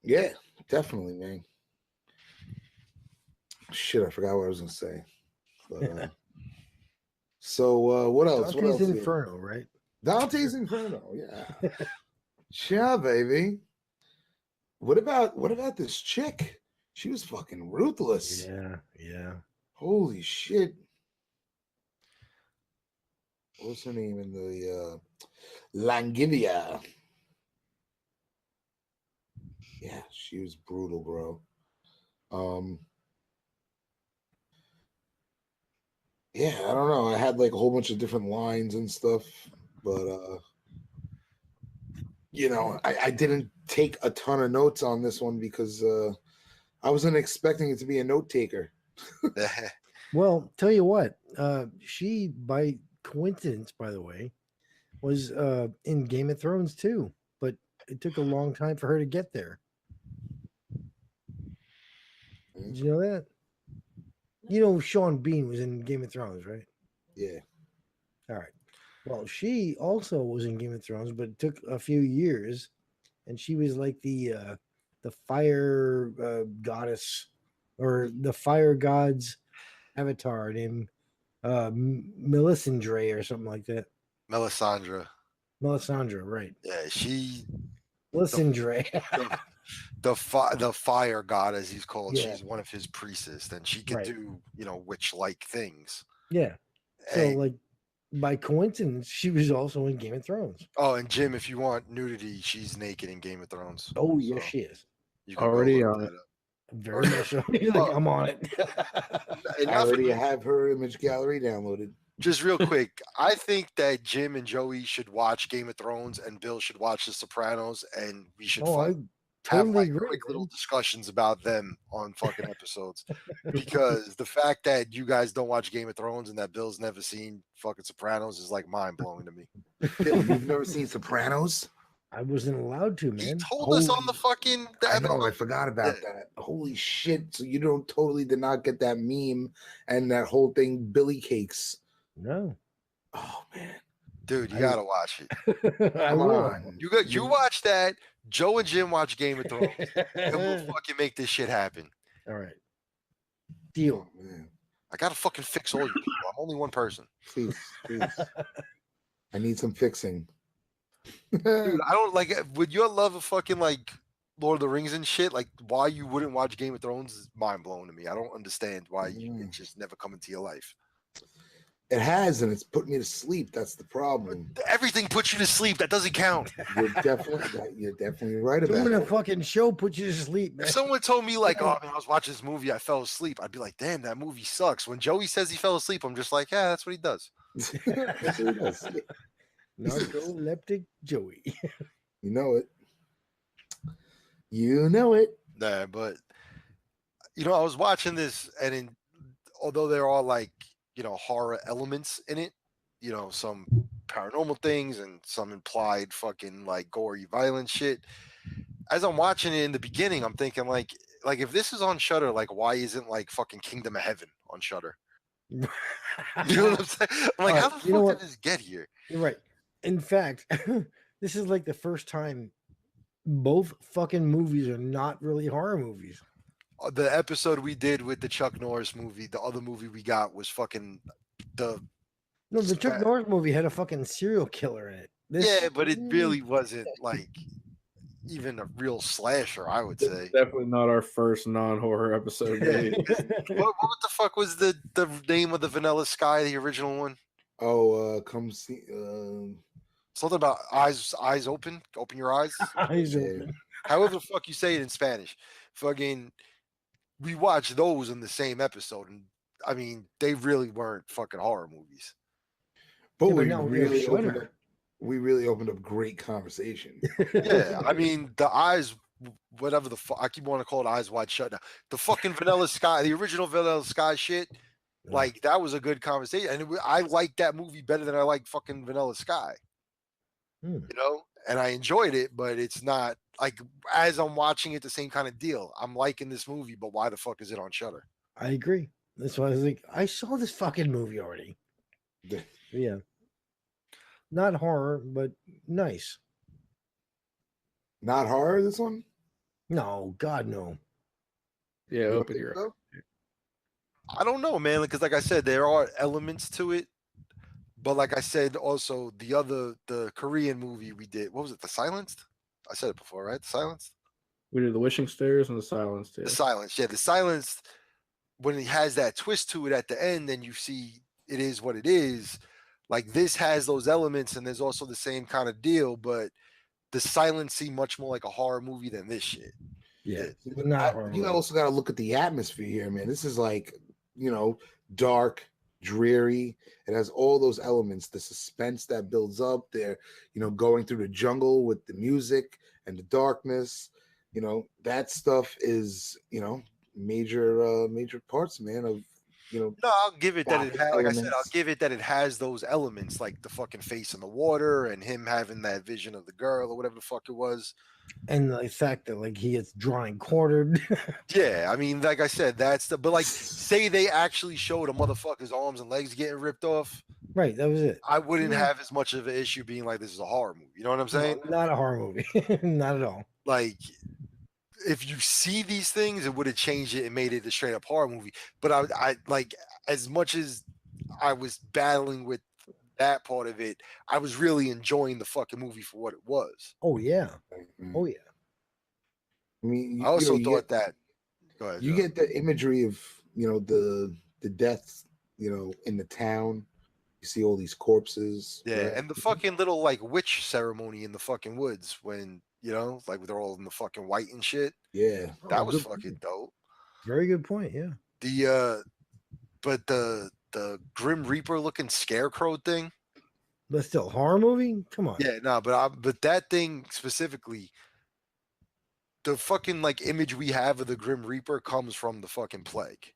E: Yeah, definitely, man. Shit, I forgot what I was gonna say. But, so what else?
G: Dante's Inferno, right?
E: Dante's Inferno, yeah. Yeah, baby. What about this chick? She was fucking ruthless.
G: Yeah.
E: Holy shit. What's her name in the Langivia? Yeah, she was brutal, bro. Yeah, I don't know. I had like a whole bunch of different lines and stuff, but I didn't take a ton of notes on this one because I wasn't expecting it to be a note taker.
G: Well, tell you what, she by coincidence, by the way, was in Game of Thrones too, but it took a long time for her to get there. Did you know that? You know, Sean Bean was in Game of Thrones, right?
E: Yeah.
G: All right. Well, she also was in Game of Thrones, but it took a few years, and she was like the fire goddess or the fire god's avatar named Melisandre or something like that.
F: Melisandre.
G: Melisandre, right?
F: Yeah, she
G: Melisandre.
F: the fire god, as he's called.
G: Yeah.
F: She's one of his priestess, and she could
G: Right.
F: do witch-like things.
G: Yeah. So,
F: And-
G: like, by coincidence, she was also in Game of Thrones.
F: Oh, and Jim, if you want nudity, she's naked in Game of Thrones.
G: Oh, yes,
F: So
G: she is.
F: you can
H: Already
F: go
H: on
F: look
H: it.
F: that up.
G: Very much so. He's like, I'm on it.
F: And
E: I
F: not for
E: already
F: nothing,
E: have her image gallery downloaded.
F: just real quick, I think that Jim and Joey should watch Game of Thrones, and Bill should watch The Sopranos, and we should
G: Oh, I
F: have
G: totally
F: like
G: agree.
F: quick little
G: man.
F: discussions about them on fucking episodes. Because the fact that you guys don't watch Game of Thrones and that Bill's never seen fucking Sopranos is like mind blowing to me.
E: Bill, you've never seen Sopranos?
G: I wasn't allowed to,
F: He
G: man.
F: told us on the fucking.
E: I know, I forgot about
F: Yeah.
E: that. Holy shit. So you don't totally did not get that meme and that whole thing, Billy Cakes.
G: No.
E: Oh man.
F: Dude, you
G: I-
F: gotta watch it.
G: I
E: Come
G: will.
E: on.
F: You watch that. Joe and Jim watch Game of Thrones, and we'll fucking make this shit happen.
G: All right. Deal.
E: Oh, man.
F: I gotta fucking fix all you people. I'm only one person.
E: Please, please. I need some fixing.
F: Dude, I don't like with your love of fucking like Lord of the Rings and shit, like why you wouldn't watch Game of Thrones is mind blowing to me. I don't understand why it just never come into your life.
E: It has, and it's put me to sleep. That's the problem.
F: Everything puts you to sleep. That doesn't count.
E: You're definitely right about
G: Doing a
E: that.
G: fucking show put you to sleep, man.
F: If someone told me like, oh man, I was watching this movie, I fell asleep, I'd be like, damn, that movie sucks. When Joey says he fell asleep, I'm just like, yeah, that's what he does.
E: That's what it is.
G: Narcoleptic Joey.
E: You know it. You know it.
F: Nah, but I was watching this, and although there are like horror elements in it, some paranormal things and some implied fucking like gory violent shit. As I'm watching it in the beginning, I'm thinking like if this is on Shudder, like why isn't like fucking Kingdom of Heaven on Shudder? You know what I'm saying? I'm like, how the fuck did this get here?
G: You're right. In fact, this is like the first time both fucking movies are not really horror movies.
F: The episode we did with the Chuck Norris movie, the other movie we got was fucking the.
G: No, the Chuck Norris movie had a fucking serial killer in it.
F: Yeah, but it really wasn't like even a real slasher, I would say.
H: Definitely not our first non-horror episode.
F: What the fuck was the name of the Vanilla Sky, the original one?
E: Oh, come see.
F: Something about eyes open your eyes.
G: Eyes open.
F: However the fuck you say it in Spanish. Fucking, we watched those in the same episode, and I mean, they really weren't fucking horror movies.
E: But
G: Yeah, but
E: we
G: now we have
E: really opened up great conversation.
F: Yeah, I mean, the eyes, whatever the fuck, I keep wanting to call it Eyes Wide Shut now. The fucking Vanilla Sky, the original Vanilla Sky shit, like that was a good conversation, and I like that movie better than I like fucking Vanilla Sky. And I enjoyed it, but it's not like as I'm watching it, the same kind of deal. I'm liking this movie, but why the fuck is it on Shudder?
G: I agree. That's why I was like, I saw this fucking movie already. Yeah. Not horror, but nice.
E: Not horror, this one?
G: No, God, no.
H: Yeah,
E: You don't
H: open
E: think
H: your.
E: so?
F: I don't know, man, because like I said, there are elements to it. But like I said, also the Korean movie we did, what was it? The Silenced? I said it before, right? The Silenced?
H: We did the Wishing Stairs and the Silence.
F: The Silenced. Yeah, the Silenced, when it has that twist to it at the end, and you see it is what it is. Like this has those elements, and there's also the same kind of deal, but the Silence seemed much more like a horror movie than this shit.
G: Yeah.
E: You also got to look at the atmosphere here, man. This is like, dark, dreary. It has all those elements, the suspense that builds up there, going through the jungle with the music and the darkness. That stuff is, major parts, man, of,
F: No, I'll give it that it has, like I said, I'll
E: elements.
F: give it that it has those elements, like the fucking face in the water and him having that vision of the girl or whatever the fuck it was.
G: And the fact that like he gets drawn and quartered.
F: Yeah, I mean, like I said, that's the. But like, say they actually showed a motherfucker's arms and legs getting ripped off.
G: Right, that was it.
F: I wouldn't
G: Yeah.
F: have as much of an issue being like this is a horror movie. You know what I'm saying?
G: No, not a horror movie. Not at all.
F: Like, if you see these things, it would have changed it and made it a straight up horror movie. But I like, as much as I was battling with that part of it, I was really enjoying the fucking movie for what it was.
G: Oh yeah.
E: Mm.
G: Oh yeah.
E: I mean,
F: I also
E: you
F: thought
E: get,
F: that. Go ahead,
E: you
F: Joe.
E: get the imagery of the deaths, in the town. You see all these corpses.
F: Yeah,
E: right?
F: and the fucking little like witch ceremony in the fucking woods when like they're all in the fucking white and shit.
E: Yeah.
F: That
G: Oh,
F: was
G: good
F: fucking
G: point.
F: dope.
G: Very good point. Yeah.
F: But the Grim Reaper looking scarecrow thing.
G: But still, horror movie? Come on.
F: Yeah, no, but that thing specifically, the fucking like image we have of the Grim Reaper comes from the fucking plague.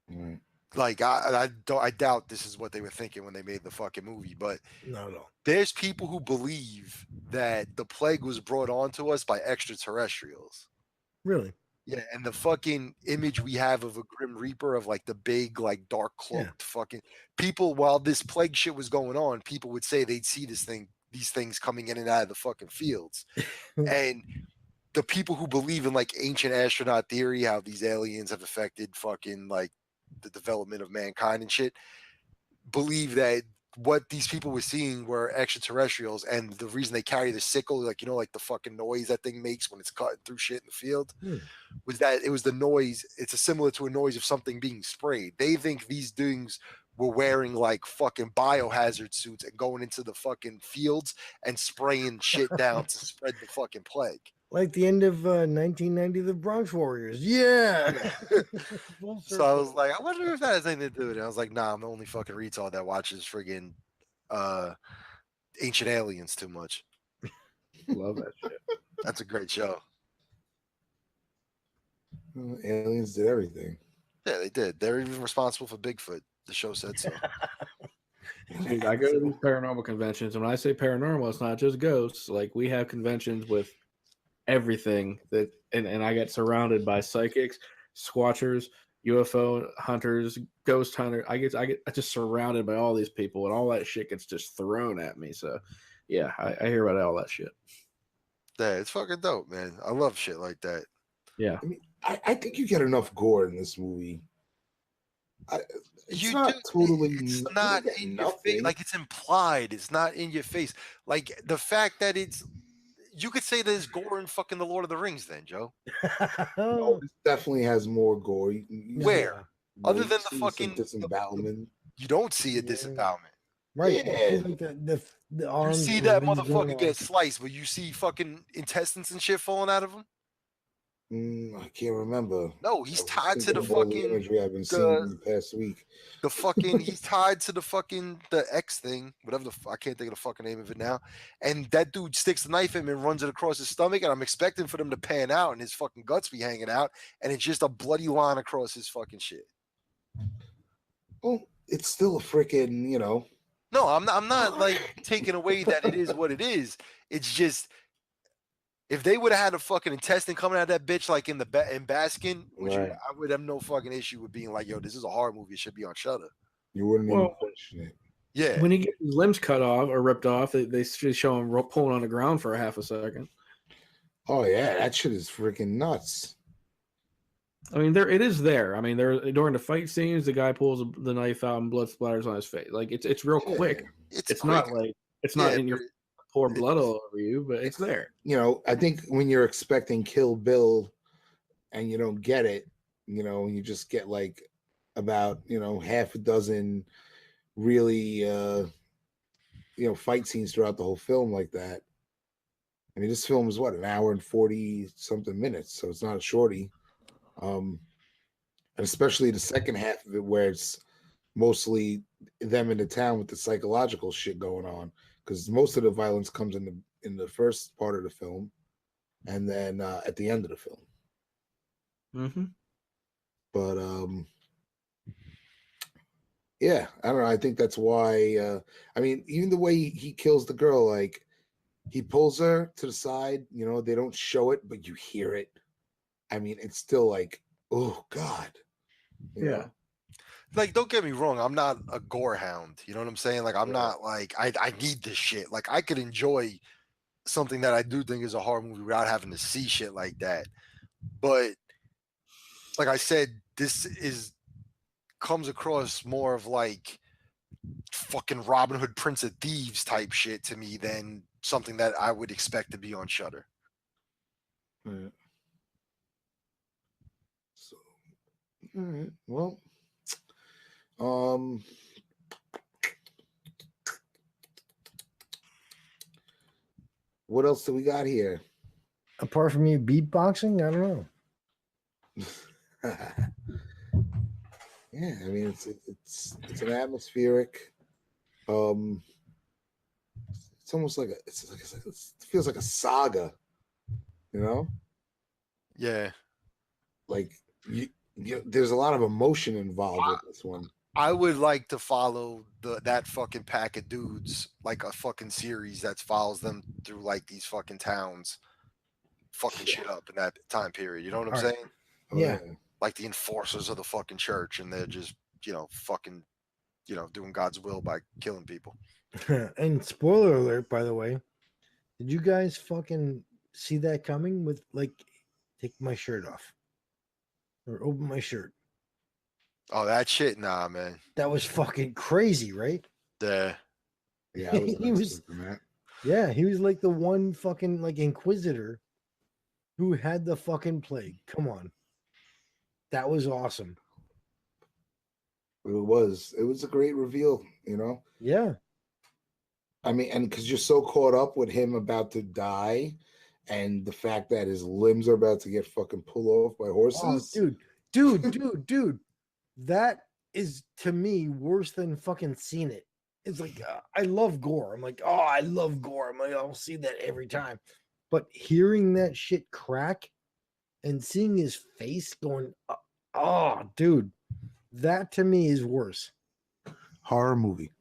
E: Right.
F: Like I doubt this is what they were thinking when they made the fucking movie, but
G: Not at all.
F: there's people who believe that the plague was brought onto us by extraterrestrials.
G: Really?
F: Yeah, and the fucking image we have of a Grim Reaper of like the big, like dark cloaked fucking people, while this plague shit was going on, people would say they'd see these things coming in and out of the fucking fields. And the people who believe in like ancient astronaut theory, how these aliens have affected fucking like the development of mankind and shit, believe that what these people were seeing were extraterrestrials, and the reason they carry the sickle, like like the fucking noise that thing makes when it's cutting through shit in the field, was that it was the noise. It's similar to a noise of something being sprayed. They think these things were wearing like fucking biohazard suits and going into the fucking fields and spraying shit down to spread the fucking plague.
G: Like the end of 1990, the Bronx Warriors. Yeah.
F: So I was like, I wonder if that has anything to do with it. I was like, nah, I'm the only fucking retard that watches friggin' Ancient Aliens too much.
H: Love that shit.
F: That's a great show.
E: Aliens did everything.
F: Yeah, they did. They're even responsible for Bigfoot. The show said so.
H: Dude, I go to these paranormal conventions, and when I say paranormal, it's not just ghosts. Like, we have conventions with everything and I get surrounded by psychics, squatchers, UFO hunters, ghost hunters. I get just surrounded by all these people, and all that shit gets just thrown at me. So yeah, I hear about all that shit.
F: Yeah, it's fucking dope, man. I love shit like that.
H: Yeah.
E: I mean, I think you get enough gore in this movie. It's not totally.
F: It's not in your face. Like, it's implied. It's not in your face. Like, the fact that it's. You could say there's gore in fucking The Lord of the Rings, then, Joe.
E: No, this definitely has more gore.
F: Where? Other than the
E: see
F: fucking
E: some disembowelment.
F: You don't see a disembowelment.
G: Right.
E: Yeah.
G: Like the
F: You
G: arms
F: see
G: and
F: that
G: limbs going
F: motherfucker
G: off.
F: get sliced, but you see fucking intestines and shit falling out of him?
E: I can't remember.
F: No, he's tied to the
E: All the
F: fucking
E: imagery I've been seeing in the past week.
F: the fucking he's tied to the fucking the X thing, whatever I can't think of the fucking name of it now. And that dude sticks the knife in him and runs it across his stomach, and I'm expecting for them to pan out and his fucking guts be hanging out, and it's just a bloody line across his fucking shit.
E: Well, it's still a freaking,
F: No, I'm not like taking away that it is what it is. It's just if they would have had a fucking intestine coming out of that bitch like in Baskin,
E: Right.
F: I would have no fucking issue with being like, yo, this is a horror movie. It should be on Shudder.
E: You wouldn't even
H: Well,
E: question it.
F: Yeah.
H: When he gets his limbs cut off or ripped off, they just show him pulling on the ground for a half a second.
E: Oh yeah, that shit is freaking nuts.
H: I mean, it is there. I mean, during the fight scenes, the guy pulls the knife out and blood splatters on his face. Like it's real quick.
F: It's
H: not like it's not in your pour blood all over you, but it's there.
E: I think when you're expecting Kill Bill and you don't get it, you just get like about, half a dozen really, fight scenes throughout the whole film like that. I mean, this film is what, an hour and 40 something minutes. So it's not a shorty. And especially the second half of it where it's mostly them in the town with the psychological shit going on. Because most of the violence comes in the first part of the film, and then at the end of the film.
H: Mm-hmm.
E: But yeah, I don't know. I think that's why. I mean, even the way he kills the girl, like he pulls her to the side. You know, they don't show it, but you hear it. I mean, it's still like, oh God. You
B: Yeah.
E: know?
F: Like, don't get me wrong, I'm not a gore hound. You know what I'm saying? Like, I'm not like I need this shit. Like, I could enjoy something that I do think is a horror movie without having to see shit like that. But like I said, this comes across more of like fucking Robin Hood Prince of Thieves type shit to me than something that I would expect to be on Shudder.
E: Right. So, all right. Well, what else do we got here?
G: Apart from you beatboxing, I don't know.
E: Yeah, I mean it's an atmospheric. It's almost like it feels like a saga, you know.
F: Yeah,
E: Like there's a lot of emotion involved with this one.
F: I would like to follow that fucking pack of dudes, like a fucking series that follows them through like these fucking towns, fucking shit up in that time period. You know what I'm saying?
G: Yeah.
F: Like the enforcers of the fucking church, and they're just, fucking, doing God's will by killing people.
G: And spoiler alert, by the way, did you guys fucking see that coming with like take my shirt off or open my shirt?
F: Oh, that shit, nah, man.
G: That was fucking crazy, right?
F: Yeah.
E: Yeah, I was
G: he was yeah, he was like the one fucking like inquisitor who had the fucking plague. Come on. That was awesome.
E: It was a great reveal, you know.
G: Yeah.
E: I mean, and because you're so caught up with him about to die, and the fact that his limbs are about to get fucking pulled off by horses.
G: Oh, dude. That is to me worse than fucking seen it. It's like I love gore. I'm like, oh, I love gore. I'm like, I'll see that every time. But hearing that shit crack and seeing his face going, oh, dude, that to me is worse.
E: Horror movie.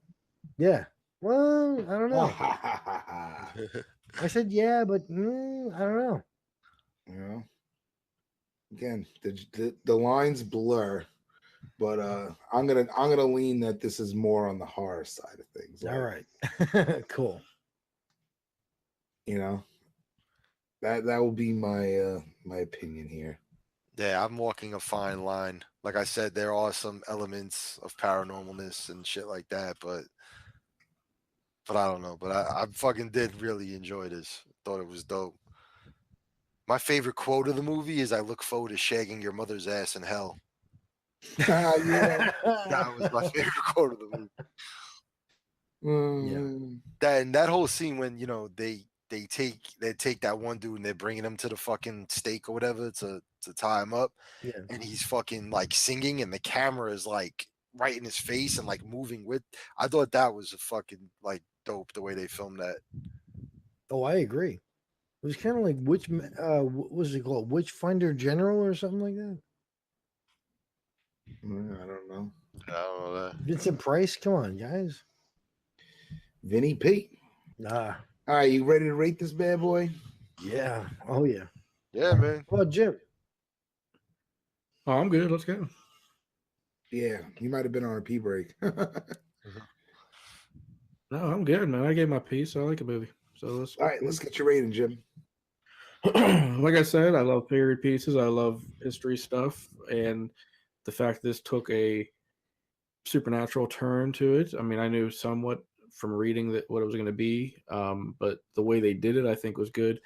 G: Yeah. Well, I don't know. I said yeah, but I don't know.
E: You know, again, the lines blur, but I'm gonna lean that this is more on the horror side of things.
G: All right, cool.
E: You know, that will be my my opinion here.
F: Yeah, I'm walking a fine line. Like I said, there are some elements of paranormalness and shit like that, but I don't know. But I fucking did really enjoy this. Thought it was dope. My favorite quote of the movie is, "I look forward to shagging your mother's ass in hell."
E: Yeah,
F: that was my favorite quote of the movie. That whole scene when they take that one dude and they're bringing him to the fucking stake or whatever to tie him up, and he's fucking like singing and the camera is like right in his face and like moving with. I thought that was a fucking like dope the way they filmed that.
G: Oh, I agree. It was kind of like what was it called? Witchfinder General or something like that.
E: I don't know.
F: I don't know that.
G: Vincent Price, come on, guys.
E: Vinny P.
G: Nah.
E: All right, you ready to rate this bad boy?
G: Yeah. Oh yeah.
F: Yeah, man.
G: Well, Jim.
H: Oh, I'm good. Let's go.
E: Yeah, you might have been on a pee break.
H: No, I'm good, man. I gave my piece. I like a movie. So
E: let's get your rating, Jim.
H: Like I said, I love period pieces. I love history stuff, and the fact this took a supernatural turn to it. I mean, I knew somewhat from reading that what it was going to be, but the way they did it, I think, was good.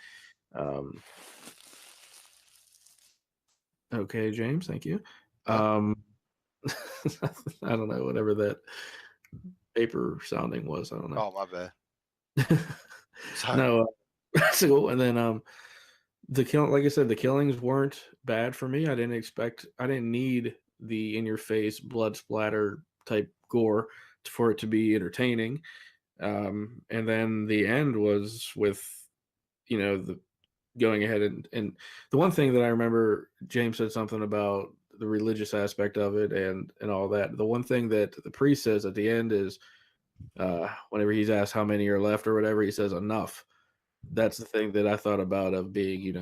H: Okay, James, thank you. I don't know, whatever that paper sounding was. I don't know.
F: Oh, my bad.
H: No, so and then the kill, like I said, the killings weren't bad for me. I didn't need the in your face blood splatter type gore for it to be entertaining. And then the end was with the going ahead and the one thing that I remember, James said something about the religious aspect of it and all that. The one thing that the priest says at the end is whenever he's asked how many are left or whatever, he says enough. that's the thing that I thought about of being,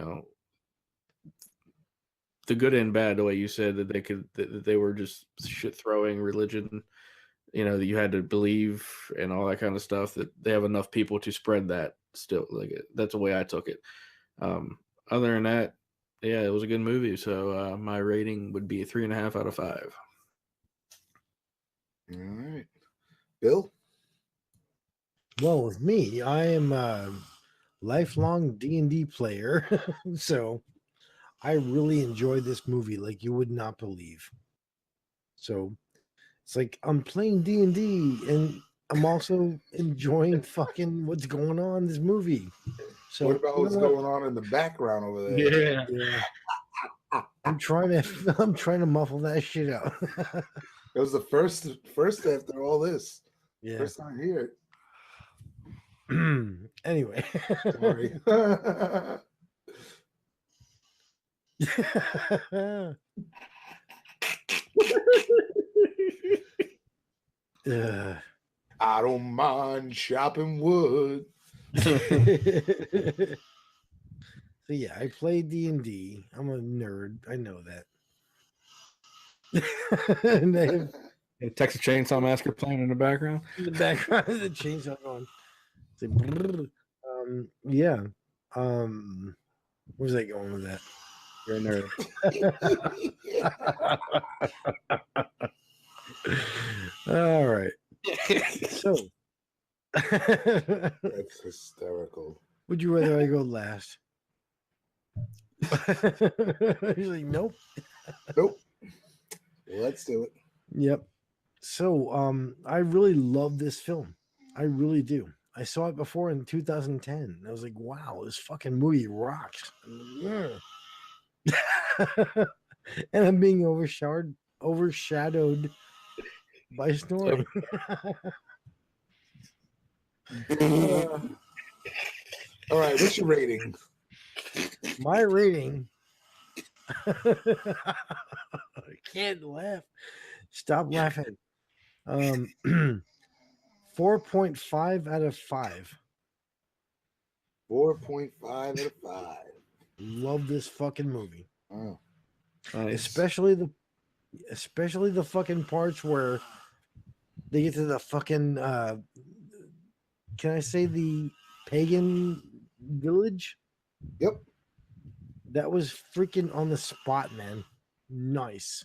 H: the good and bad. The way you said that that they were just shit throwing religion, that you had to believe and all that kind of stuff. That they have enough people to spread that still. Like that's the way I took it. Other than that, yeah, it was a good movie. So my rating would be 3.5 out of 5.
E: All right, Bill.
G: Well, with me, I am a lifelong D&D player, so I really enjoyed this movie like you would not believe. So it's like I'm playing D&D and I'm also enjoying fucking what's going on in this movie. So
E: What about what's going on in the background over there?
G: Yeah. I'm trying to muffle that shit out.
E: It was the first after all this.
G: Yeah.
E: First time here.
G: Anyway.
E: Sorry. I don't mind chopping wood.
G: So yeah, I play D&D. I'm a nerd. I know that. And they have
B: Texas Chainsaw Massacre playing in the background.
G: in the background the chainsaw going. It's like, brrr. Yeah. Where's that going with that?
B: You're a nerd.
G: All right. So
E: That's hysterical.
G: would you rather I go last? He's like, nope.
E: Nope. Let's do it.
G: Yep. So I really love this film. I really do. I saw it before in 2010. I was like, wow, this fucking movie rocks. Yeah. And I'm being overshadowed by snoring.
E: All right, what's your rating?
G: My rating. I can't laugh. Stop laughing. 4.5 out of 5.
E: 4.5 out of 5.
G: Love this fucking movie.
E: Oh.
B: Nice.
G: Especially the fucking parts where they get to the fucking can I say the pagan village?
E: Yep.
G: That was freaking on the spot, man. Nice.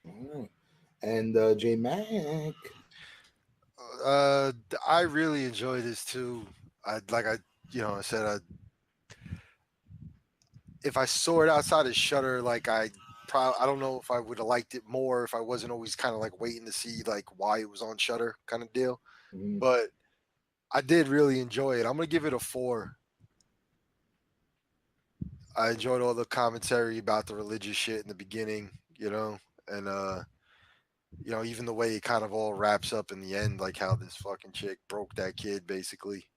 E: All right. And J Mac.
F: I really enjoy this too. I said, if I saw it outside of Shutter, I don't know if I would have liked it more if I wasn't always kind of like waiting to see like why it was on Shutter kind of deal.
E: Mm.
F: But I did really enjoy it. I'm gonna give it a 4. I enjoyed all the commentary about the religious shit in the beginning, and even the way it kind of all wraps up in the end, like how this fucking chick broke that kid basically.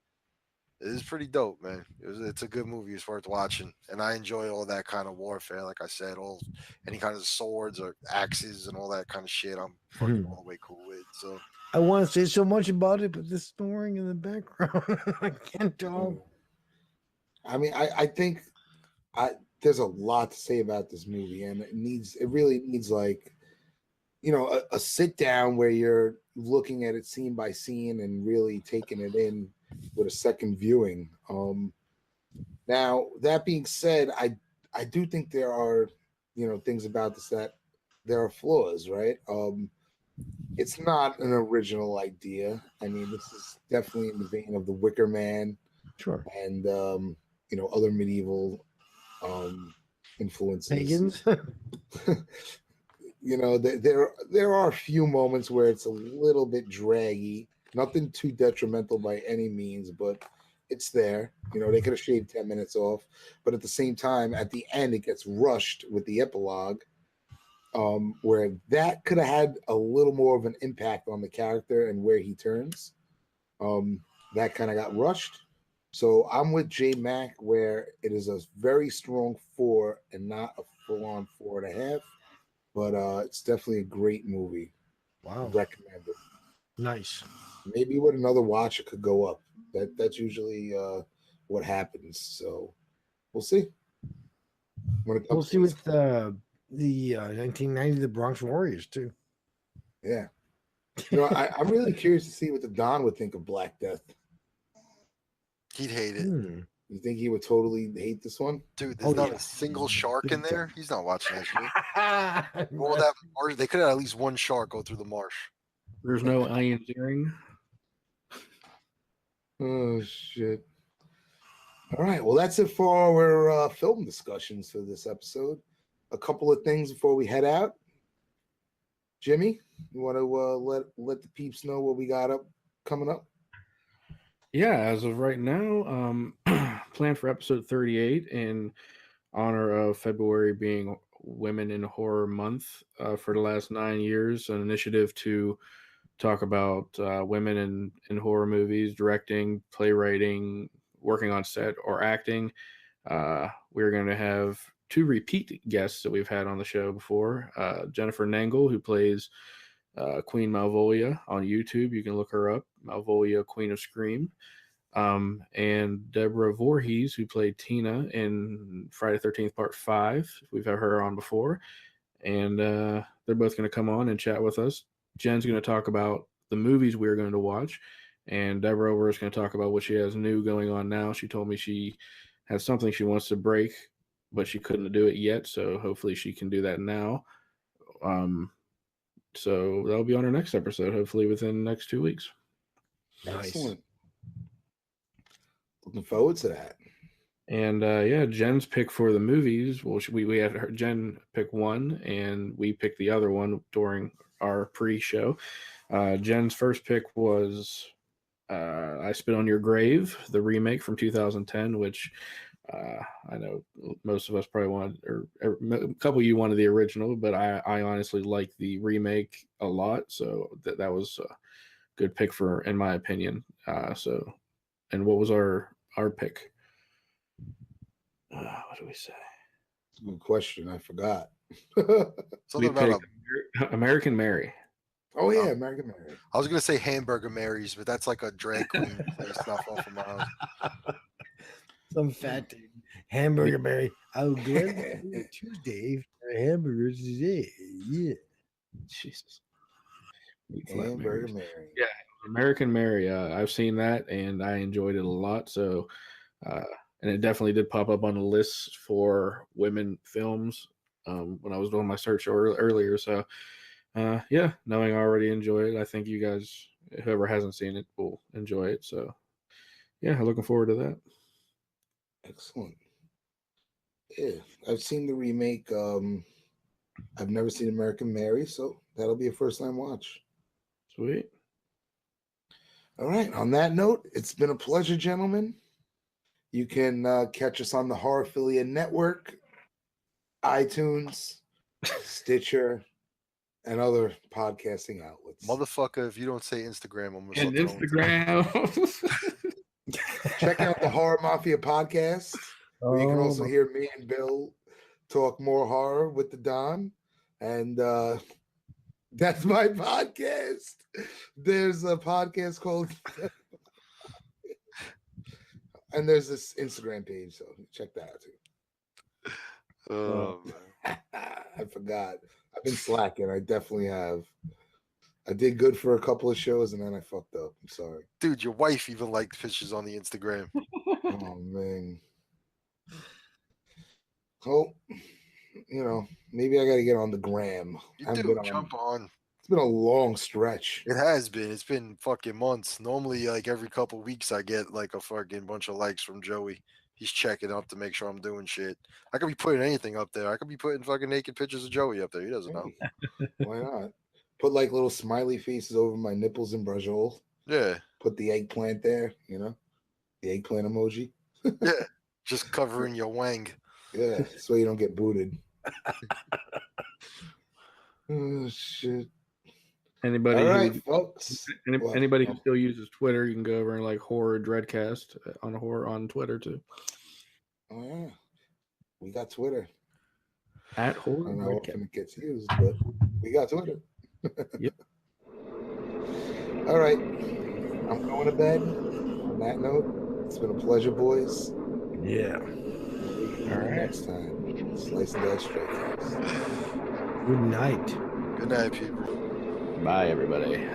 F: It is pretty dope, man. It's a good movie. It's worth watching, and I enjoy all that kind of warfare. Like I said, any kind of swords or axes and all that kind of shit. I'm fucking all the way cool with. So
G: I want to say so much about it, but the snoring in the background, I can't talk.
E: I mean, I think there's a lot to say about this movie, and it really needs like, a sit down where you're looking at it scene by scene and really taking it in with a second viewing. Now that being said, I do think there are, things about this that there are flaws, right? It's not an original idea. I mean, this is definitely in the vein of the Wicker Man,
G: Sure.
E: and other medieval influences.
G: Pagans.
E: There are a few moments where it's a little bit draggy. Nothing too detrimental by any means, but it's there. They could have shaved 10 minutes off, but at the same time, at the end, it gets rushed with the epilogue, where that could have had a little more of an impact on the character and where he turns. That kind of got rushed. So I'm with J Mac, where it is a very strong 4 and not a full-on 4.5. But it's definitely a great movie.
G: Wow.
E: Recommend it.
G: Nice.
E: Maybe with another watch, it could go up. That's usually what happens. So we'll see. When it
G: We'll
E: comes
G: see
E: to
G: with the 1990 the Bronx Warriors too.
E: yeah. I'm really curious to see what the Don would think of Black Death.
F: He'd hate it.
E: You think he would totally hate this one?
F: Dude, there's not a single shark in there. He's not watching that shit. They could have at least one shark go through the marsh.
H: There's no Ian Ziering.
E: Oh shit! All right, well that's it for our film discussions for this episode. A couple of things before we head out. Jimmy, you want to let the peeps know what we got coming up?
H: Yeah, as of right now, planned for episode 38 in honor of February being Women in Horror Month for the last 9 years, an initiative to talk about women in horror movies, directing, playwriting, working on set, or acting. We're going to have 2 repeat guests that we've had on the show before. Jennifer Nangle, who plays Queen Malvolia on YouTube. You can look her up, Malvolia, Queen of Scream. And Deborah Voorhees, who played Tina in Friday the 13th Part 5. We've had her on before. And they're both going to come on and chat with us. Jen's going to talk about the movies we're going to watch. And Deborah over is going to talk about what she has new going on now. She told me she has something she wants to break, but she couldn't do it yet. So hopefully she can do that now. So that'll be on our next episode, hopefully within the next 2 weeks.
E: Excellent. Looking forward to that.
H: And yeah, Jen's pick for the movies. Well, we had Jen pick one, and we picked the other one during our pre-show. Jen's first pick was I Spit on Your Grave, the remake from 2010, which I know most of us probably wanted, or a couple of you wanted the original, but I honestly like the remake a lot. So that was a good pick in my opinion. And what was our pick? What do we say?
E: Good question. I forgot.
H: We picked American Mary.
E: Oh yeah, American Mary.
F: I was gonna say Hamburger Marys, but that's like a drag queen stuff off of my house.
G: Some fat dude. Hamburger Mary. I'll go Tuesday for hamburgers today. Yeah.
H: Jesus.
E: Hamburger Mary.
H: Yeah, American Mary. I've seen that and I enjoyed it a lot. So, and it definitely did pop up on the list for women films when I was doing my search earlier. So, yeah, knowing I already enjoy it, I think you guys, whoever hasn't seen it, will enjoy it. So, yeah, looking forward to that.
E: Excellent. Yeah, I've seen the remake. I've never seen American Mary, so that'll be a first-time watch.
H: Sweet.
E: All right. On that note, it's been a pleasure, gentlemen. You can catch us on the Horrorphilia Network, iTunes, Stitcher, and other podcasting outlets.
F: Motherfucker, if you don't say Instagram, I'm
H: and Instagram.
E: Check out the Horror Mafia podcast, where you can also hear me and Bill talk more horror with the Don. And that's my podcast. There's a podcast called and there's this Instagram page, so check that out too.
F: Oh,
E: I forgot. I've been slacking. I definitely have. I did good for a couple of shows and then I fucked up. I'm sorry.
F: Dude, your wife even liked pictures on the Instagram.
E: Oh man. Oh, maybe I gotta get on the gram.
F: Jump on.
E: It's been a long stretch.
F: It has been. It's been fucking months. Normally, like every couple of weeks, I get like a fucking bunch of likes from Joey. He's checking up to make sure I'm doing shit. I could be putting anything up there. I could be putting fucking naked pictures of Joey up there. He doesn't know.
E: Why not? Put like little smiley faces over my nipples and brush hole.
F: Yeah.
E: Put the eggplant there, the eggplant emoji.
F: Yeah. Just covering your wang.
E: Yeah, so you don't get booted. Oh shit.
H: Anybody,
E: all right, folks.
H: Anybody who still uses Twitter, you can go over and like Horror Dreadcast on Twitter too.
E: Oh yeah, we got Twitter.
H: At Horror.
E: I don't know how often it gets used, but we got Twitter.
H: Yep.
E: All right, I'm going to bed. that note, it's been a pleasure, boys.
G: Yeah.
E: All right. Next time, Slice and Dice Dreadcast.
G: Good night.
F: Good night, people.
H: Bye, everybody.